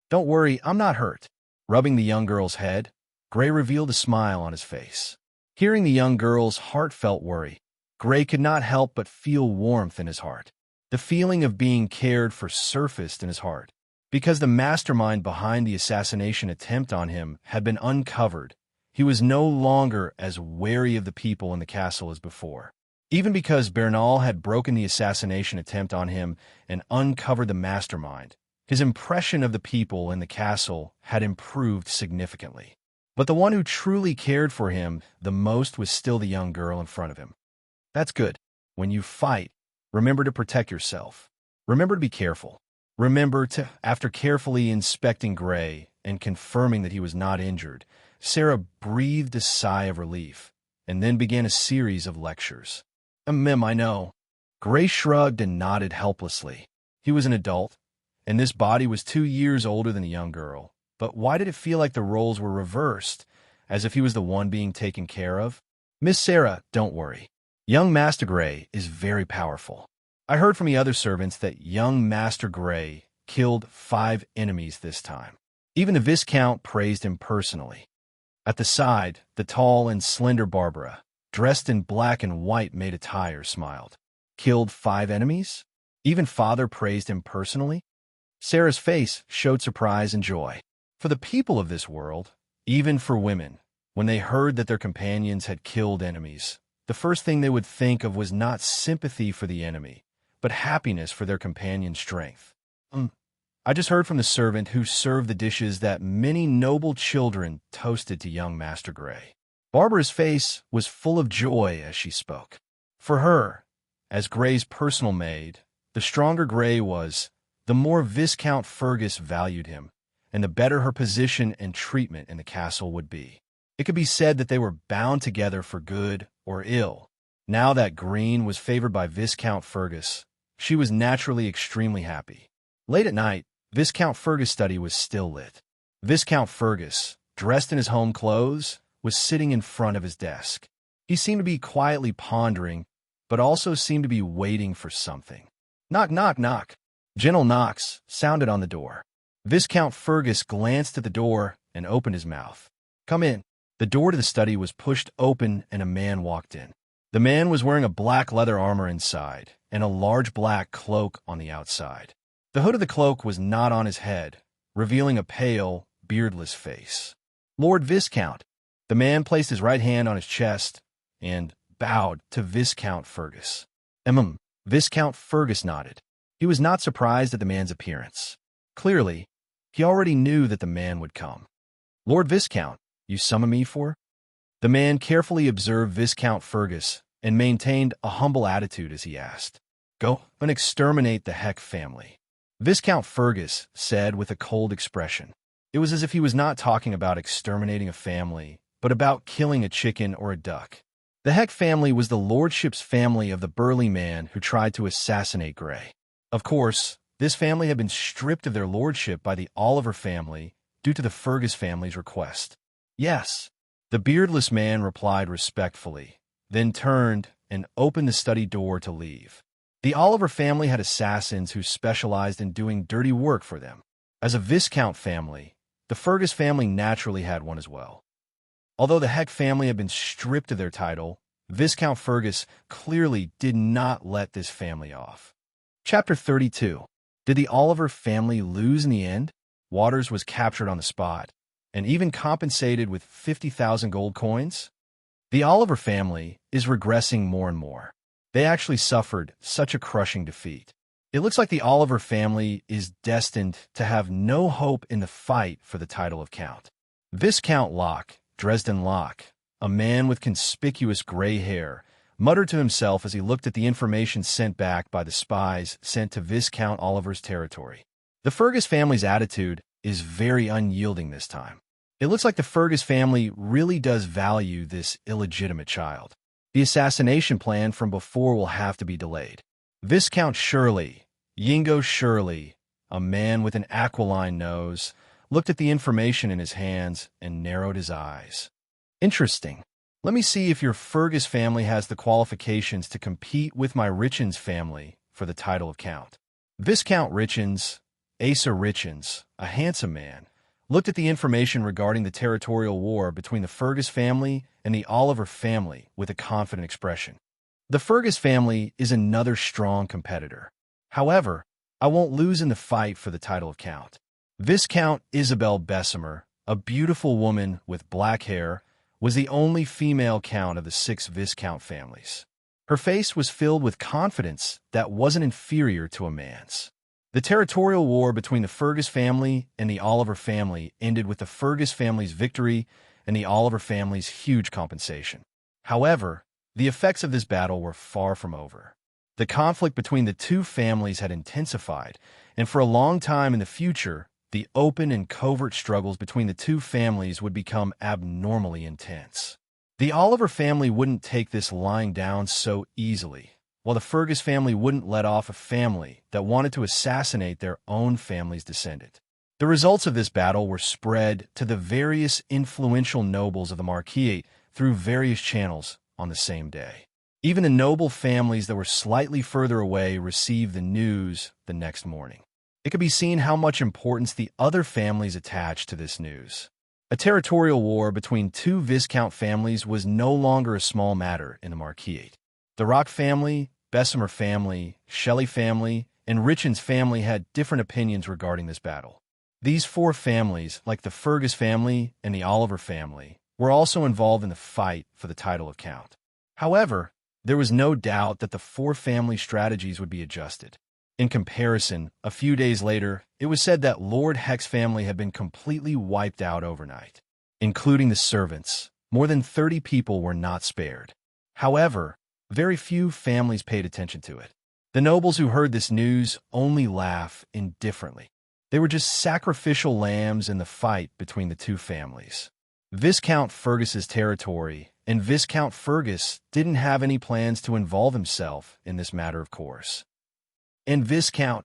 "Don't worry, I'm not hurt." Rubbing the young girl's head, Gray revealed a smile on his face. Hearing the young girl's heartfelt worry, Gray could not help but feel warmth in his heart. The feeling of being cared for surfaced in his heart. Because the mastermind behind the assassination attempt on him had been uncovered, he was no longer as wary of the people in the castle as before. Even because Bernal had broken the assassination attempt on him and uncovered the mastermind, his impression of the people in the castle had improved significantly. But the one who truly cared for him the most was still the young girl in front of him. "That's good. When you fight, remember to protect yourself. Remember to be careful. Remember to..." After carefully inspecting Gray and confirming that he was not injured, Sarah breathed a sigh of relief and then began a series of lectures. Mem, I know." Gray shrugged and nodded helplessly. He was an adult, and this body was 2 years older than the young girl. But why did it feel like the roles were reversed, as if he was the one being taken care of? "Miss Sarah, don't worry. Young Master Gray is very powerful. I heard from the other servants that young Master Gray killed 5 enemies this time. Even the Viscount praised him personally." At the side, the tall and slender Barbara, dressed in black and white maid attire, smiled. "Killed 5 enemies? Even Father praised him personally?" Sarah's face showed surprise and joy. For the people of this world, even for women, when they heard that their companions had killed enemies, the first thing they would think of was not sympathy for the enemy, but happiness for their companion's strength. I just heard from the servant who served the dishes that many noble children toasted to young Master Gray." Barbara's face was full of joy as she spoke. For her, as Gray's personal maid, the stronger Gray was, the more Viscount Fergus valued him, and the better her position and treatment in the castle would be. It could be said that they were bound together for good or ill. Now that Green was favored by Viscount Fergus, she was naturally extremely happy. Late at night, Viscount Fergus' study was still lit. Viscount Fergus, dressed in his home clothes, was sitting in front of his desk. He seemed to be quietly pondering, but also seemed to be waiting for something. "Knock, knock, knock." Gentle knocks sounded on the door. Viscount Fergus glanced at the door and opened his mouth. "Come in." The door to the study was pushed open and a man walked in. The man was wearing a black leather armor inside and a large black cloak on the outside. The hood of the cloak was not on his head, revealing a pale, beardless face. "Lord Viscount." The man placed his right hand on his chest and bowed to Viscount Fergus. Viscount Fergus nodded. He was not surprised at the man's appearance. Clearly, he already knew that the man would come. "Lord Viscount, you summon me for?" The man carefully observed Viscount Fergus and maintained a humble attitude as he asked. "Go and exterminate the Heck family," Viscount Fergus said with a cold expression. It was as if he was not talking about exterminating a family, but about killing a chicken or a duck. The Heck family was the lordship's family of the burly man who tried to assassinate Gray. Of course, this family had been stripped of their lordship by the Oliver family due to the Fergus family's request. "Yes," the beardless man replied respectfully, then turned and opened the study door to leave. The Oliver family had assassins who specialized in doing dirty work for them. As a Viscount family, the Fergus family naturally had one as well. Although the Heck family had been stripped of their title, Viscount Fergus clearly did not let this family off. Chapter 32. Did the Oliver family lose in the end? Waters was captured on the spot, and even compensated with 50,000 gold coins? The Oliver family is regressing more and more. They actually suffered such a crushing defeat. It looks like the Oliver family is destined to have no hope in the fight for the title of Count. Viscount Locke, Dresden Locke, a man with conspicuous gray hair, muttered to himself as he looked at the information sent back by the spies sent to Viscount Oliver's territory. The Fergus family's attitude is very unyielding this time. It looks like the Fergus family really does value this illegitimate child. The assassination plan from before will have to be delayed. Viscount Shirley, Yingo Shirley, a man with an aquiline nose, looked at the information in his hands and narrowed his eyes. Interesting. Let me see if your Fergus family has the qualifications to compete with my Richens family for the title of Count. Viscount Richens, Asa Richens, a handsome man, looked at the information regarding the territorial war between the Fergus family and the Oliver family with a confident expression. The Fergus family is another strong competitor. However, I won't lose in the fight for the title of Count. Viscount Isabel Bessemer, a beautiful woman with black hair, was the only female count of the 6 Viscount families. Her face was filled with confidence that wasn't inferior to a man's. The territorial war between the Fergus family and the Oliver family ended with the Fergus family's victory and the Oliver family's huge compensation. However, the effects of this battle were far from over. The conflict between the two families had intensified, and for a long time in the future, the open and covert struggles between the two families would become abnormally intense. The Oliver family wouldn't take this lying down so easily, while the Fergus family wouldn't let off a family that wanted to assassinate their own family's descendant. The results of this battle were spread to the various influential nobles of the Marquisate through various channels on the same day. Even the noble families that were slightly further away received the news the next morning. It could be seen how much importance the other families attached to this news. A territorial war between two Viscount families was no longer a small matter in the Marquisate. The Rock family, Bessemer family, Shelley family, and Richens family had different opinions regarding this battle. These 4 families, like the Fergus family and the Oliver family, were also involved in the fight for the title of Count. However, there was no doubt that the 4 family strategies would be adjusted. In comparison, a few days later, it was said that Lord Heck's family had been completely wiped out overnight. Including the servants, more than 30 people were not spared. However, very few families paid attention to it. The nobles who heard this news only laughed indifferently. They were just sacrificial lambs in the fight between the two families. Viscount Fergus's territory and Viscount Fergus didn't have any plans to involve himself in this matter, of course. And Viscount,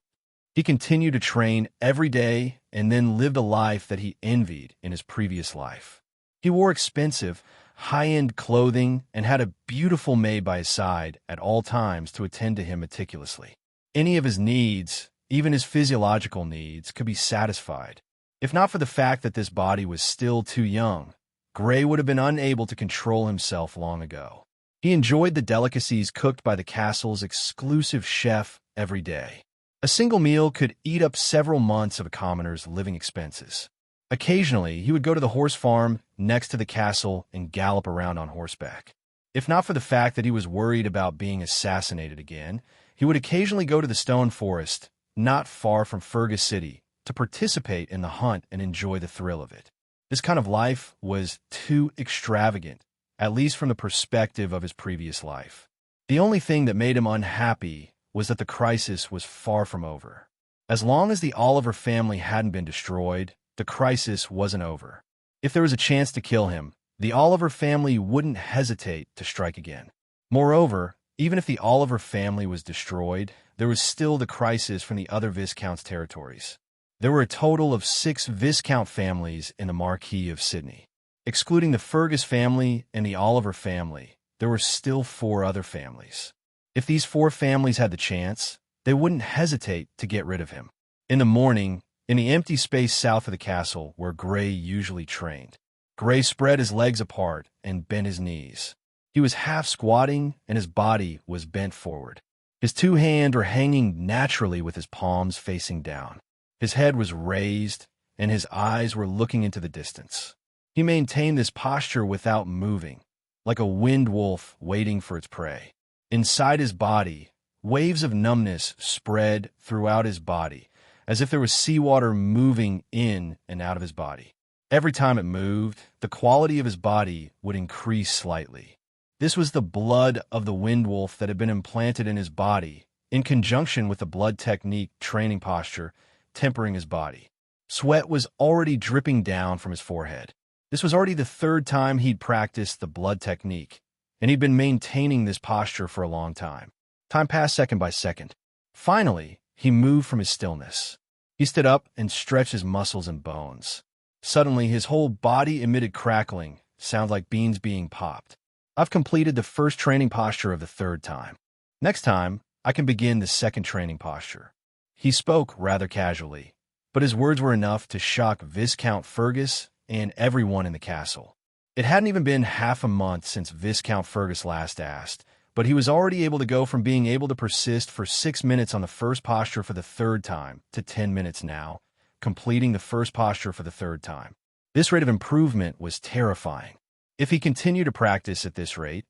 he continued to train every day and then lived a life that he envied in his previous life. He wore expensive, high-end clothing and had a beautiful maid by his side at all times to attend to him meticulously. Any of his needs, even his physiological needs, could be satisfied. If not for the fact that this body was still too young, Gray would have been unable to control himself long ago. He enjoyed the delicacies cooked by the castle's exclusive chef every day. A single meal could eat up several months of a commoner's living expenses. Occasionally, he would go to the horse farm next to the castle and gallop around on horseback. If not for the fact that he was worried about being assassinated again, he would occasionally go to the stone forest, not far from Fergus City, to participate in the hunt and enjoy the thrill of it. This kind of life was too extravagant, at least from the perspective of his previous life. The only thing that made him unhappy was that the crisis was far from over. As long as the Oliver family hadn't been destroyed, the crisis wasn't over. If there was a chance to kill him, the Oliver family wouldn't hesitate to strike again. Moreover, even if the Oliver family was destroyed, there was still the crisis from the other Viscounts' territories. There were a total of 6 Viscount families in the Marquis of Sydney. Excluding the Fergus family and the Oliver family, there were still 4 other families. If these 4 families had the chance, they wouldn't hesitate to get rid of him. In the morning, in the empty space south of the castle where Gray usually trained, Gray spread his legs apart and bent his knees. He was half squatting, and his body was bent forward. His two hands were hanging naturally with his palms facing down. His head was raised, and his eyes were looking into the distance. He maintained this posture without moving, like a wind wolf waiting for its prey. Inside his body, waves of numbness spread throughout his body, as if there was seawater moving in and out of his body. Every time it moved, the quality of his body would increase slightly. This was the blood of the wind wolf that had been implanted in his body, in conjunction with the blood technique training posture, tempering his body. Sweat was already dripping down from his forehead. This was already the third time he'd practiced the blood technique, and he'd been maintaining this posture for a long time. Time passed second by second. Finally, he moved from his stillness. He stood up and stretched his muscles and bones. Suddenly, his whole body emitted crackling, sound like beans being popped. I've completed the first training posture of the third time. Next time, I can begin the second training posture. He spoke rather casually, but his words were enough to shock Viscount Fergus and everyone in the castle. It hadn't even been half a month since Viscount Fergus last asked, but he was already able to go from being able to persist for 6 minutes on the first posture for the third time to 10 minutes now, completing the first posture for the third time. This rate of improvement was terrifying. If he continued to practice at this rate,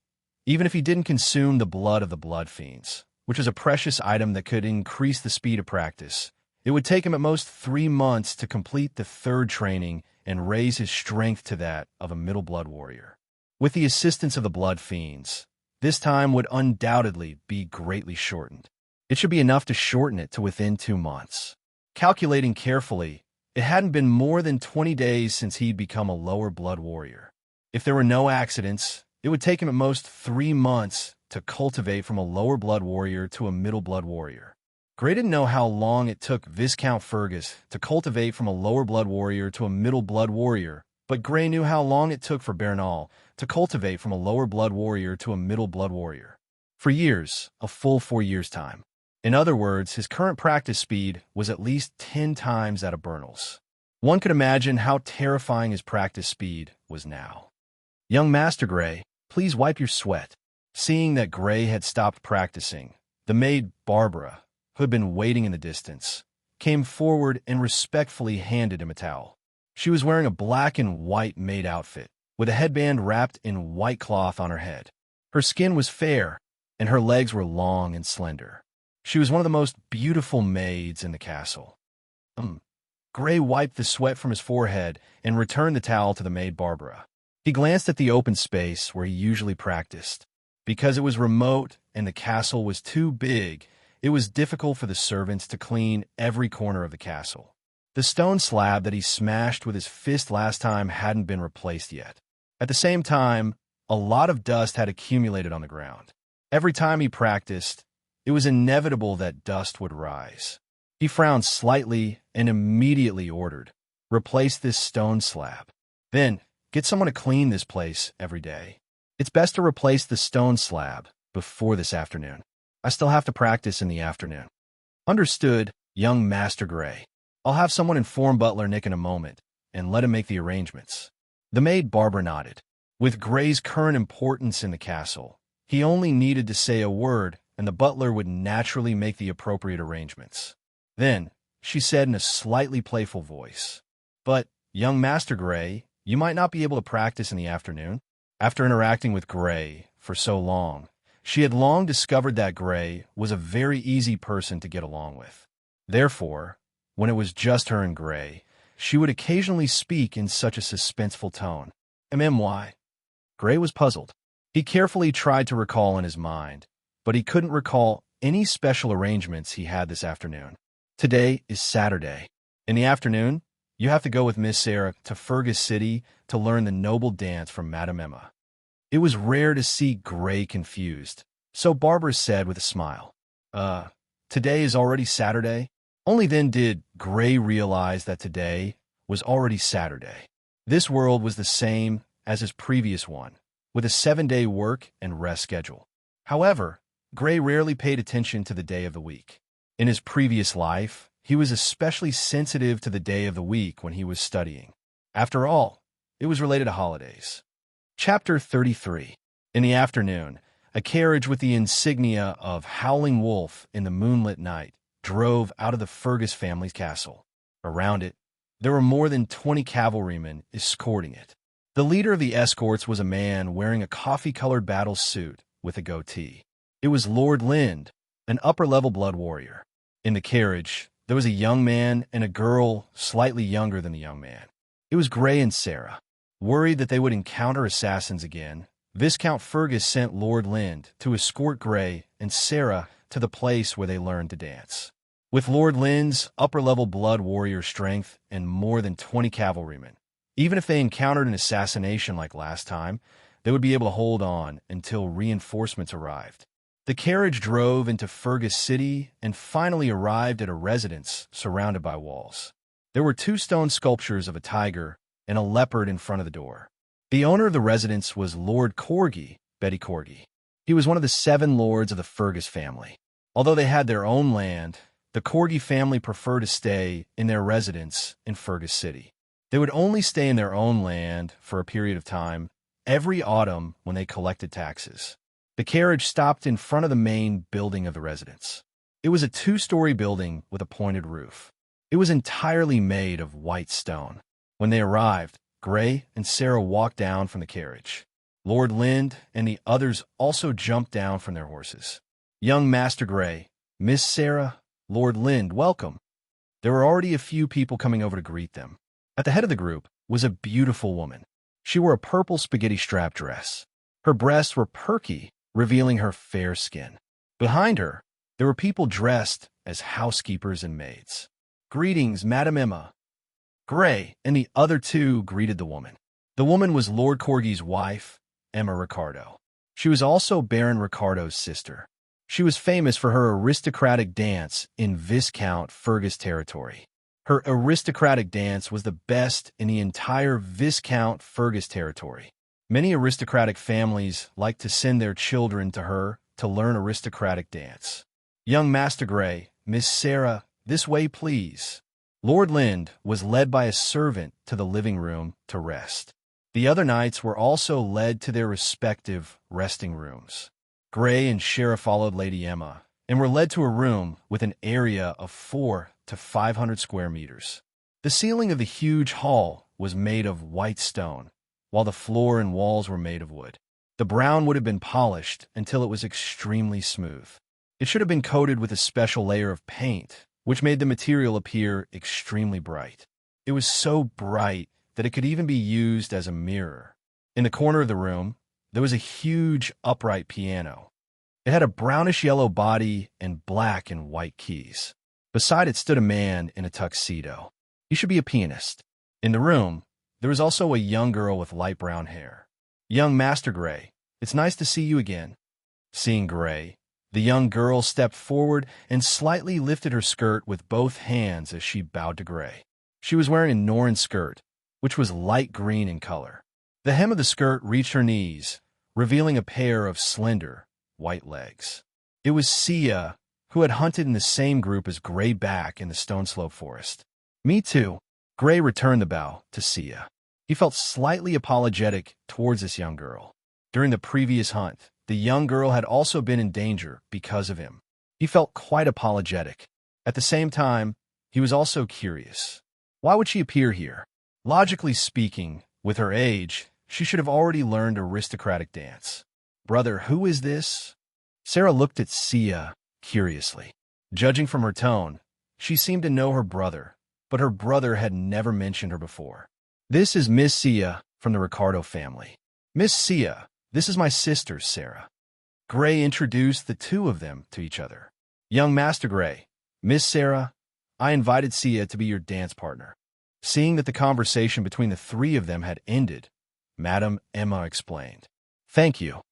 even if he didn't consume the blood of the blood fiends, which was a precious item that could increase the speed of practice, it would take him at most 3 months to complete the third training and raise his strength to that of a middle blood warrior. With the assistance of the blood fiends, this time would undoubtedly be greatly shortened. It should be enough to shorten it to within 2 months. Calculating carefully, it hadn't been more than 20 days since he'd become a lower blood warrior. If there were no accidents, it would take him at most 3 months to cultivate from a lower blood warrior to a middle blood warrior. Gray didn't know how long it took Viscount Fergus to cultivate from a lower blood warrior to a middle blood warrior, but Gray knew how long it took for Bernal to cultivate from a lower blood warrior to a middle blood warrior. For years, a full 4 years' time. In other words, his current practice speed was at least 10 times that of Bernal's. One could imagine how terrifying his practice speed was now. "Young Master Gray, please wipe your sweat." Seeing that Gray had stopped practicing, the maid Barbara, who had been waiting in the distance, came forward and respectfully handed him a towel. She was wearing a black and white maid outfit, with a headband wrapped in white cloth on her head. Her skin was fair, and her legs were long and slender. She was one of the most beautiful maids in the castle. Gray wiped the sweat from his forehead and returned the towel to the maid Barbara. He glanced at the open space where he usually practiced. Because it was remote and the castle was too big, it was difficult for the servants to clean every corner of the castle. The stone slab that he smashed with his fist last time hadn't been replaced yet. At the same time, a lot of dust had accumulated on the ground. Every time he practiced, it was inevitable that dust would rise. He frowned slightly and immediately ordered, "Replace this stone slab. Then, get someone to clean this place every day. It's best to replace the stone slab before this afternoon. I still have to practice in the afternoon." "Understood, young Master Gray. I'll have someone inform Butler Nick in a moment and let him make the arrangements." The maid Barbara nodded. With Gray's current importance in the castle, he only needed to say a word and the butler would naturally make the appropriate arrangements. Then, she said in a slightly playful voice, "But, young Master Gray, you might not be able to practice in the afternoon." After interacting with Gray for so long, she had long discovered that Gray was a very easy person to get along with. Therefore, when it was just her and Gray, she would occasionally speak in such a suspenseful tone. "MMY?" Gray was puzzled. He carefully tried to recall in his mind, but he couldn't recall any special arrangements he had this afternoon. "Today is Saturday. In the afternoon, you have to go with Miss Sarah to Fergus City to learn the noble dance from Madame Emma." It was rare to see Gray confused, so Barbara said with a smile, Today is already Saturday?" Only then did Gray realize that today was already Saturday. This world was the same as his previous one, with a 7-day work and rest schedule. However, Gray rarely paid attention to the day of the week. In his previous life, he was especially sensitive to the day of the week when he was studying. After all, It was related to holidays. Chapter 33. In the afternoon, a carriage with the insignia of Howling Wolf in the moonlit night drove out of the Fergus family's castle. Around it, there were more than 20 cavalrymen escorting it. The leader of the escorts was a man wearing a coffee-colored battle suit with a goatee. It was Lord Lind, an upper-level blood warrior. In the carriage, there was a young man and a girl slightly younger than the young man. It was Gray and Sarah. Worried that they would encounter assassins again, Viscount Fergus sent Lord Lind to escort Gray and Sarah to the place where they learned to dance. With Lord Lind's upper-level blood warrior strength and more than 20 cavalrymen, even if they encountered an assassination like last time, they would be able to hold on until reinforcements arrived. The carriage drove into Fergus City and finally arrived at a residence surrounded by walls. There were 2 stone sculptures of a tiger and a leopard in front of the door. The owner of the residence was Lord Corgi, Betty Corgi. He was one of the 7 lords of the Fergus family. Although they had their own land, the Corgi family preferred to stay in their residence in Fergus City. They would only stay in their own land for a period of time every autumn when they collected taxes. The carriage stopped in front of the main building of the residence. It was a 2-story building with a pointed roof. It was entirely made of white stone. When they arrived, Gray and Sarah walked down from the carriage. Lord Lind and the others also jumped down from their horses. Young Master Gray, Miss Sarah, Lord Lind, welcome. There were already a few people coming over to greet them. At the head of the group was a beautiful woman. She wore a purple spaghetti strap dress. Her breasts were perky, revealing her fair skin. Behind her, there were people dressed as housekeepers and maids. Greetings, Madam Emma. Gray and the other 2 greeted the woman. The woman was Lord Corgi's wife, Emma Ricardo. She was also Baron Ricardo's sister. She was famous for her aristocratic dance in Viscount Fergus territory. Her aristocratic dance was the best in the entire Viscount Fergus territory. Many aristocratic families liked to send their children to her to learn aristocratic dance. Young Master Gray, Miss Sarah, this way please. Lord Lind was led by a servant to the living room to rest. The other knights were also led to their respective resting rooms. Gray and Sarah followed Lady Emma and were led to a room with an area of 400 to 500 square meters. The ceiling of the huge hall was made of white stone, while the floor and walls were made of wood. The brown would have been polished until it was extremely smooth. It should have been coated with a special layer of paint, which made the material appear extremely bright. It was so bright that it could even be used as a mirror. In the corner of the room, there was a huge upright piano. It had a brownish-yellow body and black and white keys. Beside it stood a man in a tuxedo. He should be a pianist. In the room, there was also a young girl with light brown hair. Young Master Gray, it's nice to see you again. Seeing Gray, the young girl stepped forward and slightly lifted her skirt with both hands as she bowed to Gray. She was wearing a Norn skirt, which was light green in color. The hem of the skirt reached her knees, revealing a pair of slender, white legs. It was Sia, who had hunted in the same group as Gray back in the Stone Slope Forest. Me too. Gray returned the bow to Sia. He felt slightly apologetic towards this young girl. During the previous hunt, the young girl had also been in danger because of him. He felt quite apologetic. At the same time, he was also curious. Why would she appear here? Logically speaking, with her age, she should have already learned aristocratic dance. Brother, who is this? Sarah looked at Sia curiously. Judging from her tone, she seemed to know her brother, but her brother had never mentioned her before. This is Miss Sia from the Ricardo family. Miss Sia, this is my sister, Sarah. Gray introduced the 2 of them to each other. Young Master Gray, Miss Sarah, I invited Sia to be your dance partner. Seeing that the conversation between the 3 of them had ended, Madam Emma explained. Thank you,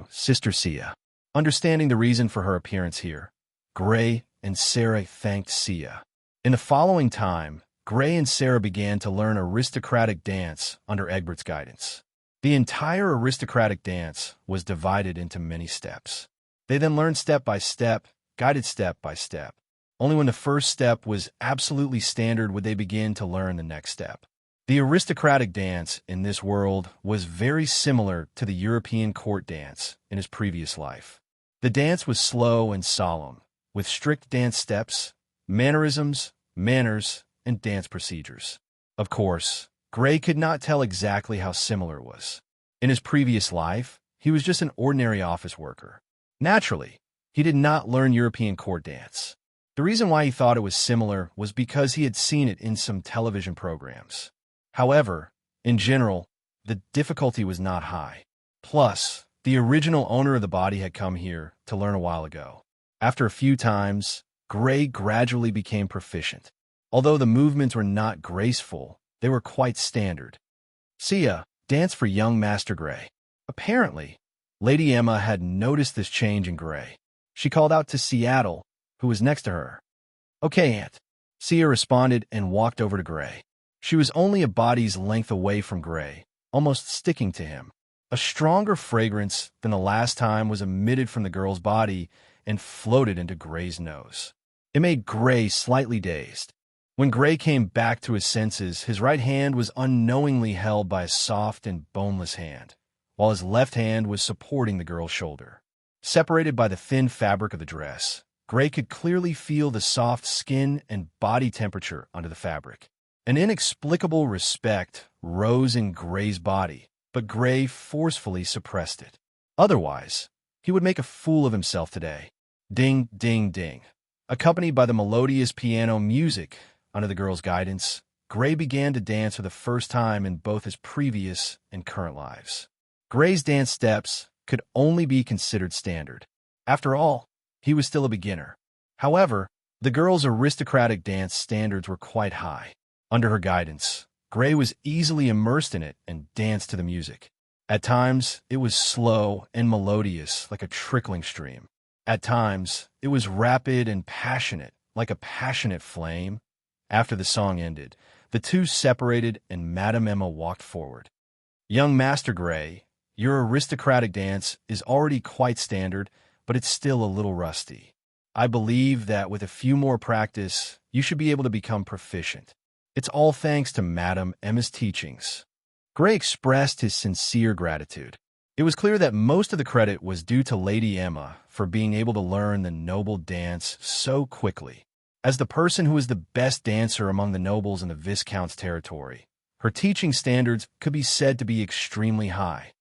Sister Sia. Understanding the reason for her appearance here, Gray and Sarah thanked Sia. In the following time, Gray and Sarah began to learn aristocratic dance under Egbert's guidance. The entire aristocratic dance was divided into many steps. They then learned step by step, guided step by step. Only when the first step was absolutely standard would they begin to learn the next step. The aristocratic dance in this world was very similar to the European court dance in his previous life. The dance was slow and solemn, with strict dance steps, mannerisms, manners, and dance procedures. Of course, Gray could not tell exactly how similar it was. In his previous life, he was just an ordinary office worker. Naturally, he did not learn European court dance. The reason why he thought it was similar was because he had seen it in some television programs. However, in general, the difficulty was not high. Plus, the original owner of the body had come here to learn a while ago. After a few times, Gray gradually became proficient. Although the movements were not graceful, they were quite standard. Sia, dance for young Master Gray. Apparently, Lady Emma had noticed this change in Gray. She called out to Seattle, who was next to her. "Okay, Aunt." Sia responded and walked over to Gray. She was only a body's length away from Gray, almost sticking to him. A stronger fragrance than the last time was emitted from the girl's body and floated into Gray's nose. It made Gray slightly dazed. When Gray came back to his senses, his right hand was unknowingly held by a soft and boneless hand, while his left hand was supporting the girl's shoulder. Separated by the thin fabric of the dress, Gray could clearly feel the soft skin and body temperature under the fabric. An inexplicable respect rose in Gray's body, but Gray forcefully suppressed it. Otherwise, he would make a fool of himself today. Ding, ding, ding. Accompanied by the melodious piano music under the girl's guidance, Gray began to dance for the first time in both his previous and current lives. Gray's dance steps could only be considered standard. After all, he was still a beginner. However, the girl's aristocratic dance standards were quite high. Under her guidance, Gray was easily immersed in it and danced to the music. At times, it was slow and melodious like a trickling stream. At times, it was rapid and passionate like a passionate flame. After the song ended, the two separated and Madame Emma walked forward. "Young Master Gray, your aristocratic dance is already quite standard, but it's still a little rusty. I believe that with a few more practice, you should be able to become proficient. It's all thanks to Madame Emma's teachings." Gray expressed his sincere gratitude. It was clear that most of the credit was due to Lady Emma for being able to learn the noble dance so quickly. As the person who was the best dancer among the nobles in the Viscount's territory, her teaching standards could be said to be extremely high.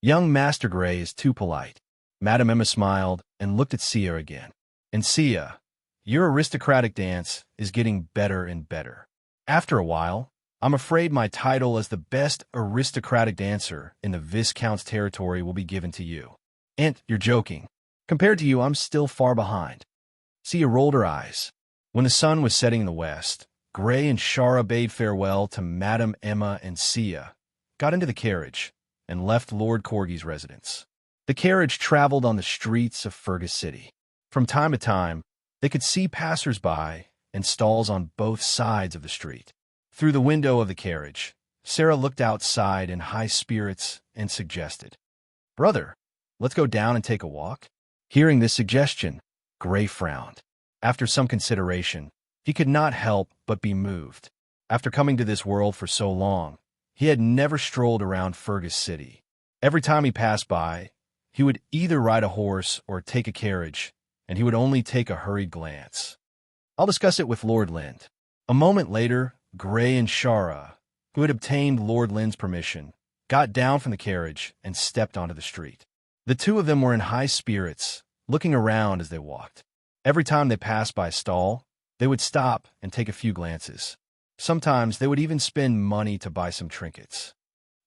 "Young Master Gray is too polite." Madame Emma smiled and looked at Sia again. "And Sia, your aristocratic dance is getting better and better. After a while, I'm afraid my title as the best aristocratic dancer in the Viscount's territory will be given to you. Aunt, you're joking. Compared to you, I'm still far behind." Sia rolled her eyes. When the sun was setting in the west, Gray and Shara bade farewell to Madame Emma and Sia, got into the carriage, and left Lord Corgi's residence. The carriage traveled on the streets of Fergus City. From time to time, they could see passers-by and stalls on both sides of the street. Through the window of the carriage, Sarah looked outside in high spirits and suggested, "Brother, let's go down and take a walk." Hearing this suggestion, Gray frowned. After some consideration, he could not help but be moved. After coming to this world for so long, he had never strolled around Fergus City. Every time he passed by, he would either ride a horse or take a carriage, and he would only take a hurried glance. "I'll discuss it with Lord Lind." A moment later, Gray and Shara, who had obtained Lord Lind's permission, got down from the carriage and stepped onto the street. The two of them were in high spirits, looking around as they walked. Every time they passed by a stall, they would stop and take a few glances. Sometimes they would even spend money to buy some trinkets.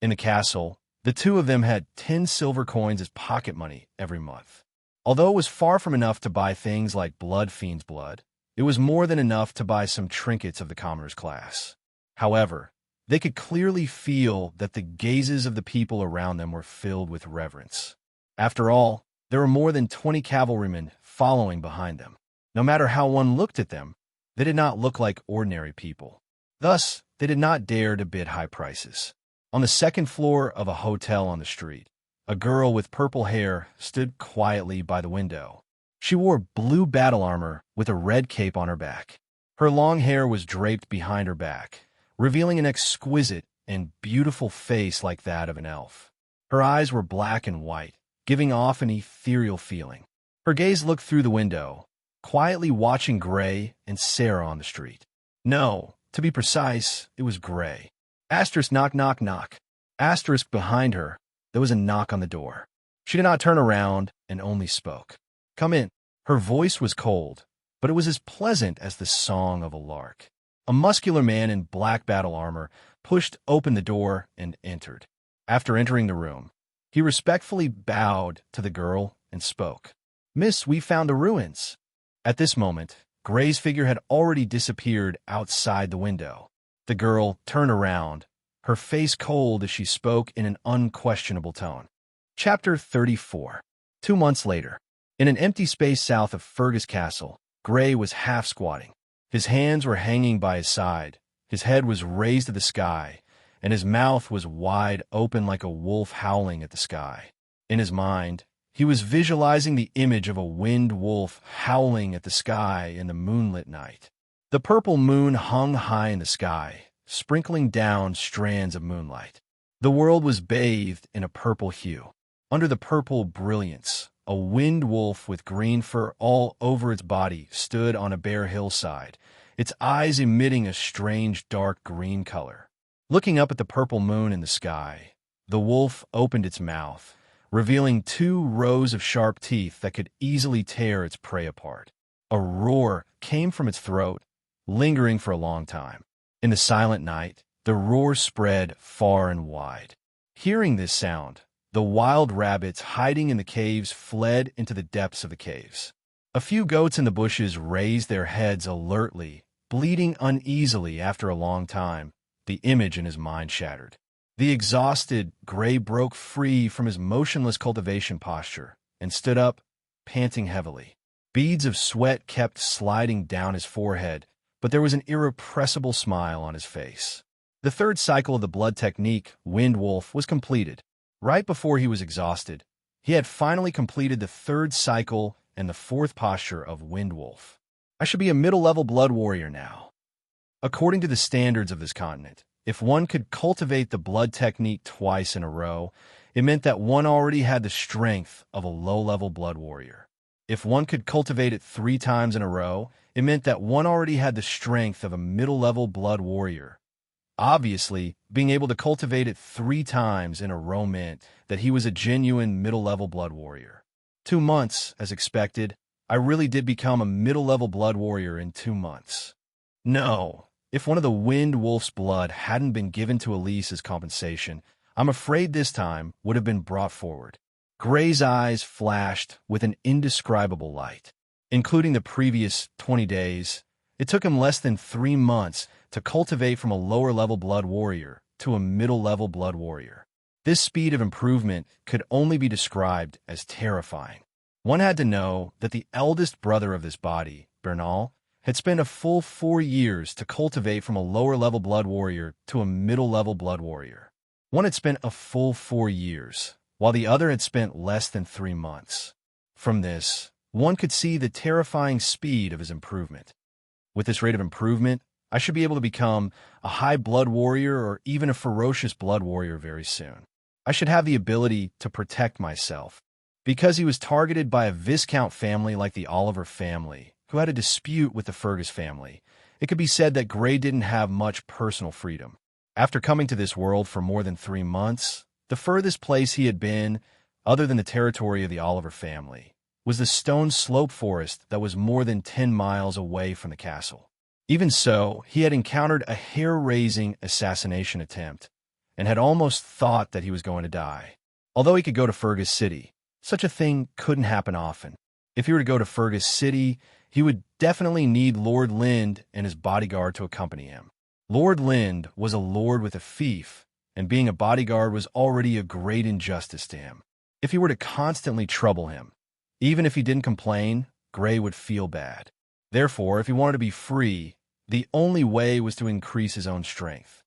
In the castle, the two of them had 10 silver coins as pocket money every month. Although it was far from enough to buy things like Blood Fiend's blood, it was more than enough to buy some trinkets of the commoner's class. However, they could clearly feel that the gazes of the people around them were filled with reverence. After all, there were more than 20 cavalrymen following behind them. No matter how one looked at them, they did not look like ordinary people. Thus, they did not dare to bid high prices. On the second floor of a hotel on the street, a girl with purple hair stood quietly by the window. She wore blue battle armor with a red cape on her back. Her long hair was draped behind her back, revealing an exquisite and beautiful face like that of an elf. Her eyes were black and white, giving off an ethereal feeling. Her gaze looked through the window, quietly watching Gray and Sarah on the street. No, to be precise, it was Gray. Asterisk knock knock knock. Asterisk behind her, there was a knock on the door. She did not turn around and only spoke. Come in. Her voice was cold, but it was as pleasant as the song of a lark. A muscular man in black battle armor pushed open the door and entered. After entering the room, he respectfully bowed to the girl and spoke. Miss, we found the ruins. At this moment, Gray's figure had already disappeared outside the window. The girl turned around, her face cold as she spoke in an unquestionable tone. Chapter 34. 2 months later. In an empty space south of Fergus Castle, Gray was half-squatting. His hands were hanging by his side, his head was raised to the sky, and his mouth was wide open like a wolf howling at the sky. In his mind, he was visualizing the image of a winged wolf howling at the sky in the moonlit night. The purple moon hung high in the sky, sprinkling down strands of moonlight. The world was bathed in a purple hue. Under the purple brilliance, a winged wolf with green fur all over its body stood on a bare hillside, its eyes emitting a strange dark green color. Looking up at the purple moon in the sky, the wolf opened its mouth, revealing 2 rows of sharp teeth that could easily tear its prey apart. A roar came from its throat, lingering for a long time. In the silent night, the roar spread far and wide. Hearing this sound, the wild rabbits hiding in the caves fled into the depths of the caves. A few goats in the bushes raised their heads alertly, bleating uneasily after a long time. The image in his mind shattered. The exhausted Gray broke free from his motionless cultivation posture and stood up, panting heavily. Beads of sweat kept sliding down his forehead, but there was an irrepressible smile on his face. The 3rd cycle of the blood technique, Wind Wolf, was completed. Right before he was exhausted, he had finally completed the 3rd cycle and the 4th posture of Wind Wolf. I should be a middle-level blood warrior now. According to the standards of this continent, if one could cultivate the blood technique twice in a row, it meant that one already had the strength of a low-level blood warrior. If one could cultivate it 3 times in a row, it meant that one already had the strength of a middle-level blood warrior. Obviously, being able to cultivate it 3 times in a row meant that he was a genuine middle-level blood warrior. 2 months, as expected, I really did become a middle-level blood warrior in 2 months. No, if one of the Wind Wolf's blood hadn't been given to Elise as compensation, I'm afraid this time would have been brought forward. Gray's eyes flashed with an indescribable light. Including the previous 20 days, it took him less than 3 months to cultivate from a lower-level blood warrior to a middle-level blood warrior. This speed of improvement could only be described as terrifying. One had to know that the eldest brother of this body, Bernal, had spent a full 4 years to cultivate from a lower-level blood warrior to a middle-level blood warrior. One had spent a full 4 years, while the other had spent less than 3 months. From this, one could see the terrifying speed of his improvement. With this rate of improvement, I should be able to become a high blood warrior or even a ferocious blood warrior very soon. I should have the ability to protect myself. Because he was targeted by a Viscount family like the Oliver family, who had a dispute with the Fergus family, it could be said that Gray didn't have much personal freedom. After coming to this world for more than 3 months, the furthest place he had been, other than the territory of the Oliver family, was the stone slope forest that was more than 10 miles away from the castle. Even so, he had encountered a hair-raising assassination attempt and had almost thought that he was going to die. Although he could go to Fergus City, such a thing couldn't happen often. If he were to go to Fergus City, he would definitely need Lord Lind and his bodyguard to accompany him. Lord Lind was a lord with a fief, and being a bodyguard was already a great injustice to him. If he were to constantly trouble him, even if he didn't complain, Gray would feel bad. Therefore, if he wanted to be free, the only way was to increase his own strength.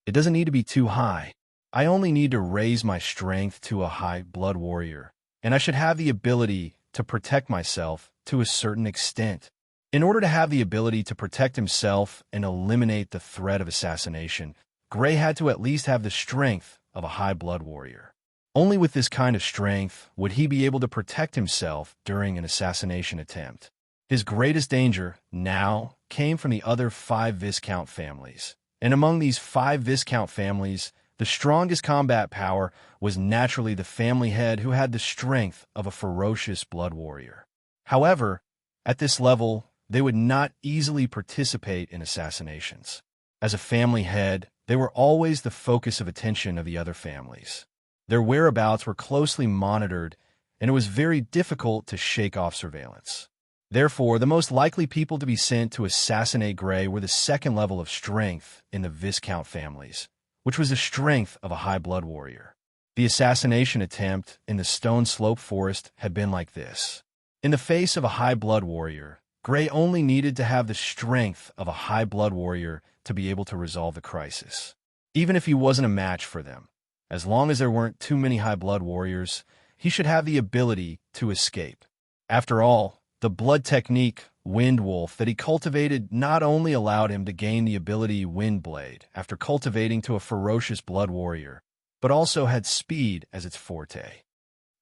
It doesn't need to be too high. I only need to raise my strength to a high blood warrior, and I should have the ability to protect myself to a certain extent. In order to have the ability to protect himself and eliminate the threat of assassination, Gray had to at least have the strength of a high blood warrior. Only with this kind of strength would he be able to protect himself during an assassination attempt. His greatest danger, now, came from the other 5 Viscount families. And among these 5 Viscount families, the strongest combat power was naturally the family head who had the strength of a ferocious blood warrior. However, at this level, they would not easily participate in assassinations. As a family head, they were always the focus of attention of the other families. Their whereabouts were closely monitored, and it was very difficult to shake off surveillance. Therefore, the most likely people to be sent to assassinate Gray were the second level of strength in the Viscount families, which was the strength of a high blood warrior. The assassination attempt in the Stone Slope Forest had been like this. In the face of a high blood warrior, Gray only needed to have the strength of a high blood warrior to be able to resolve the crisis. Even if he wasn't a match for them, as long as there weren't too many high blood warriors, he should have the ability to escape. After all, the blood technique, Wind Wolf, that he cultivated not only allowed him to gain the ability Wind Blade after cultivating to a ferocious blood warrior, but also had speed as its forte.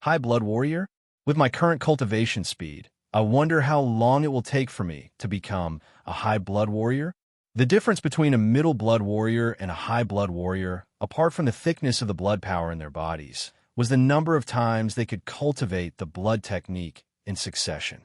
High blood warrior? With my current cultivation speed, I wonder how long it will take for me to become a high blood warrior? The difference between a middle blood warrior and a high blood warrior, apart from the thickness of the blood power in their bodies, was the number of times they could cultivate the blood technique in succession.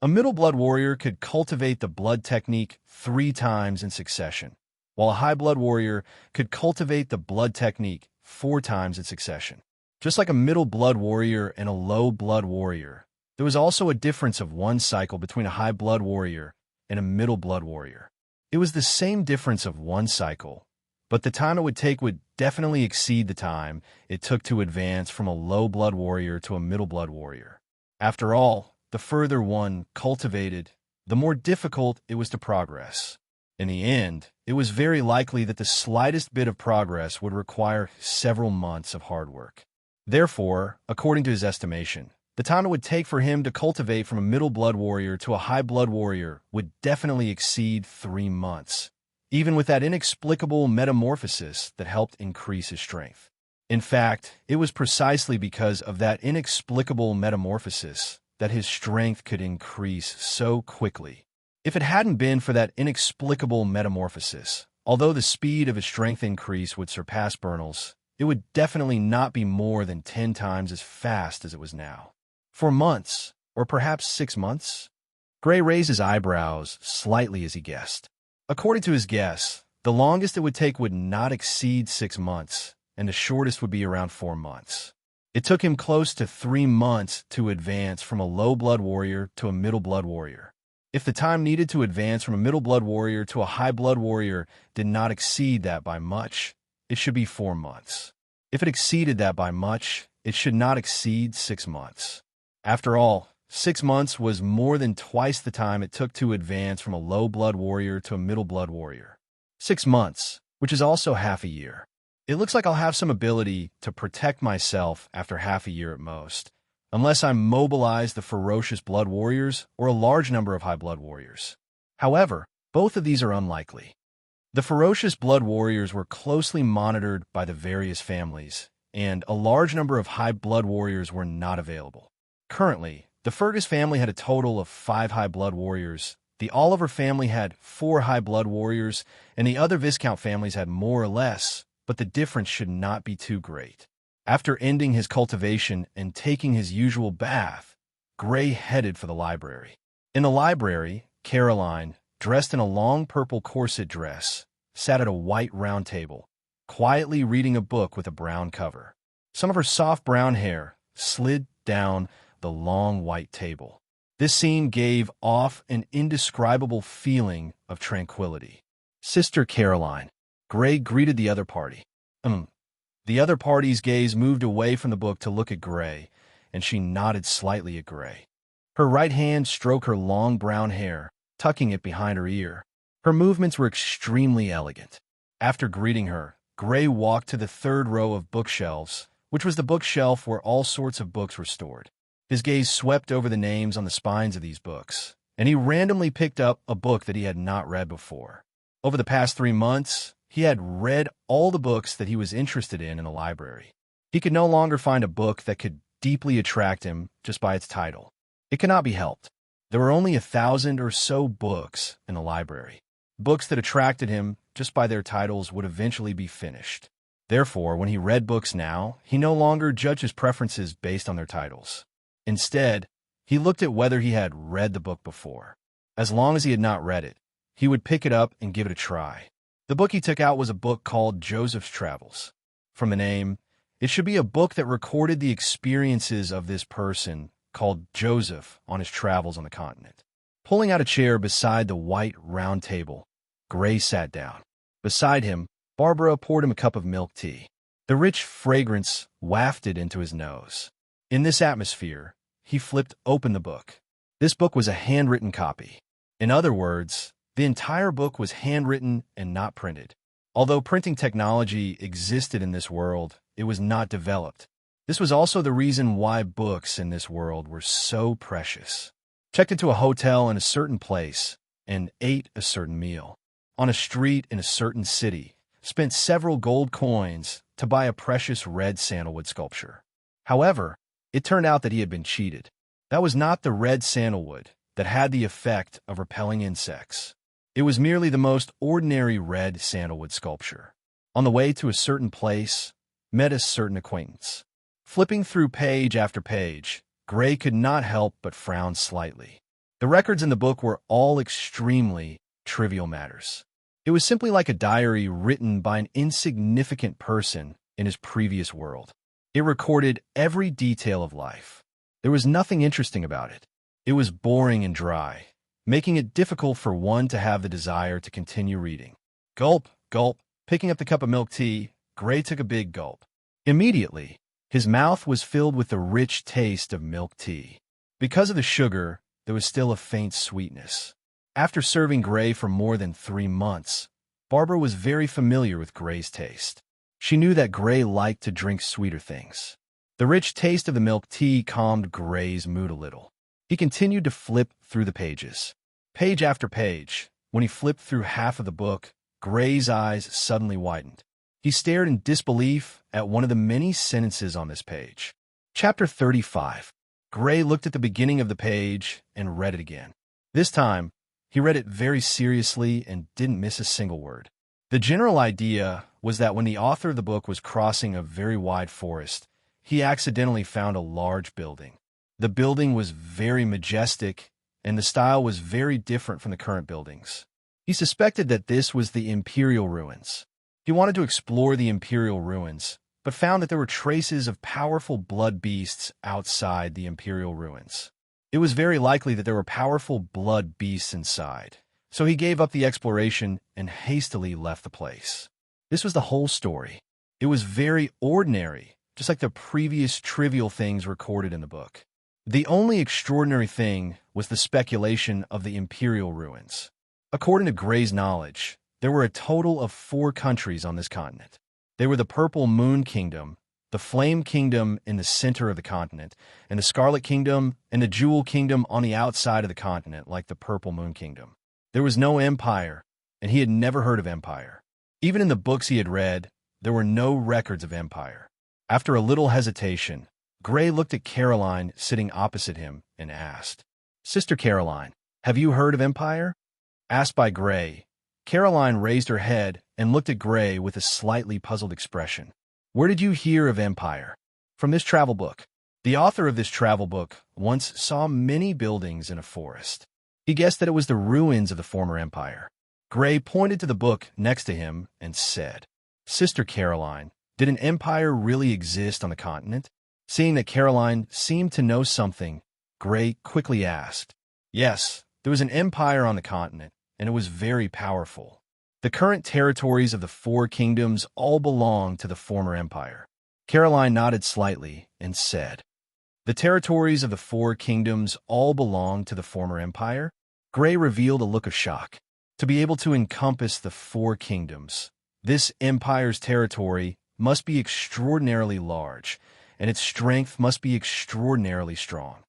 A middle blood warrior could cultivate the blood technique 3 times in succession, while a high blood warrior could cultivate the blood technique 4 times in succession. Just like a middle blood warrior and a low blood warrior, there was also a difference of 1 cycle between a high blood warrior and a middle blood warrior. It was the same difference of 1 cycle, but the time it would take would definitely exceed the time it took to advance from a low blood warrior to a middle blood warrior. After all, the further one cultivated, the more difficult it was to progress. In the end, it was very likely that the slightest bit of progress would require several months of hard work. Therefore, according to his estimation, the time it would take for him to cultivate from a middle blood warrior to a high blood warrior would definitely exceed 3 months, even with that inexplicable metamorphosis that helped increase his strength. In fact, it was precisely because of that inexplicable metamorphosis that his strength could increase so quickly. If it hadn't been for that inexplicable metamorphosis, although the speed of his strength increase would surpass Bernal's, it would definitely not be more than 10 times as fast as it was now. For months, or perhaps 6 months? Gray raised his eyebrows slightly as he guessed. According to his guess, the longest it would take would not exceed 6 months, and the shortest would be around 4 months. It took him close to 3 months to advance from a low blood warrior to a middle blood warrior. If the time needed to advance from a middle blood warrior to a high blood warrior did not exceed that by much, it should be 4 months. If it exceeded that by much, it should not exceed 6 months. After all, 6 months was more than twice the time it took to advance from a low blood warrior to a middle blood warrior. 6 months, which is also half a year. It looks like I'll have some ability to protect myself after half a year at most, unless I mobilize the ferocious blood warriors or a large number of high blood warriors. However, both of these are unlikely. The ferocious blood warriors were closely monitored by the various families, and a large number of high blood warriors were not available. Currently, the Fergus family had a total of 5 high blood warriors, the Oliver family had 4 high blood warriors, and the other Viscount families had more or less, but the difference should not be too great. After ending his cultivation and taking his usual bath, Gray headed for the library. In the library, Caroline, dressed in a long purple corset dress, sat at a white round table, quietly reading a book with a brown cover. Some of her soft brown hair slid down the long white table. This scene gave off an indescribable feeling of tranquility. "Sister Caroline," Gray greeted the other party. The other party's gaze moved away from the book to look at Gray, and she nodded slightly at Gray. Her right hand stroked her long brown hair, tucking it behind her ear. Her movements were extremely elegant. After greeting her, Gray walked to the 3rd row of bookshelves, which was the bookshelf where all sorts of books were stored. His gaze swept over the names on the spines of these books, and he randomly picked up a book that he had not read before. Over the past 3 months, he had read all the books that he was interested in the library. He could no longer find a book that could deeply attract him just by its title. It could not be helped. There were only 1,000 or so books in the library. Books that attracted him just by their titles would eventually be finished. Therefore, when he read books now, he no longer judged his preferences based on their titles. Instead, he looked at whether he had read the book before. As long as he had not read it, he would pick it up and give it a try. The book he took out was a book called Joseph's Travels. From the name, it should be a book that recorded the experiences of this person called Joseph on his travels on the continent. Pulling out a chair beside the white round table, Gray sat down. Beside him, Barbara poured him a cup of milk tea. The rich fragrance wafted into his nose. In this atmosphere, he flipped open the book. This book was a handwritten copy. In other words, the entire book was handwritten and not printed. Although printing technology existed in this world, it was not developed. This was also the reason why books in this world were so precious. Checked into a hotel in a certain place and ate a certain meal. On a street in a certain city, spent several gold coins to buy a precious red sandalwood sculpture. However, it turned out that he had been cheated. That was not the red sandalwood that had the effect of repelling insects. It was merely the most ordinary red sandalwood sculpture. On the way to a certain place, met a certain acquaintance. Flipping through page after page, Gray could not help but frown slightly. The records in the book were all extremely trivial matters. It was simply like a diary written by an insignificant person in his previous world. It recorded every detail of life. There was nothing interesting about it. It was boring and dry, making it difficult for one to have the desire to continue reading. Gulp, gulp. Picking up the cup of milk tea, Gray took a big gulp. Immediately, his mouth was filled with the rich taste of milk tea. Because of the sugar, there was still a faint sweetness. After serving Gray for more than 3 months, Barbara was very familiar with Gray's taste. She knew that Gray liked to drink sweeter things. The rich taste of the milk tea calmed Gray's mood a little. He continued to flip through the pages. Page after page, when he flipped through half of the book, Gray's eyes suddenly widened. He stared in disbelief at one of the many sentences on this page. Chapter 35. Gray looked at the beginning of the page and read it again. This time, he read it very seriously and didn't miss a single word. The general idea was that when the author of the book was crossing a very wide forest, he accidentally found a large building. The building was very majestic, and the style was very different from the current buildings. He suspected that this was the Imperial Ruins. He wanted to explore the Imperial Ruins, but found that there were traces of powerful blood beasts outside the Imperial Ruins. It was very likely that there were powerful blood beasts inside, so he gave up the exploration and hastily left the place. This was the whole story. It was very ordinary, just like the previous trivial things recorded in the book. The only extraordinary thing was the speculation of the Imperial Ruins. According to Gray's knowledge, there were a total of 4 countries on this continent. They were the Purple Moon Kingdom, the Flame Kingdom in the center of the continent, and the Scarlet Kingdom and the Jewel Kingdom on the outside of the continent, like the Purple Moon Kingdom. There was no empire, and he had never heard of empire. Even in the books he had read, there were no records of empire. After a little hesitation, Gray looked at Caroline sitting opposite him and asked, "Sister Caroline, have you heard of empire?" Asked by Gray, Caroline raised her head and looked at Gray with a slightly puzzled expression. "Where did you hear of empire?" "From this travel book." The author of this travel book once saw many buildings in a forest. He guessed that it was the ruins of the former empire. Gray pointed to the book next to him and said, "Sister Caroline, did an empire really exist on the continent?" Seeing that Caroline seemed to know something, Gray quickly asked, "Yes, there was an empire on the continent, and it was very powerful. The current territories of the 4 kingdoms all belong to the former empire." Caroline nodded slightly and said, "The territories of the 4 kingdoms all belong to the former empire?" Gray revealed a look of shock. To be able to encompass the 4 kingdoms, this empire's territory must be extraordinarily large, and its strength must be extraordinarily strong.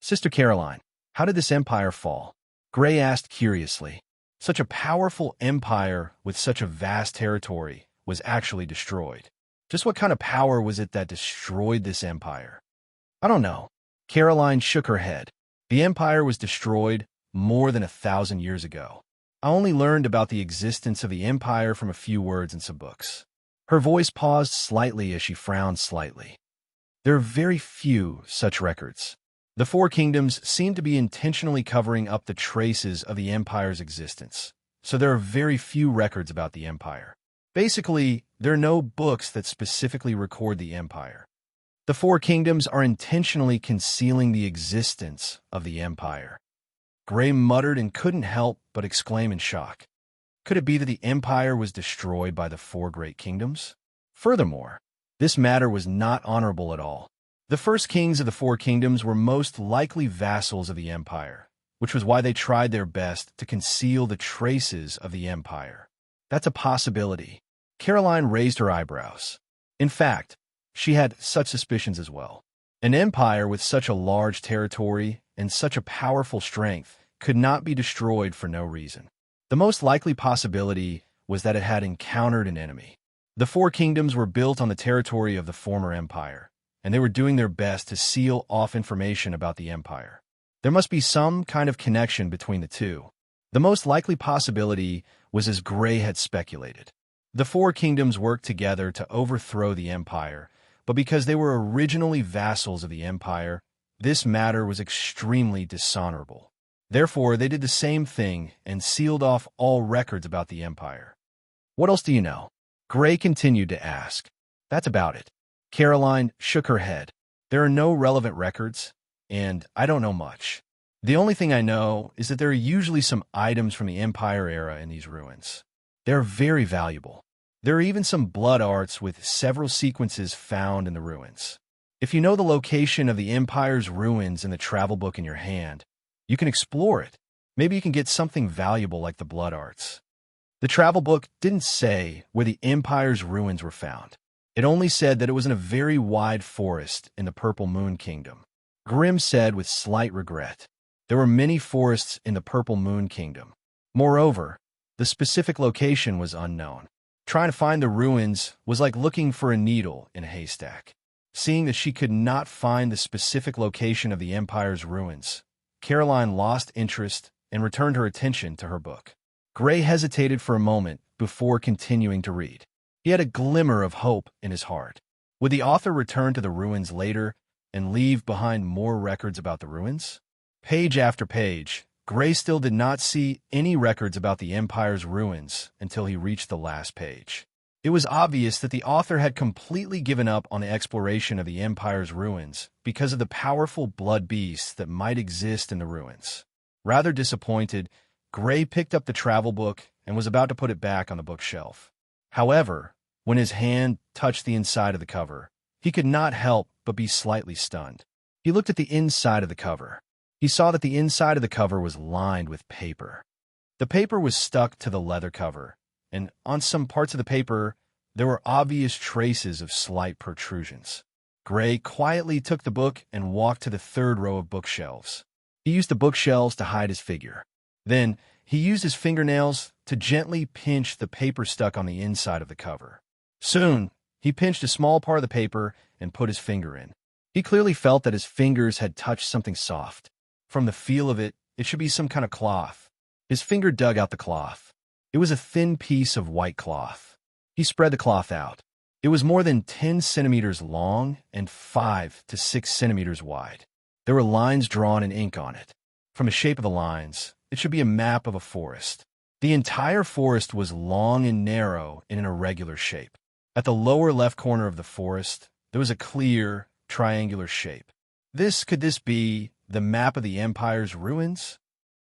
"Sister Caroline, how did this empire fall?" Gray asked curiously. Such a powerful empire with such a vast territory was actually destroyed. Just what kind of power was it that destroyed this empire? I don't know. Caroline shook her head. The empire was destroyed more than 1,000 years ago. I only learned about the existence of the empire from a few words in some books. Her voice paused slightly as she frowned slightly. There are very few such records. The Four Kingdoms seem to be intentionally covering up the traces of the empire's existence, so there are very few records about the empire. Basically, there are no books that specifically record the empire. The Four Kingdoms are intentionally concealing the existence of the empire. Gray muttered and couldn't help but exclaim in shock. Could it be that the empire was destroyed by the Four Great Kingdoms? Furthermore, this matter was not honorable at all. The first kings of the Four Kingdoms were most likely vassals of the empire, which was why they tried their best to conceal the traces of the empire. That's a possibility. Caroline raised her eyebrows. In fact, she had such suspicions as well. An empire with such a large territory and such a powerful strength could not be destroyed for no reason. The most likely possibility was that it had encountered an enemy. The Four Kingdoms were built on the territory of the former empire, and they were doing their best to seal off information about the empire. There must be some kind of connection between the two. The most likely possibility was as Gray had speculated. The Four Kingdoms worked together to overthrow the empire, but because they were originally vassals of the empire, this matter was extremely dishonorable. Therefore, they did the same thing and sealed off all records about the empire. What else do you know? Gray continued to ask. That's about it. Caroline shook her head. There are no relevant records, and I don't know much. The only thing I know is that there are usually some items from the Empire era in these ruins. They're very valuable. There are even some blood arts with several sequences found in the ruins. If you know the location of the Empire's ruins in the travel book in your hand, you can explore it. Maybe you can get something valuable like the blood arts. The travel book didn't say where the Empire's ruins were found. It only said that it was in a very wide forest in the Purple Moon Kingdom. Grimm said with slight regret. There were many forests in the Purple Moon Kingdom. Moreover, the specific location was unknown. Trying to find the ruins was like looking for a needle in a haystack. Seeing that she could not find the specific location of the Empire's ruins, Caroline lost interest and returned her attention to her book. Gray hesitated for a moment before continuing to read. He had a glimmer of hope in his heart. Would the author return to the ruins later and leave behind more records about the ruins? Page after page, Gray still did not see any records about the Empire's ruins until he reached the last page. It was obvious that the author had completely given up on the exploration of the Empire's ruins because of the powerful blood beasts that might exist in the ruins. Rather disappointed, Gray picked up the travel book and was about to put it back on the bookshelf. However, when his hand touched the inside of the cover, he could not help but be slightly stunned. He looked at the inside of the cover. He saw that the inside of the cover was lined with paper. The paper was stuck to the leather cover, and on some parts of the paper, there were obvious traces of slight protrusions. Gray quietly took the book and walked to the third row of bookshelves. He used the bookshelves to hide his figure. Then, he used his fingernails to gently pinch the paper stuck on the inside of the cover. Soon, he pinched a small part of the paper and put his finger in. He clearly felt that his fingers had touched something soft. From the feel of it, it should be some kind of cloth. His finger dug out the cloth. It was a thin piece of white cloth. He spread the cloth out. It was more than 10 centimeters long and 5 to 6 centimeters wide. There were lines drawn in ink on it. From the shape of the lines, it should be a map of a forest. The entire forest was long and narrow in an irregular shape. At the lower left corner of the forest, there was a clear, triangular shape. Could this be the map of the Empire's ruins?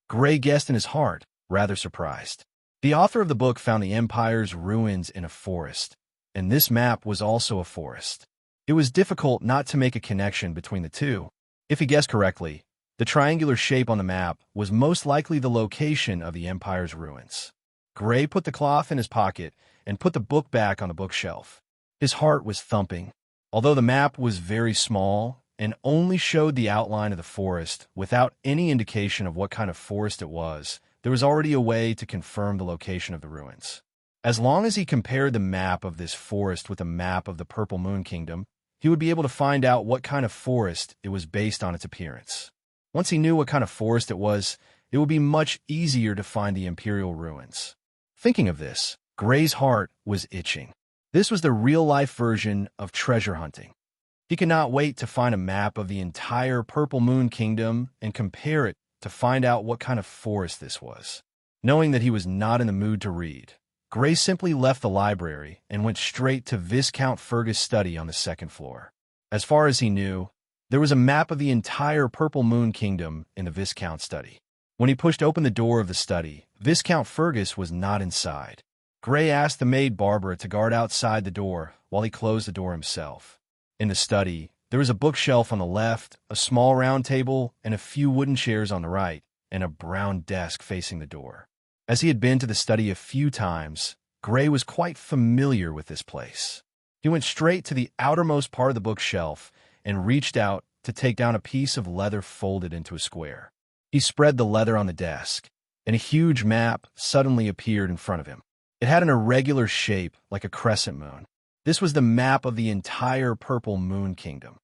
Gray guessed in his heart, rather surprised. The author of the book found the Empire's ruins in a forest, and this map was also a forest. It was difficult not to make a connection between the two. If he guessed correctly, the triangular shape on the map was most likely the location of the Empire's ruins. Gray put the cloth in his pocket and put the book back on the bookshelf. His heart was thumping. Although the map was very small and only showed the outline of the forest without any indication of what kind of forest it was, there was already a way to confirm the location of the ruins. As long as he compared the map of this forest with a map of the Purple Moon Kingdom, he would be able to find out what kind of forest it was based on its appearance. Once he knew what kind of forest it would be much easier to find the Imperial ruins. Thinking of this, Gray's heart was itching. This was the real-life version of treasure hunting. He could not wait to find a map of the entire Purple Moon Kingdom and compare it to find out what kind of forest this was. Knowing that he was not in the mood to read, Gray simply left the library and went straight to Viscount Fergus' study on the second floor. As far as he knew, there was a map of the entire Purple Moon Kingdom in the Viscount's study. When he pushed open the door of the study, Viscount Fergus was not inside. Gray asked the maid Barbara to guard outside the door while he closed the door himself. In the study, there was a bookshelf on the left, a small round table, and a few wooden chairs on the right, and a brown desk facing the door. As he had been to the study a few times, Gray was quite familiar with this place. He went straight to the outermost part of the bookshelf and reached out to take down a piece of leather folded into a square. He spread the leather on the desk, and a huge map suddenly appeared in front of him. It had an irregular shape like a crescent moon. This was the map of the entire Purple Moon Kingdom.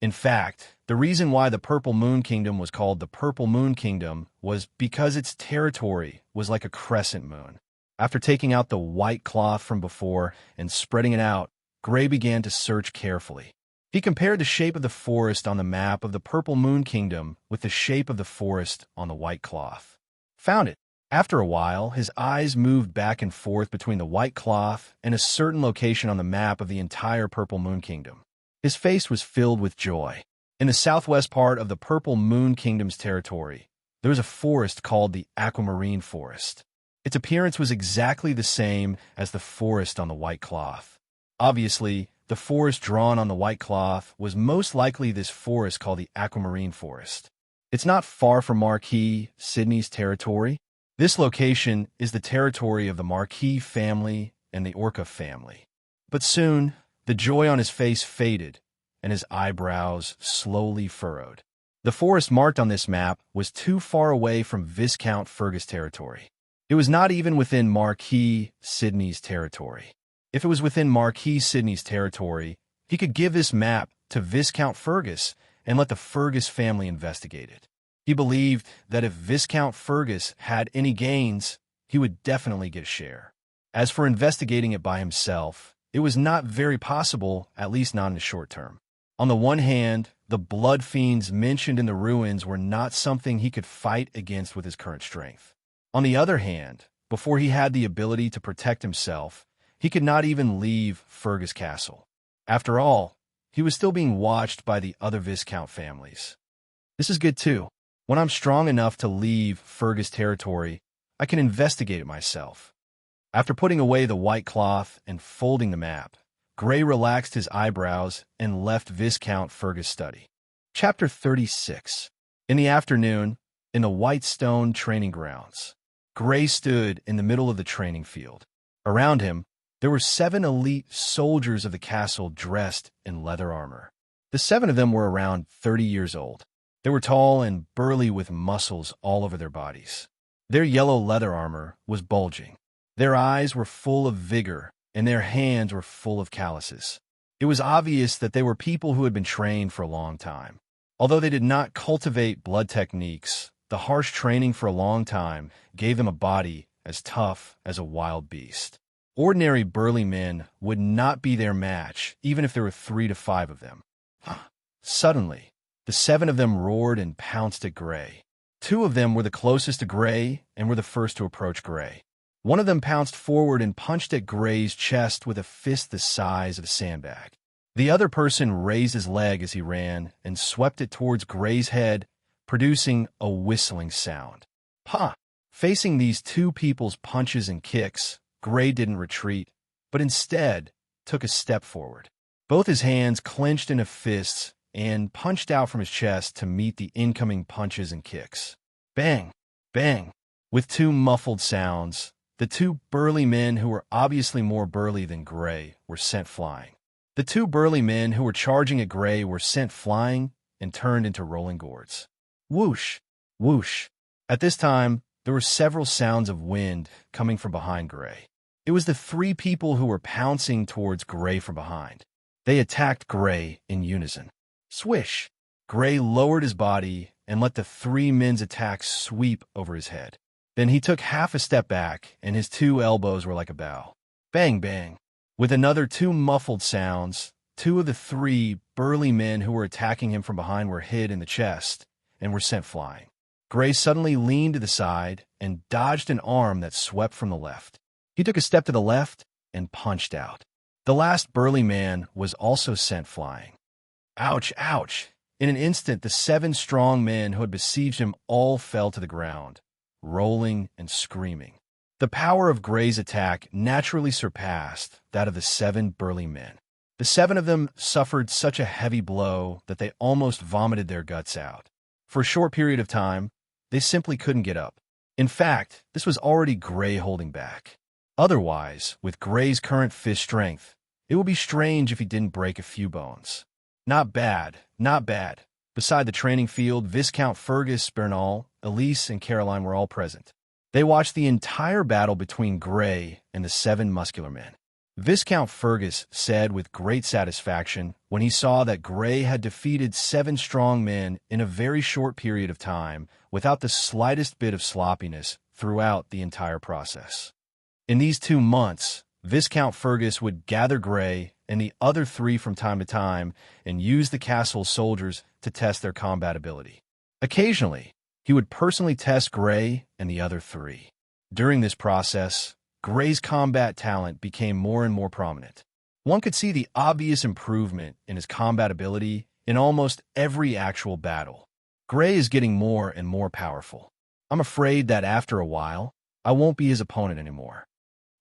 In fact, the reason why the Purple Moon Kingdom was called the Purple Moon Kingdom was because its territory was like a crescent moon. After taking out the white cloth from before and spreading it out, Gray began to search carefully. He compared the shape of the forest on the map of the Purple Moon Kingdom with the shape of the forest on the white cloth. Found it. After a while, his eyes moved back and forth between the white cloth and a certain location on the map of the entire Purple Moon Kingdom. His face was filled with joy. In the southwest part of the Purple Moon Kingdom's territory, there was a forest called the Aquamarine Forest. Its appearance was exactly the same as the forest on the white cloth. Obviously, the forest drawn on the white cloth was most likely this forest called the Aquamarine Forest. It's not far from Marquis Sidney's territory. This location is the territory of the Marquis family and the Orca family. But soon, the joy on his face faded, and his eyebrows slowly furrowed. The forest marked on this map was too far away from Viscount Fergus' territory. It was not even within Marquis Sidney's territory. If it was within Marquis Sidney's territory, he could give this map to Viscount Fergus and let the Fergus family investigate it. He believed that if Viscount Fergus had any gains, he would definitely get a share. As for investigating it by himself, it was not very possible, at least not in the short term. On the one hand, the blood fiends mentioned in the ruins were not something he could fight against with his current strength. On the other hand, before he had the ability to protect himself, he could not even leave Fergus Castle. After all, he was still being watched by the other Viscount families. This is good too. When I'm strong enough to leave Fergus territory, I can investigate it myself. After putting away the white cloth and folding the map, Gray relaxed his eyebrows and left Viscount Fergus' study. Chapter 36. In the afternoon, in the white stone training grounds, Gray stood in the middle of the training field. Around him, there were 7 elite soldiers of the castle dressed in leather armor. The 7 of them were around 30 years old. They were tall and burly with muscles all over their bodies. Their yellow leather armor was bulging. Their eyes were full of vigor, and their hands were full of calluses. It was obvious that they were people who had been trained for a long time. Although they did not cultivate blood techniques, the harsh training for a long time gave them a body as tough as a wild beast. Ordinary burly men would not be their match, even if there were 3 to 5 of them. Suddenly, the 7 of them roared and pounced at Gray. 2 of them were the closest to Gray and were the first to approach Gray. One of them pounced forward and punched at Gray's chest with a fist the size of a sandbag. The other person raised his leg as he ran and swept it towards Gray's head, producing a whistling sound. Facing these 2 people's punches and kicks, Gray didn't retreat, but instead took a step forward. Both his hands clenched into fists and punched out from his chest to meet the incoming punches and kicks. Bang! Bang! With 2 muffled sounds, the 2 burly men who were obviously more burly than Gray were sent flying. The two burly men who were charging at Gray were sent flying and turned into rolling gourds. Whoosh! Whoosh! At this time, there were several sounds of wind coming from behind Gray. It was the three people who were pouncing towards Gray from behind. They attacked Gray in unison. Swish! Gray lowered his body and let the three men's attacks sweep over his head. Then he took half a step back, and his two elbows were like a bow. Bang, bang! With another two muffled sounds, two of the three burly men who were attacking him from behind were hit in the chest and were sent flying. Gray suddenly leaned to the side and dodged an arm that swept from the left. He took a step to the left and punched out. The last burly man was also sent flying. Ouch, ouch! In an instant, the 7 strong men who had besieged him all fell to the ground, rolling and screaming. The power of Gray's attack naturally surpassed that of the 7 burly men. The 7 of them suffered such a heavy blow that they almost vomited their guts out. For a short period of time, they simply couldn't get up. In fact, this was already Gray holding back. Otherwise, with Gray's current fist strength, it would be strange if he didn't break a few bones. Not bad, not bad. Beside the training field, Viscount Fergus, Bernal, Elise, and Caroline were all present. They watched the entire battle between Gray and the 7 muscular men. Viscount Fergus said with great satisfaction when he saw that Gray had defeated 7 strong men in a very short period of time without the slightest bit of sloppiness throughout the entire process. In these 2 months, Viscount Fergus would gather Gray and the other 3 from time to time and use the castle's soldiers to test their combat ability. Occasionally, he would personally test Gray and the other 3. During this process, Gray's combat talent became more and more prominent. One could see the obvious improvement in his combat ability in almost every actual battle. Gray is getting more and more powerful. I'm afraid that after a while, I won't be his opponent anymore,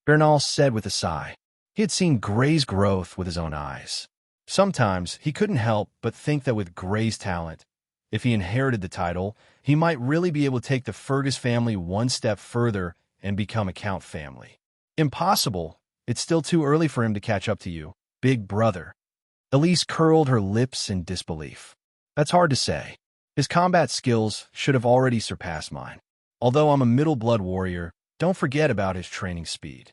Bernal said with a sigh. He had seen Gray's growth with his own eyes. Sometimes he couldn't help but think that with Gray's talent, if he inherited the title, he might really be able to take the Fergus family one step further and become a Count family. Impossible. It's still too early for him to catch up to you, big brother. Elise curled her lips in disbelief. That's hard to say. His combat skills should have already surpassed mine. Although I'm a middle blood warrior, don't forget about his training speed,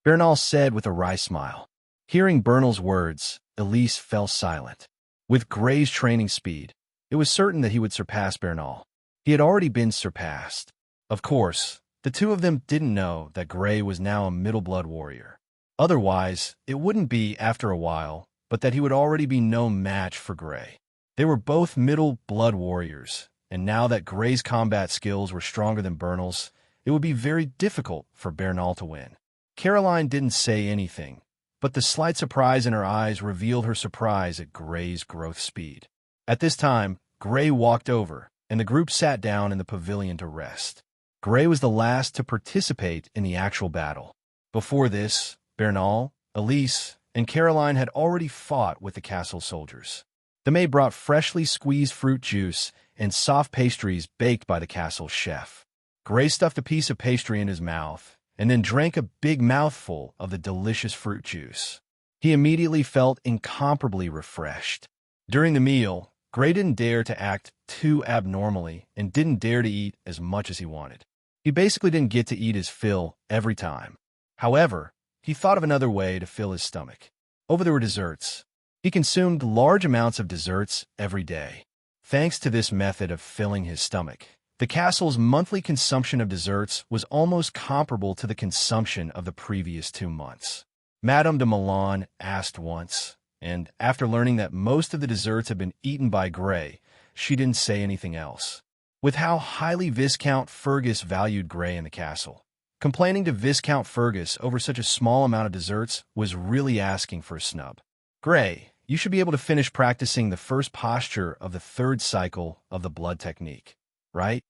Bernal said with a wry smile. Hearing Bernal's words, Elise fell silent. With Gray's training speed, it was certain that he would surpass Bernal. He had already been surpassed. Of course, the two of them didn't know that Gray was now a middle blood warrior. Otherwise, it wouldn't be after a while, but that he would already be no match for Gray. They were both middle blood warriors, and now that Gray's combat skills were stronger than Bernal's, it would be very difficult for Bernal to win. Caroline didn't say anything, but the slight surprise in her eyes revealed her surprise at Gray's growth speed. At this time, Gray walked over, and the group sat down in the pavilion to rest. Gray was the last to participate in the actual battle. Before this, Bernal, Elise, and Caroline had already fought with the castle soldiers. The maid brought freshly squeezed fruit juice and soft pastries baked by the castle chef. Gray stuffed a piece of pastry in his mouth and then drank a big mouthful of the delicious fruit juice. He immediately felt incomparably refreshed. During the meal, Gray didn't dare to act too abnormally and didn't dare to eat as much as he wanted. He basically didn't get to eat his fill every time. However, he thought of another way to fill his stomach. Over there were desserts. He consumed large amounts of desserts every day. Thanks to this method of filling his stomach, the castle's monthly consumption of desserts was almost comparable to the consumption of the previous 2 months. Madame de Milan asked once, and after learning that most of the desserts had been eaten by Gray, she didn't say anything else. With how highly Viscount Fergus valued Gray in the castle, complaining to Viscount Fergus over such a small amount of desserts was really asking for a snub. Gray, you should be able to finish practicing the first posture of the 3rd cycle of the blood technique, right?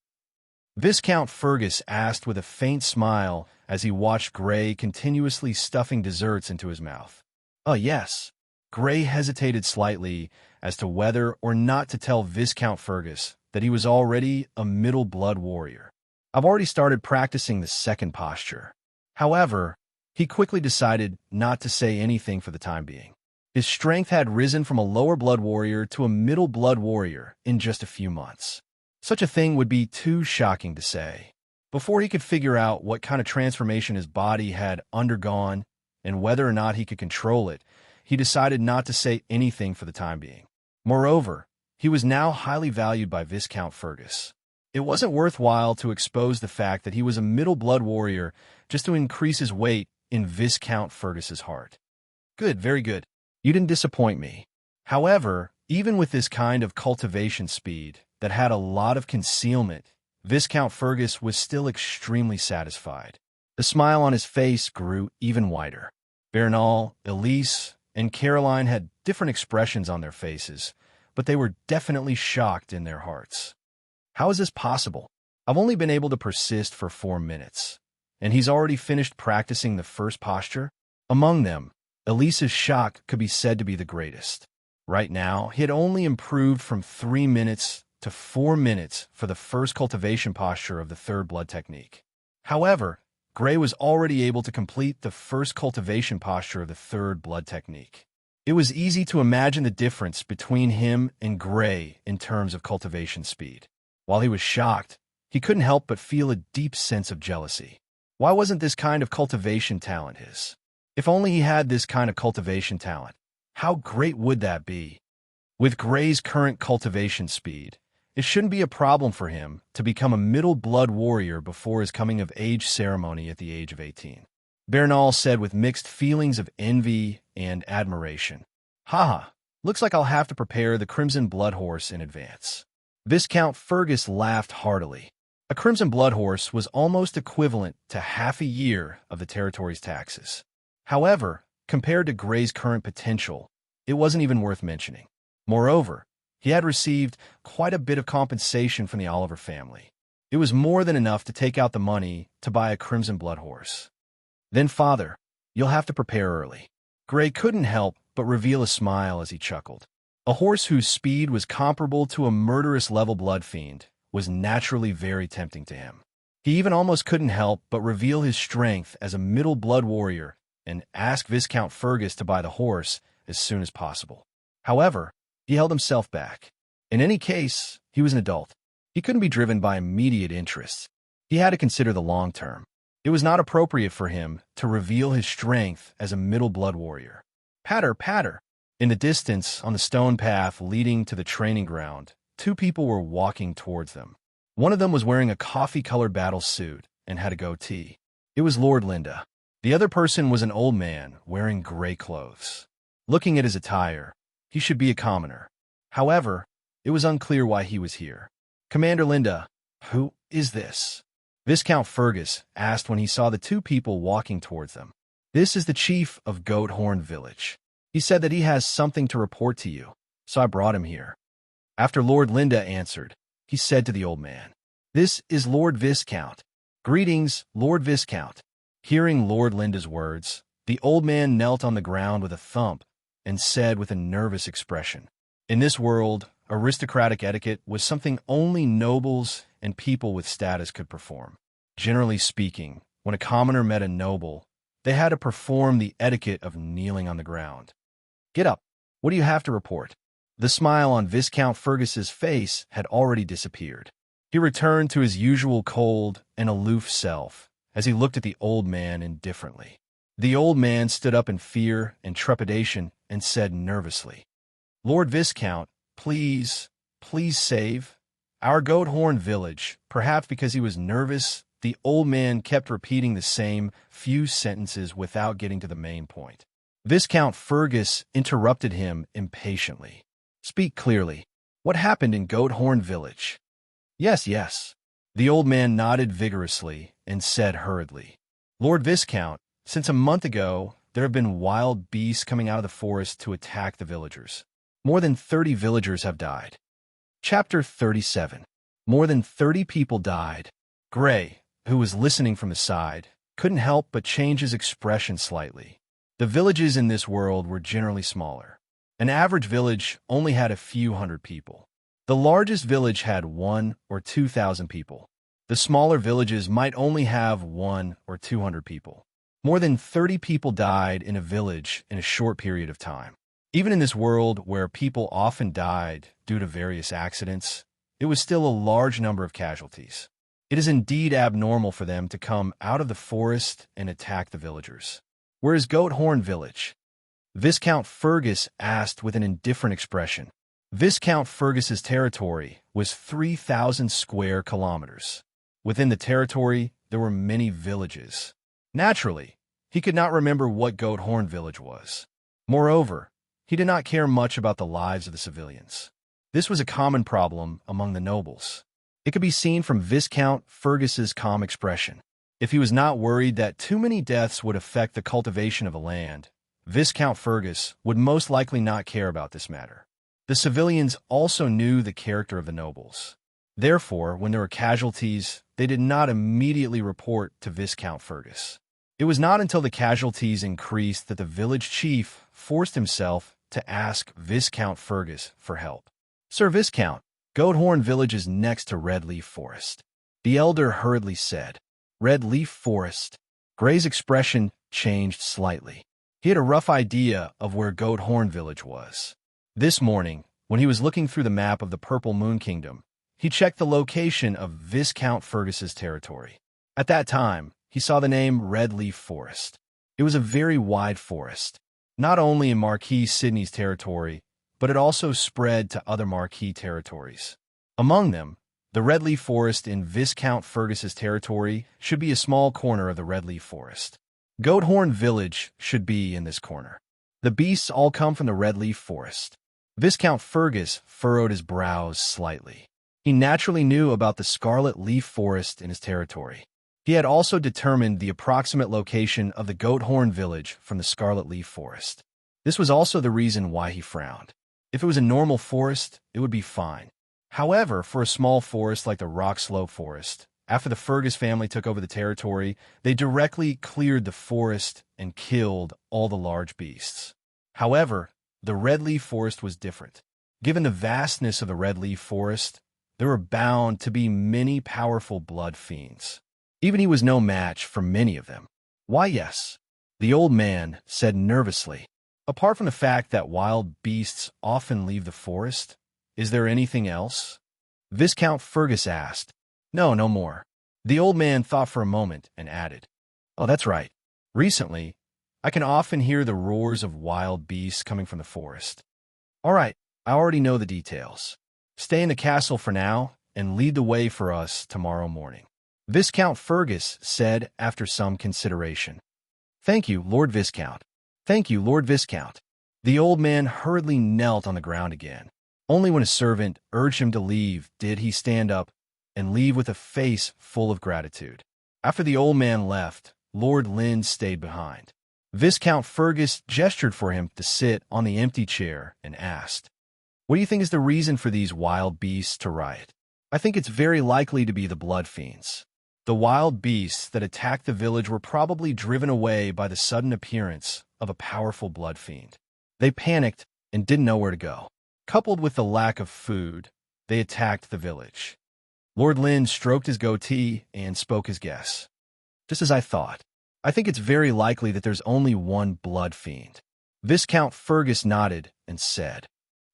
Viscount Fergus asked with a faint smile as he watched Gray continuously stuffing desserts into his mouth. Yes. Gray hesitated slightly as to whether or not to tell Viscount Fergus that he was already a middle blood warrior. I've already started practicing the 2nd posture. However, he quickly decided not to say anything for the time being. His strength had risen from a lower blood warrior to a middle blood warrior in just a few months. Such a thing would be too shocking to say. Before he could figure out what kind of transformation his body had undergone and whether or not he could control it, he decided not to say anything for the time being. Moreover, he was now highly valued by Viscount Fergus. It wasn't worthwhile to expose the fact that he was a middle blood warrior just to increase his weight in Viscount Fergus's heart. Good, very good. You didn't disappoint me. However, even with this kind of cultivation speed that had a lot of concealment, Viscount Fergus was still extremely satisfied. The smile on his face grew even wider. Bernal, Elise, and Caroline had different expressions on their faces, but they were definitely shocked in their hearts. How is this possible? I've only been able to persist for 4 minutes, and he's already finished practicing the first posture? Among them, Elise's shock could be said to be the greatest. Right now, he had only improved from 3 minutes to 4 minutes for the first cultivation posture of the third blood technique. However, Gray was already able to complete the first cultivation posture of the third blood technique. It was easy to imagine the difference between him and Gray in terms of cultivation speed. While he was shocked, he couldn't help but feel a deep sense of jealousy. Why wasn't this kind of cultivation talent his? If only he had this kind of cultivation talent, how great would that be? With Gray's current cultivation speed, it shouldn't be a problem for him to become a middle blood warrior before his coming-of-age ceremony at the age of 18. Bernal said with mixed feelings of envy and admiration. Haha, looks like I'll have to prepare the Crimson Blood Horse in advance. Viscount Fergus laughed heartily. A Crimson Blood Horse was almost equivalent to half a year of the territory's taxes. However, compared to Gray's current potential, it wasn't even worth mentioning. Moreover, he had received quite a bit of compensation from the Oliver family. It was more than enough to take out the money to buy a Crimson Blood Horse. Then, Father, you'll have to prepare early. Gray couldn't help but reveal a smile as he chuckled. A horse whose speed was comparable to a murderous level blood fiend was naturally very tempting to him. He even almost couldn't help but reveal his strength as a middle blood warrior and ask Viscount Fergus to buy the horse as soon as possible. However, he held himself back. In any case, he was an adult. He couldn't be driven by immediate interests. He had to consider the long term. It was not appropriate for him to reveal his strength as a middle blood warrior. Patter, patter. In the distance, on the stone path leading to the training ground, 2 people were walking towards them. One of them was wearing a coffee-colored battle suit and had a goatee. It was Lord Linda. The other person was an old man wearing gray clothes. Looking at his attire, he should be a commoner. However, it was unclear why he was here. Commander Linda, who is this? Viscount Fergus asked when he saw the 2 people walking towards them. This is the chief of Goathorn Village. He said that he has something to report to you, so I brought him here. After Lord Linda answered, he said to the old man, This is Lord Viscount. Greetings, Lord Viscount. Hearing Lord Linda's words, the old man knelt on the ground with a thump and said with a nervous expression, In this world, aristocratic etiquette was something only nobles and people with status could perform. Generally speaking, when a commoner met a noble, they had to perform the etiquette of kneeling on the ground. Get up. What do you have to report? The smile on Viscount Fergus's face had already disappeared. He returned to his usual cold and aloof self as he looked at the old man indifferently. The old man stood up in fear and trepidation and said nervously, Lord Viscount, please save our Goathorn Village. Perhaps because he was nervous, the old man kept repeating the same few sentences without getting to the main point. Viscount Fergus interrupted him impatiently. Speak clearly. What happened in Goathorn Village? Yes. The old man nodded vigorously and said hurriedly, Lord Viscount, since a month ago, there have been wild beasts coming out of the forest to attack the villagers. More than 30 villagers have died. Chapter 37. More than 30 people died. Gray, who was listening from the side, couldn't help but change his expression slightly. The villages in this world were generally smaller. An average village only had a few hundred people. The largest village had 1,000 or 2,000 people. The smaller villages might only have 100 or 200 people. More than 30 people died in a village in a short period of time. Even in this world where people often died due to various accidents, it was still a large number of casualties. It is indeed abnormal for them to come out of the forest and attack the villagers. Where is Goat Horn Village? Viscount Fergus asked with an indifferent expression. Viscount Fergus's territory was 3,000 square kilometers. Within the territory, there were many villages. Naturally, he could not remember what Goat Horn Village was. Moreover, he did not care much about the lives of the civilians. This was a common problem among the nobles. It could be seen from Viscount Fergus's calm expression. If he was not worried that too many deaths would affect the cultivation of the land, Viscount Fergus would most likely not care about this matter. The civilians also knew the character of the nobles. Therefore, when there were casualties, they did not immediately report to Viscount Fergus. It was not until the casualties increased that the village chief forced himself to ask Viscount Fergus for help. Sir Viscount, Goat Horn Village is next to Red Leaf Forest. The elder hurriedly said. Red Leaf Forest. Gray's expression changed slightly. He had a rough idea of where Goat Horn Village was. This morning, when he was looking through the map of the Purple Moon Kingdom, he checked the location of Viscount Fergus's territory. At that time, he saw the name Red Leaf Forest. It was a very wide forest, not only in Marquis Sidney's territory, but it also spread to other Marquis territories. Among them, the Red Leaf Forest in Viscount Fergus's territory should be a small corner of the Red Leaf Forest. Goat Horn Village should be in this corner. The beasts all come from the Red Leaf Forest. Viscount Fergus furrowed his brows slightly. He naturally knew about the Scarlet Leaf Forest in his territory. He had also determined the approximate location of the Goat Horn Village from the Scarlet Leaf Forest. This was also the reason why he frowned. If it was a normal forest, it would be fine. However, for a small forest like the Rock Slope Forest, after the Fergus family took over the territory, they directly cleared the forest and killed all the large beasts. However, the Red Leaf Forest was different. Given the vastness of the Red Leaf Forest, there were bound to be many powerful blood fiends. Even he was no match for many of them. Why, yes, the old man said nervously. Apart from the fact that wild beasts often leave the forest, is there anything else? Viscount Fergus asked. No, no more. The old man thought for a moment and added, Oh, that's right. Recently, I can often hear the roars of wild beasts coming from the forest. All right, I already know the details. Stay in the castle for now and lead the way for us tomorrow morning. Viscount Fergus said after some consideration. Thank you, Lord Viscount. Thank you, Lord Viscount. The old man hurriedly knelt on the ground again. Only when a servant urged him to leave did he stand up and leave with a face full of gratitude. After the old man left, Lord Lynn stayed behind. Viscount Fergus gestured for him to sit on the empty chair and asked, What do you think is the reason for these wild beasts to riot? I think it's very likely to be the blood fiends. The wild beasts that attacked the village were probably driven away by the sudden appearance of a powerful blood fiend. They panicked and didn't know where to go. Coupled with the lack of food, they attacked the village. Lord Lynn stroked his goatee and spoke his guess. Just as I thought. I think it's very likely that there's only one blood fiend. Viscount Fergus nodded and said,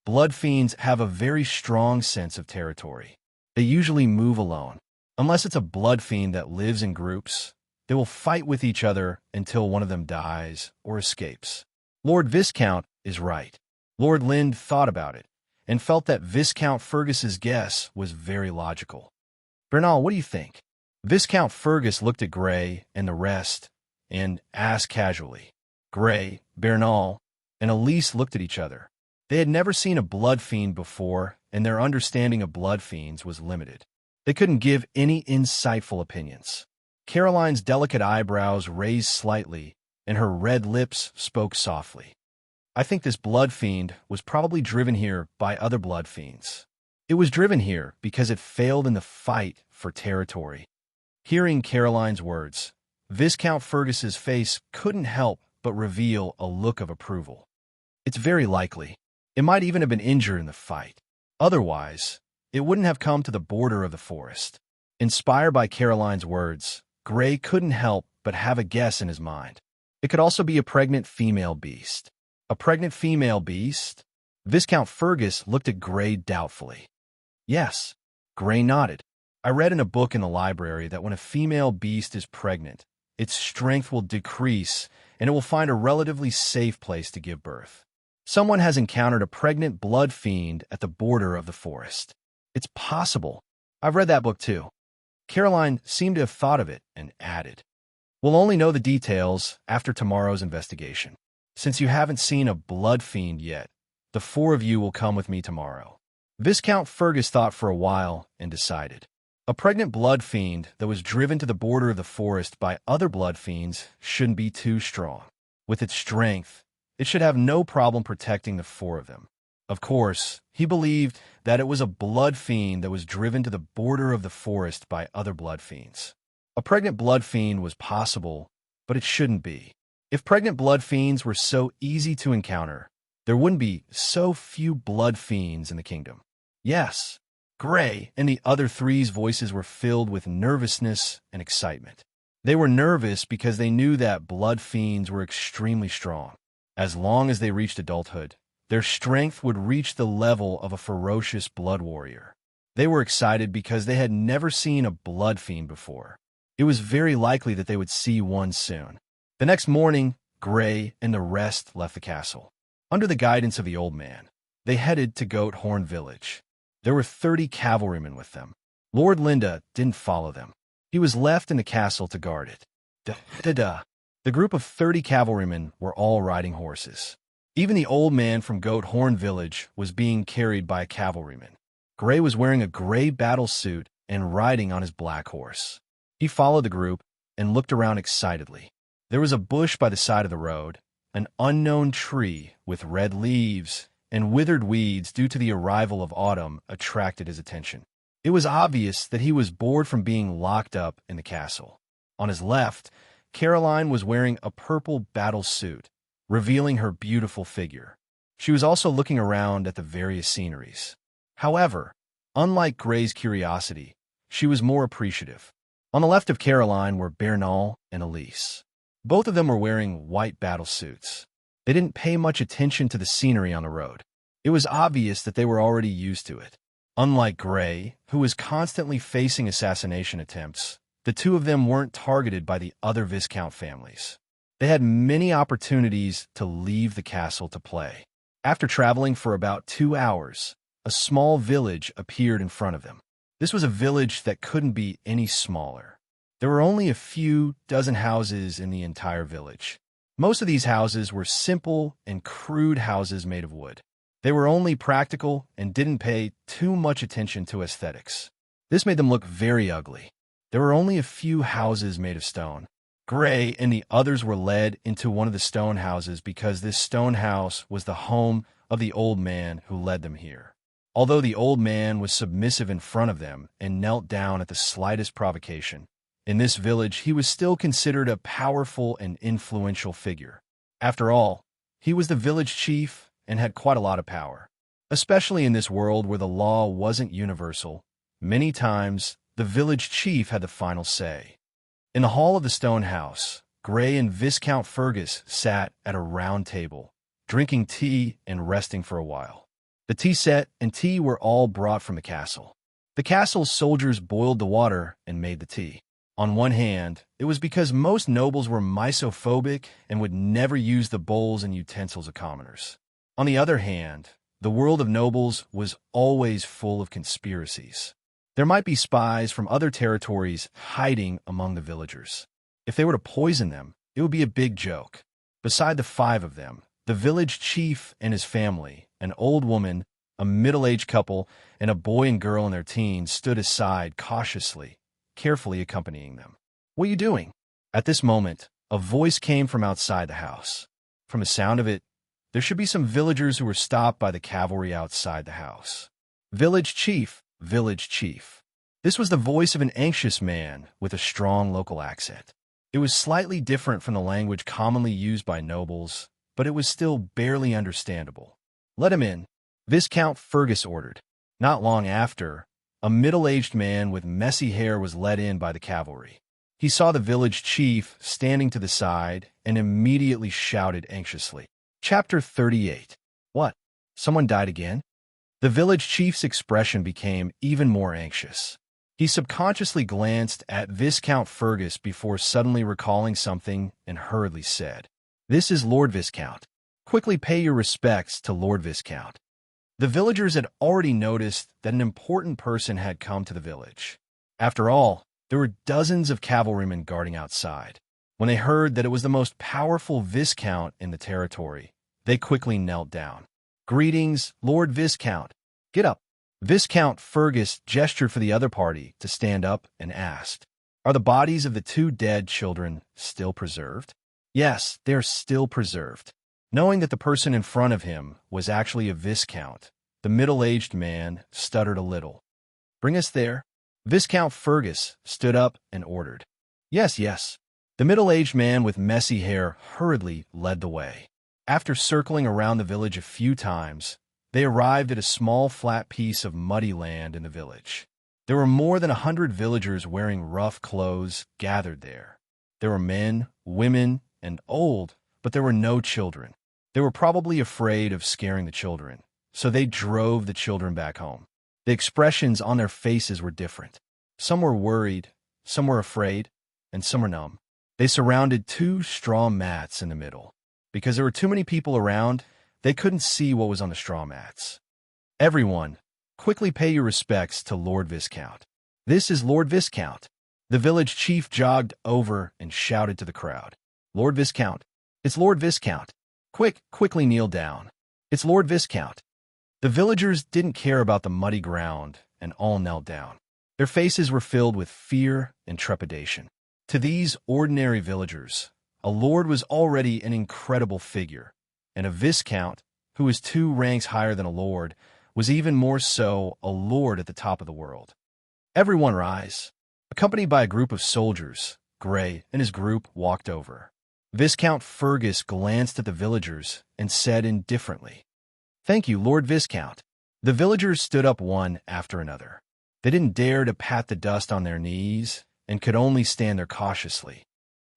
Blood fiends have a very strong sense of territory. They usually move alone. Unless it's a blood fiend that lives in groups, they will fight with each other until one of them dies or escapes. Lord Viscount is right. Lord Lynn thought about it and felt that Viscount Fergus's guess was very logical. Bernal, what do you think? Viscount Fergus looked at Gray and the rest and asked casually. Gray, Bernal, and Elise looked at each other. They had never seen a blood fiend before, and their understanding of blood fiends was limited. They couldn't give any insightful opinions. Caroline's delicate eyebrows raised slightly, and her red lips spoke softly. I think this blood fiend was probably driven here by other blood fiends. It was driven here because it failed in the fight for territory. Hearing Caroline's words, Viscount Fergus's face couldn't help but reveal a look of approval. It's very likely. It might even have been injured in the fight. Otherwise, it wouldn't have come to the border of the forest. Inspired by Caroline's words, Gray couldn't help but have a guess in his mind. It could also be a pregnant female beast. A pregnant female beast? Viscount Fergus looked at Gray doubtfully. Yes, Gray nodded. I read in a book in the library that when a female beast is pregnant, its strength will decrease and it will find a relatively safe place to give birth. Someone has encountered a pregnant blood fiend at the border of the forest. It's possible. I've read that book too. Caroline seemed to have thought of it and added, we'll only know the details after tomorrow's investigation. Since you haven't seen a blood fiend yet, the four of you will come with me tomorrow. Viscount Fergus thought for a while and decided. A pregnant blood fiend that was driven to the border of the forest by other blood fiends shouldn't be too strong. With its strength, it should have no problem protecting the four of them. Of course, he believed that it was a blood fiend that was driven to the border of the forest by other blood fiends. A pregnant blood fiend was possible, but it shouldn't be. If pregnant blood fiends were so easy to encounter, there wouldn't be so few blood fiends in the kingdom. Yes, Gray and the other three's voices were filled with nervousness and excitement. They were nervous because they knew that blood fiends were extremely strong. As long as they reached adulthood, their strength would reach the level of a ferocious blood warrior. They were excited because they had never seen a blood fiend before. It was very likely that they would see one soon. The next morning, Gray and the rest left the castle. Under the guidance of the old man, they headed to Goat Horn Village. There were 30 cavalrymen with them. Lord Linda didn't follow them. He was left in the castle to guard it. The group of 30 cavalrymen were all riding horses. Even the old man from Goat Horn Village was being carried by a cavalryman. Gray was wearing a gray battle suit and riding on his black horse. He followed the group and looked around excitedly. There was a bush by the side of the road, an unknown tree with red leaves and withered weeds due to the arrival of autumn attracted his attention. It was obvious that he was bored from being locked up in the castle. On his left, Caroline was wearing a purple battle suit, revealing her beautiful figure. She was also looking around at the various sceneries. However, unlike Gray's curiosity, she was more appreciative. On the left of Caroline were Bernal and Elise. Both of them were wearing white battle suits. They didn't pay much attention to the scenery on the road. It was obvious that they were already used to it. Unlike Gray, who was constantly facing assassination attempts, the two of them weren't targeted by the other Viscount families. They had many opportunities to leave the castle to play. After traveling for about 2 hours, a small village appeared in front of them. This was a village that couldn't be any smaller. There were only a few dozen houses in the entire village. Most of these houses were simple and crude houses made of wood. They were only practical and didn't pay too much attention to aesthetics. This made them look very ugly. There were only a few houses made of stone. Gray and the others were led into one of the stone houses because this stone house was the home of the old man who led them here. Although the old man was submissive in front of them and knelt down at the slightest provocation, in this village he was still considered a powerful and influential figure. After all, he was the village chief and had quite a lot of power. Especially in this world where the law wasn't universal, many times the village chief had the final say. In the hall of the stone house, Gray and Viscount Fergus sat at a round table, drinking tea and resting for a while. The tea set and tea were all brought from the castle. The castle's soldiers boiled the water and made the tea. On one hand, it was because most nobles were misophobic and would never use the bowls and utensils of commoners. On the other hand, the world of nobles was always full of conspiracies. There might be spies from other territories hiding among the villagers. If they were to poison them, it would be a big joke. Beside the 5 of them, the village chief and his family, an old woman, a middle-aged couple, and a boy and girl in their teens stood aside cautiously, carefully accompanying them. "What are you doing?" At this moment, a voice came from outside the house. From the sound of it, there should be some villagers who were stopped by the cavalry outside the house. "Village chief, village chief." This was the voice of an anxious man with a strong local accent. It was slightly different from the language commonly used by nobles, but it was still barely understandable. "Let him in," Viscount Fergus ordered. Not long after, a middle-aged man with messy hair was led in by the cavalry. He saw the village chief standing to the side and immediately shouted anxiously, Chapter 38. What? Someone died again? The village chief's expression became even more anxious. He subconsciously glanced at Viscount Fergus before suddenly recalling something and hurriedly said, "This is Lord Viscount. Quickly pay your respects to Lord Viscount." The villagers had already noticed that an important person had come to the village. After all, there were dozens of cavalrymen guarding outside. When they heard that it was the most powerful Viscount in the territory, they quickly knelt down. "Greetings, Lord Viscount. Get up." Viscount Fergus gestured for the other party to stand up and asked, "Are the bodies of the two dead children still preserved?" "Yes, they are still preserved." Knowing that the person in front of him was actually a Viscount, the middle-aged man stuttered a little. "Bring us there." Viscount Fergus stood up and ordered. "Yes, yes." The middle-aged man with messy hair hurriedly led the way. After circling around the village a few times, they arrived at a small flat piece of muddy land in the village. There were more than 100 villagers wearing rough clothes gathered there. There were men, women, and old, but there were no children. They were probably afraid of scaring the children, so they drove the children back home. The expressions on their faces were different. Some were worried, some were afraid, and some were numb. They surrounded two straw mats in the middle. Because there were too many people around, they couldn't see what was on the straw mats. "Everyone, quickly pay your respects to Lord Viscount. This is Lord Viscount." The village chief jogged over and shouted to the crowd, "Lord Viscount, it's Lord Viscount. Quickly kneel down. It's Lord Viscount." The villagers didn't care about the muddy ground and all knelt down. Their faces were filled with fear and trepidation. To these ordinary villagers, a lord was already an incredible figure, and a Viscount, who was 2 ranks higher than a lord, was even more so a lord at the top of the world. "Everyone rise." Accompanied by a group of soldiers, Gray and his group walked over. Viscount Fergus glanced at the villagers and said indifferently, "Thank you, Lord Viscount." The villagers stood up one after another. They didn't dare to pat the dust on their knees and could only stand there cautiously.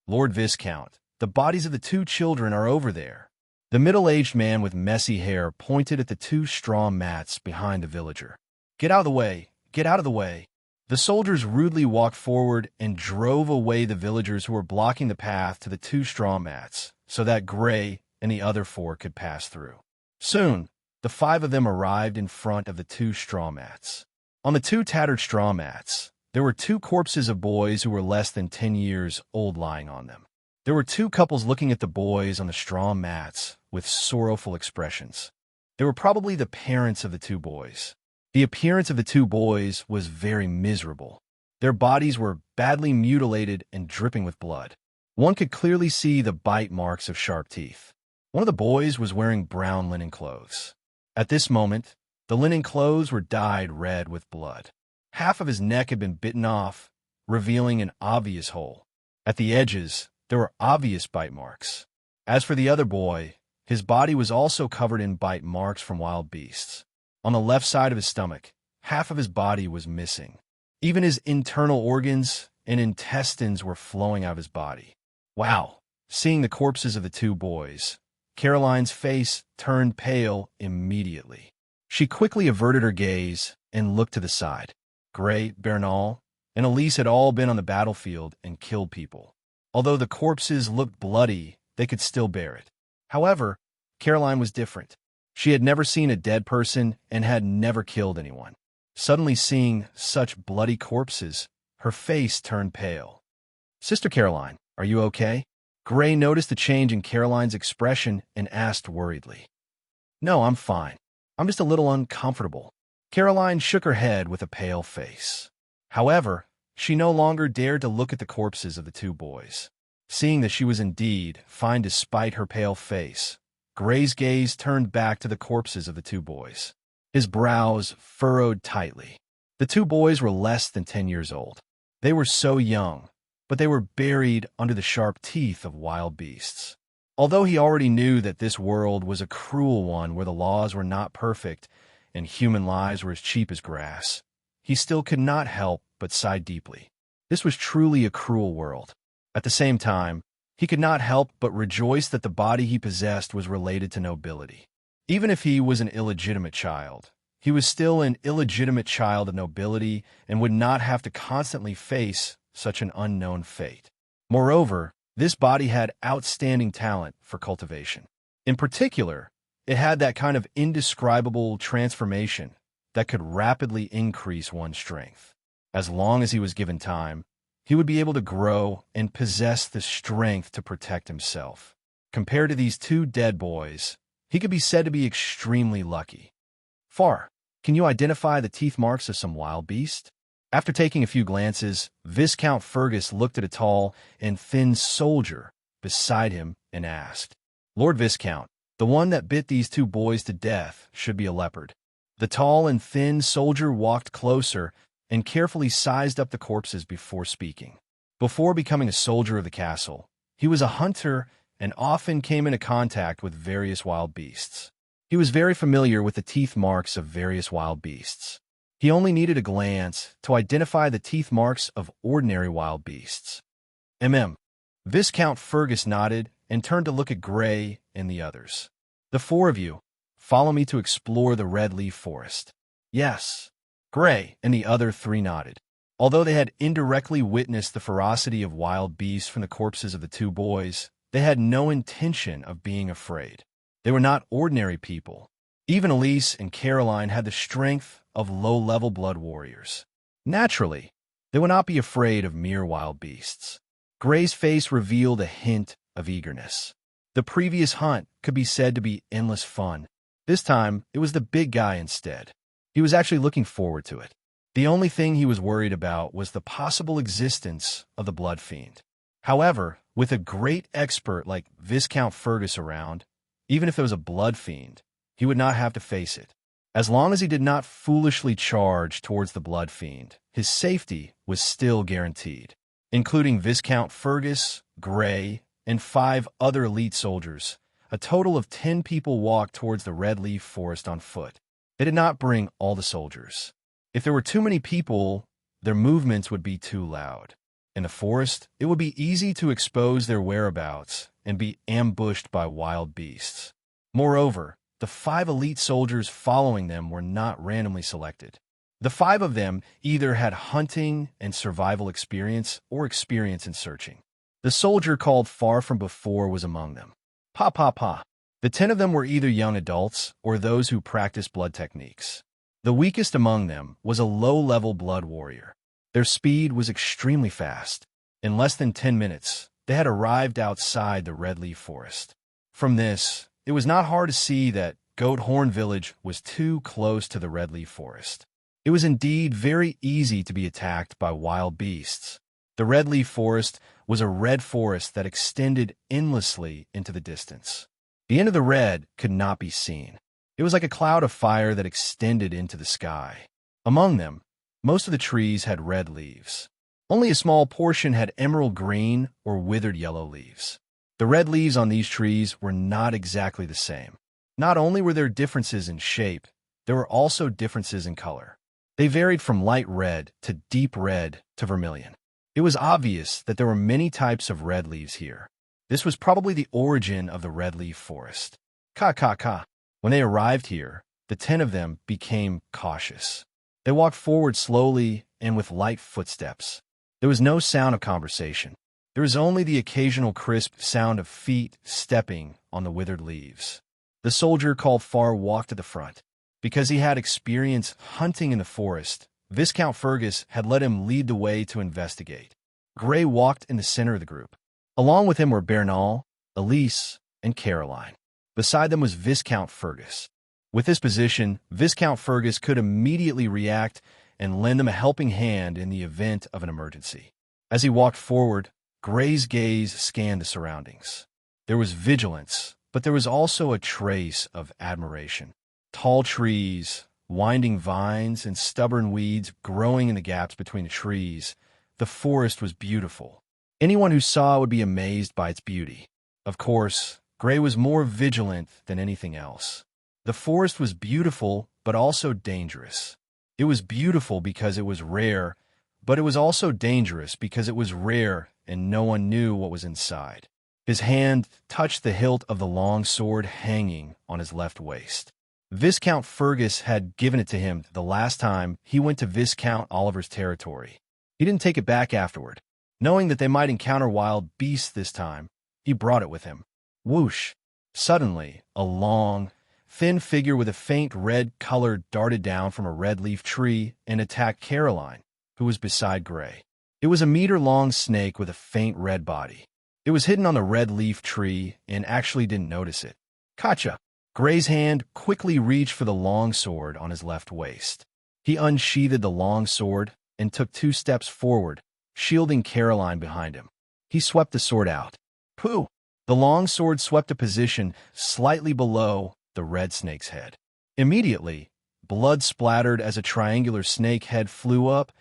"Lord Viscount, the bodies of the 2 children are over there." The middle-aged man with messy hair pointed at the 2 straw mats behind the villager. "Get out of the way! Get out of the way!" The soldiers rudely walked forward and drove away the villagers who were blocking the path to the 2 straw mats so that Gray and the other 4 could pass through. Soon, the 5 of them arrived in front of the 2 straw mats. On the 2 tattered straw mats, there were 2 corpses of boys who were less than 10 years old lying on them. There were 2 couples looking at the boys on the straw mats with sorrowful expressions. They were probably the parents of the 2 boys. The appearance of the 2 boys was very miserable. Their bodies were badly mutilated and dripping with blood. One could clearly see the bite marks of sharp teeth. One of the boys was wearing brown linen clothes. At this moment, the linen clothes were dyed red with blood. Half of his neck had been bitten off, revealing an obvious hole. At the edges, there were obvious bite marks. As for the other boy, his body was also covered in bite marks from wild beasts. On the left side of his stomach, half of his body was missing. Even his internal organs and intestines were flowing out of his body. Wow! Seeing the corpses of the 2 boys, Caroline's face turned pale immediately. She quickly averted her gaze and looked to the side. Gray, Bernal, and Elise had all been on the battlefield and killed people. Although the corpses looked bloody, they could still bear it. However, Caroline was different. She had never seen a dead person and had never killed anyone. Suddenly seeing such bloody corpses, her face turned pale. "Sister Caroline, are you okay?" Gray noticed the change in Caroline's expression and asked worriedly. "No, I'm fine. I'm just a little uncomfortable." Caroline shook her head with a pale face. However, she no longer dared to look at the corpses of the 2 boys. Seeing that she was indeed fine despite her pale face, Gray's gaze turned back to the corpses of the 2 boys. His brows furrowed tightly. The 2 boys were less than 10 years old. They were so young, but they were buried under the sharp teeth of wild beasts. Although he already knew that this world was a cruel one where the laws were not perfect and human lives were as cheap as grass, he still could not help but sigh deeply. This was truly a cruel world. At the same time, He could not help but rejoice that the body he possessed was related to nobility. Even if he was an illegitimate child, he was still an illegitimate child of nobility and would not have to constantly face such an unknown fate. Moreover, this body had outstanding talent for cultivation. In particular, it had that kind of indescribable transformation that could rapidly increase one's strength. As long as he was given time, he would be able to grow and possess the strength to protect himself. Compared to these two dead boys, he could be said to be extremely lucky. Far, can you identify the teeth marks of some wild beast? After taking a few glances, Viscount Fergus looked at a tall and thin soldier beside him and asked, "Lord Viscount, the one that bit these two boys to death should be a leopard." The tall and thin soldier walked closer and carefully sized up the corpses before speaking. Before becoming a soldier of the castle, he was a hunter and often came into contact with various wild beasts. He was very familiar with the teeth marks of various wild beasts. He only needed a glance to identify the teeth marks of ordinary wild beasts. Viscount Fergus nodded and turned to look at Gray and the others. "The four of you, follow me to explore the Red Leaf Forest." "Yes." Gray and the other three nodded. Although they had indirectly witnessed the ferocity of wild beasts from the corpses of the two boys, they had no intention of being afraid. They were not ordinary people. Even Elise and Caroline had the strength of low-level blood warriors. Naturally, they would not be afraid of mere wild beasts. Gray's face revealed a hint of eagerness. The previous hunt could be said to be endless fun. This time, it was the big guy instead. He was actually looking forward to it. The only thing he was worried about was the possible existence of the Blood Fiend. However, with a great expert like Viscount Fergus around, even if there was a Blood Fiend, he would not have to face it. As long as he did not foolishly charge towards the Blood Fiend, his safety was still guaranteed. Including Viscount Fergus, Gray, and 5 other elite soldiers, a total of 10 people walked towards the Red Leaf Forest on foot. They did not bring all the soldiers. If there were too many people, their movements would be too loud. In the forest, it would be easy to expose their whereabouts and be ambushed by wild beasts. Moreover, the 5 elite soldiers following them were not randomly selected. The 5 of them either had hunting and survival experience or experience in searching. The soldier called Far From Before was among them. Pa. The 10 of them were either young adults or those who practiced blood techniques. The weakest among them was a low-level blood warrior. Their speed was extremely fast. In less than 10 minutes, they had arrived outside the Red Leaf Forest. From this, it was not hard to see that Goat Horn Village was too close to the Red Leaf Forest. It was indeed very easy to be attacked by wild beasts. The Red Leaf Forest was a red forest that extended endlessly into the distance. The end of the red could not be seen. It was like a cloud of fire that extended into the sky. Among them, most of the trees had red leaves. Only a small portion had emerald green or withered yellow leaves. The red leaves on these trees were not exactly the same. Not only were there differences in shape, there were also differences in color. They varied from light red to deep red to vermilion. It was obvious that there were many types of red leaves here. This was probably the origin of the Red Leaf Forest. Ka. When they arrived here, the 10 of them became cautious. They walked forward slowly and with light footsteps. There was no sound of conversation. There was only the occasional crisp sound of feet stepping on the withered leaves. The soldier called Far walked to the front. Because he had experience hunting in the forest, Viscount Fergus had let him lead the way to investigate. Gray walked in the center of the group. Along with him were Bernal, Elise, and Caroline. Beside them was Viscount Fergus. With this position, Viscount Fergus could immediately react and lend them a helping hand in the event of an emergency. As he walked forward, Gray's gaze scanned the surroundings. There was vigilance, but there was also a trace of admiration. Tall trees, winding vines, and stubborn weeds growing in the gaps between the trees. The forest was beautiful. Anyone who saw it would be amazed by its beauty. Of course, Gray was more vigilant than anything else. The forest was beautiful, but also dangerous. It was beautiful because it was rare, but it was also dangerous because it was rare and no one knew what was inside. His hand touched the hilt of the long sword hanging on his left waist. Viscount Fergus had given it to him the last time he went to Viscount Oliver's territory. He didn't take it back afterward. Knowing that they might encounter wild beasts this time, he brought it with him. Whoosh! Suddenly, a long, thin figure with a faint red color darted down from a red-leaf tree and attacked Caroline, who was beside Gray. It was a meter-long snake with a faint red body. It was hidden on the red-leaf tree and actually didn't notice it. Gotcha! Gray's hand quickly reached for the long sword on his left waist. He unsheathed the long sword and took 2 steps forward, shielding Caroline behind him. He swept the sword out. Pooh! The long sword swept a position slightly below the red snake's head. Immediately, blood splattered as a triangular snake head flew up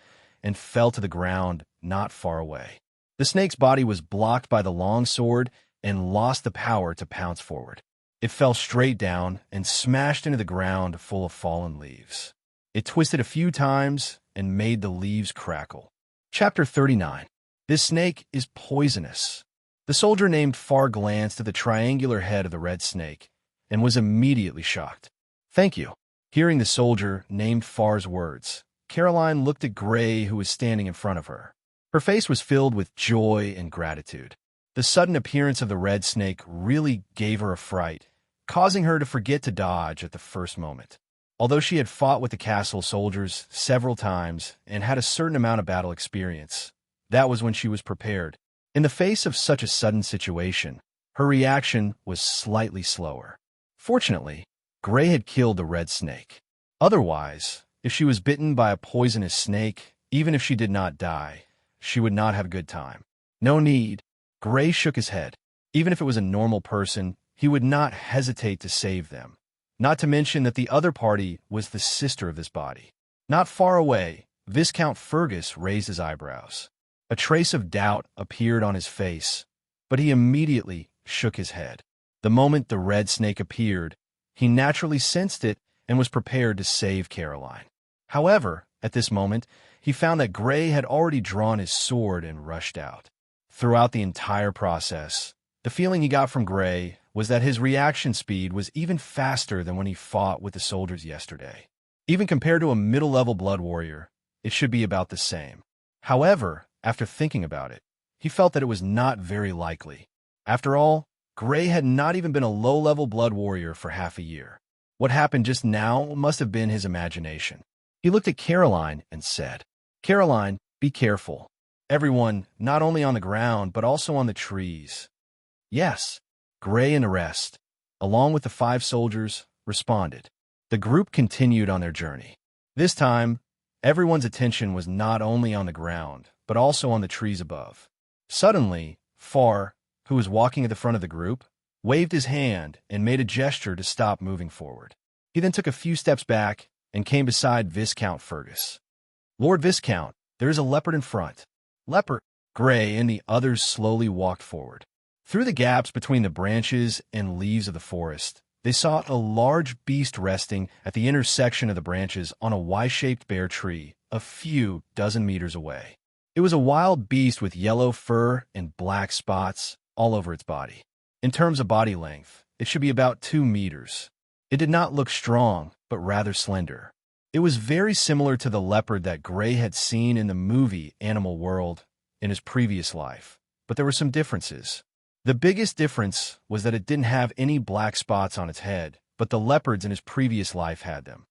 and fell to the ground not far away. The snake's body was blocked by the long sword and lost the power to pounce forward. It fell straight down and smashed into the ground full of fallen leaves. It twisted a few times and made the leaves crackle. Chapter 39. This snake is poisonous. The soldier named Far glanced at the triangular head of the red snake and was immediately shocked. Thank you. Hearing the soldier named Far's words, Caroline looked at Gray, who was standing in front of her. Her face was filled with joy and gratitude. The sudden appearance of the red snake really gave her a fright, causing her to forget to dodge at the first moment. Although she had fought with the castle soldiers several times and had a certain amount of battle experience, that was when she was prepared. In the face of such a sudden situation, her reaction was slightly slower. Fortunately, Gray had killed the red snake. Otherwise, if she was bitten by a poisonous snake, even if she did not die, she would not have a good time. No need. Gray shook his head. Even if it was a normal person, he would not hesitate to save them. Not to mention that the other party was the sister of this body. Not far away, Viscount Fergus raised his eyebrows. A trace of doubt appeared on his face, but he immediately shook his head. The moment the red snake appeared, he naturally sensed it and was prepared to save Caroline. However, at this moment, he found that Gray had already drawn his sword and rushed out. Throughout the entire process, the feeling he got from Gray was that his reaction speed was even faster than when he fought with the soldiers yesterday. Even compared to a middle-level blood warrior, it should be about the same. However, after thinking about it, he felt that it was not very likely. After all, Gray had not even been a low-level blood warrior for half a year. What happened just now must have been his imagination. He looked at Caroline and said, "Caroline, be careful. Everyone, not only on the ground, but also on the trees." "Yes." Gray and the rest, along with the 5 soldiers, responded. The group continued on their journey. This time, everyone's attention was not only on the ground, but also on the trees above. Suddenly, Far, who was walking at the front of the group, waved his hand and made a gesture to stop moving forward. He then took a few steps back and came beside Viscount Fergus. "Lord Viscount, there is a leopard in front." "Leopard?" Gray and the others slowly walked forward. Through the gaps between the branches and leaves of the forest, they saw a large beast resting at the intersection of the branches on a Y-shaped bare tree a few dozen meters away. It was a wild beast with yellow fur and black spots all over its body. In terms of body length, it should be about 2 meters. It did not look strong, but rather slender. It was very similar to the leopard that Gray had seen in the movie Animal World in his previous life, but there were some differences. The biggest difference was that it didn't have any black spots on its head, but the leopards in his previous life had them.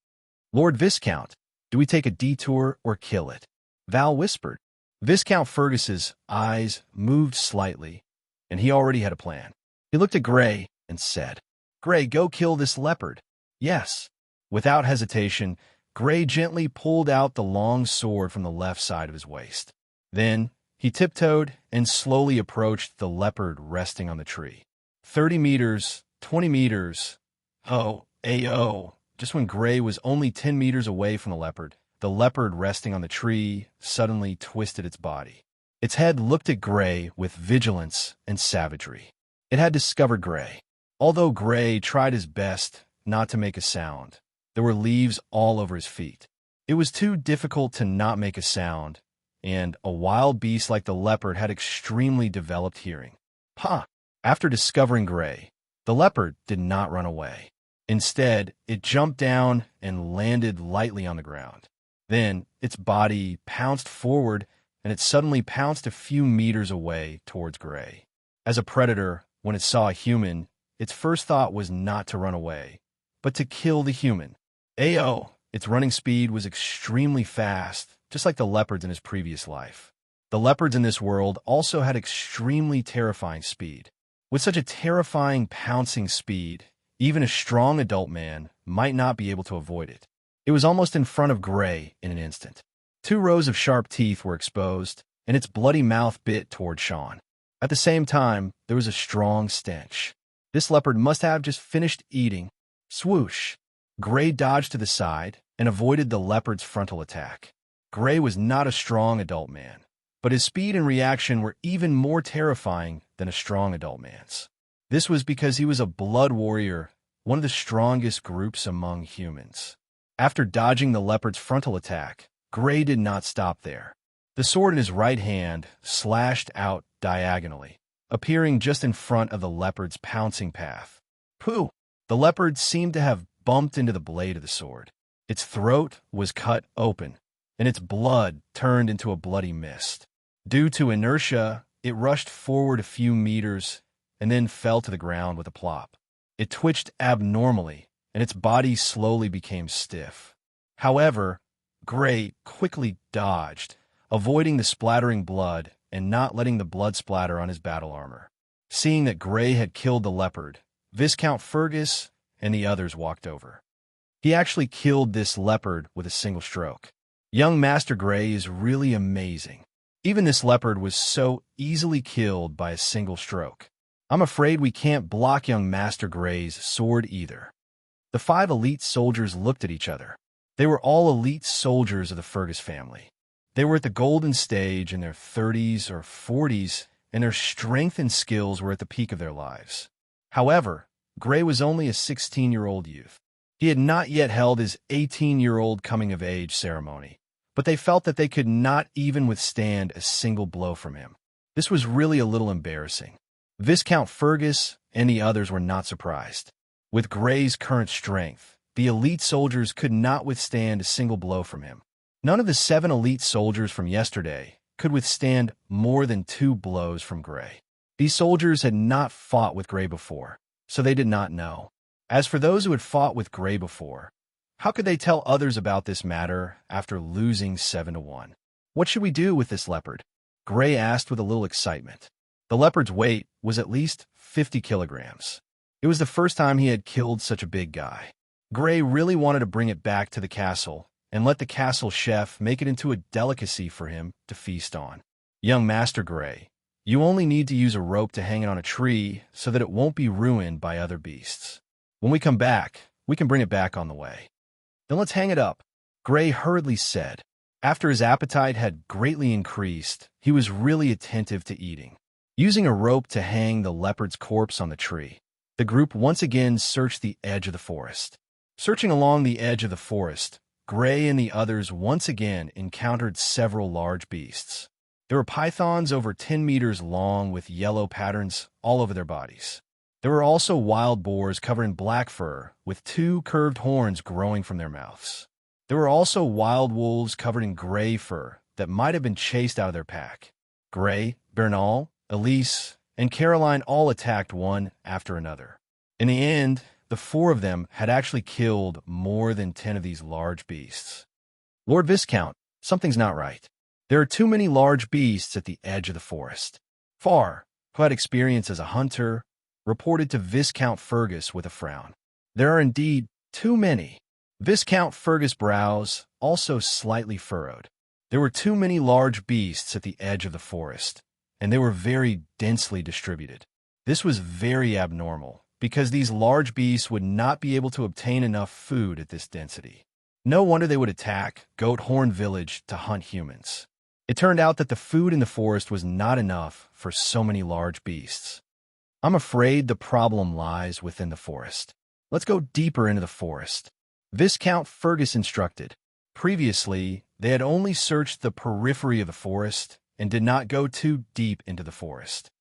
"Lord Viscount, do we take a detour or kill it?" Val whispered. Viscount Fergus's eyes moved slightly, and he already had a plan. He looked at Gray and said, "Gray, go kill this leopard." "Yes." Without hesitation, Gray gently pulled out the long sword from the left side of his waist. Then, he tiptoed and slowly approached the leopard resting on the tree. 30 meters, 20 meters. Oh, ayo. Just when Gray was only 10 meters away from the leopard resting on the tree suddenly twisted its body. Its head looked at Gray with vigilance and savagery. It had discovered Gray. Although Gray tried his best not to make a sound, there were leaves all over his feet. It was too difficult to not make a sound, and a wild beast like the leopard had extremely developed hearing. "Ha! After discovering Gray, the leopard did not run away. Instead, it jumped down and landed lightly on the ground. Then, its body pounced forward, and it suddenly pounced a few meters away towards Gray. As a predator, when it saw a human, its first thought was not to run away, but to kill the human. Ayo! Its running speed was extremely fast, just like the leopards in his previous life. The leopards in this world also had extremely terrifying speed. With such a terrifying pouncing speed, even a strong adult man might not be able to avoid it. It was almost in front of Gray in an instant. 2 rows of sharp teeth were exposed, and its bloody mouth bit toward Sean. At the same time, there was a strong stench. This leopard must have just finished eating. Swoosh! Gray dodged to the side and avoided the leopard's frontal attack. Gray was not a strong adult man, but his speed and reaction were even more terrifying than a strong adult man's. This was because he was a blood warrior, one of the strongest groups among humans. After dodging the leopard's frontal attack, Gray did not stop there. The sword in his right hand slashed out diagonally, appearing just in front of the leopard's pouncing path. Pooh! The leopard seemed to have bumped into the blade of the sword. Its throat was cut open, and its blood turned into a bloody mist. Due to inertia, it rushed forward a few meters and then fell to the ground with a plop. It twitched abnormally, and its body slowly became stiff. However, Gray quickly dodged, avoiding the splattering blood and not letting the blood splatter on his battle armor. Seeing that Gray had killed the leopard, Viscount Fergus and the others walked over. He actually killed this leopard with a single stroke. Young Master Gray is really amazing. Even this leopard was so easily killed by a single stroke. I'm afraid we can't block young Master Gray's sword either. The 5 elite soldiers looked at each other. They were all elite soldiers of the Fergus family. They were at the golden stage in their 30s or 40s, and their strength and skills were at the peak of their lives. However, Gray was only a 16-year-old youth. He had not yet held his 18-year-old coming-of-age ceremony, but they felt that they could not even withstand a single blow from him. This was really a little embarrassing. Viscount Fergus and the others were not surprised. With Gray's current strength, the elite soldiers could not withstand a single blow from him. None of the 7 elite soldiers from yesterday could withstand more than 2 blows from Gray. These soldiers had not fought with Gray before, so they did not know. As for those who had fought with Gray before, how could they tell others about this matter after losing 7-1? What should we do with this leopard? Gray asked with a little excitement. The leopard's weight was at least 50 kilograms. It was the first time he had killed such a big guy. Gray really wanted to bring it back to the castle and let the castle chef make it into a delicacy for him to feast on. Young Master Gray, you only need to use a rope to hang it on a tree so that it won't be ruined by other beasts. When we come back, we can bring it back on the way. Then let's hang it up, Gray hurriedly said. After his appetite had greatly increased, he was really attentive to eating. Using a rope to hang the leopard's corpse on the tree, the group once again searched the edge of the forest. Searching along the edge of the forest, Gray and the others once again encountered several large beasts. There were pythons over 10 meters long with yellow patterns all over their bodies. There were also wild boars covered in black fur with 2 curved horns growing from their mouths. There were also wild wolves covered in gray fur that might have been chased out of their pack. Gray, Bernal, Elise, and Caroline all attacked one after another. In the end, the 4 of them had actually killed more than 10 of these large beasts. Lord Viscount, something's not right. There are too many large beasts at the edge of the forest. Farr, who had experience as a hunter, reported to Viscount Fergus with a frown. There are indeed too many. Viscount Fergus' brows also slightly furrowed. There were too many large beasts at the edge of the forest, and they were very densely distributed. This was very abnormal, because these large beasts would not be able to obtain enough food at this density. No wonder they would attack Goat Horn Village to hunt humans. It turned out that the food in the forest was not enough for so many large beasts. I'm afraid the problem lies within the forest. Let's go deeper into the forest. Viscount Fergus instructed. Previously, they had only searched the periphery of the forest and did not go too deep into the forest.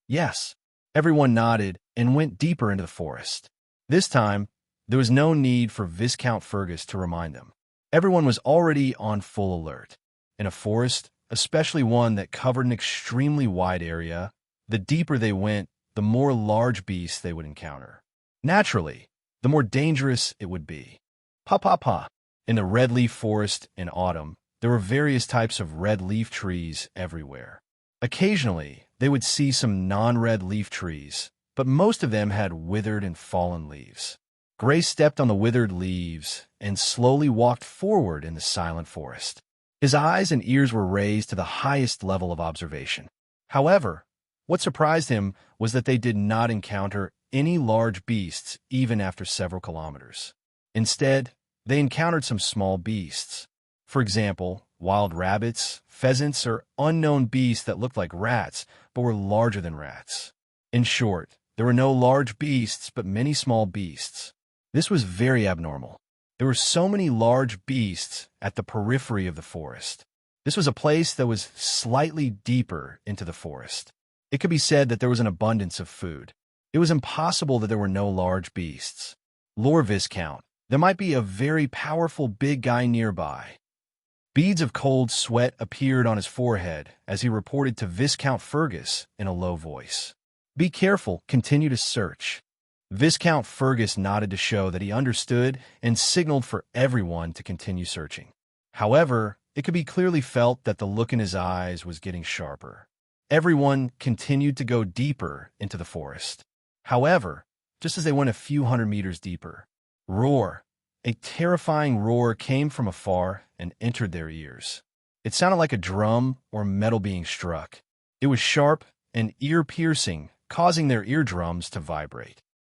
Yes, Everyone nodded and went deeper into the forest. This time, there was no need for Viscount Fergus to remind them. Everyone was already on full alert. In a forest, especially one that covered an extremely wide area, the deeper they went, the more large beasts they would encounter. Naturally, the more dangerous it would be. Pa. In the red leaf forest in autumn, there were various types of red leaf trees everywhere. Occasionally, they would see some non-red leaf trees, but most of them had withered and fallen leaves. Gray stepped on the withered leaves and slowly walked forward in the silent forest. His eyes and ears were raised to the highest level of observation. However, what surprised him was that they did not encounter any large beasts even after several kilometers. Instead, they encountered some small beasts. For example, wild rabbits, pheasants, or unknown beasts that looked like rats but were larger than rats. In short, there were no large beasts but many small beasts. This was very abnormal. There were so many large beasts at the periphery of the forest. This was a place that was slightly deeper into the forest. It could be said that there was an abundance of food. It was impossible that there were no large beasts. Lord Viscount, there might be a very powerful big guy nearby. Beads of cold sweat appeared on his forehead as he reported to Viscount Fergus in a low voice. Be careful, continue to search. Viscount Fergus nodded to show that he understood and signaled for everyone to continue searching. However, it could be clearly felt that the look in his eyes was getting sharper. Everyone continued to go deeper into the forest. However, just as they went a few hundred meters deeper, roar! A terrifying roar came from afar and entered their ears. It sounded like a drum or metal being struck. It was sharp and ear-piercing, causing their eardrums to vibrate.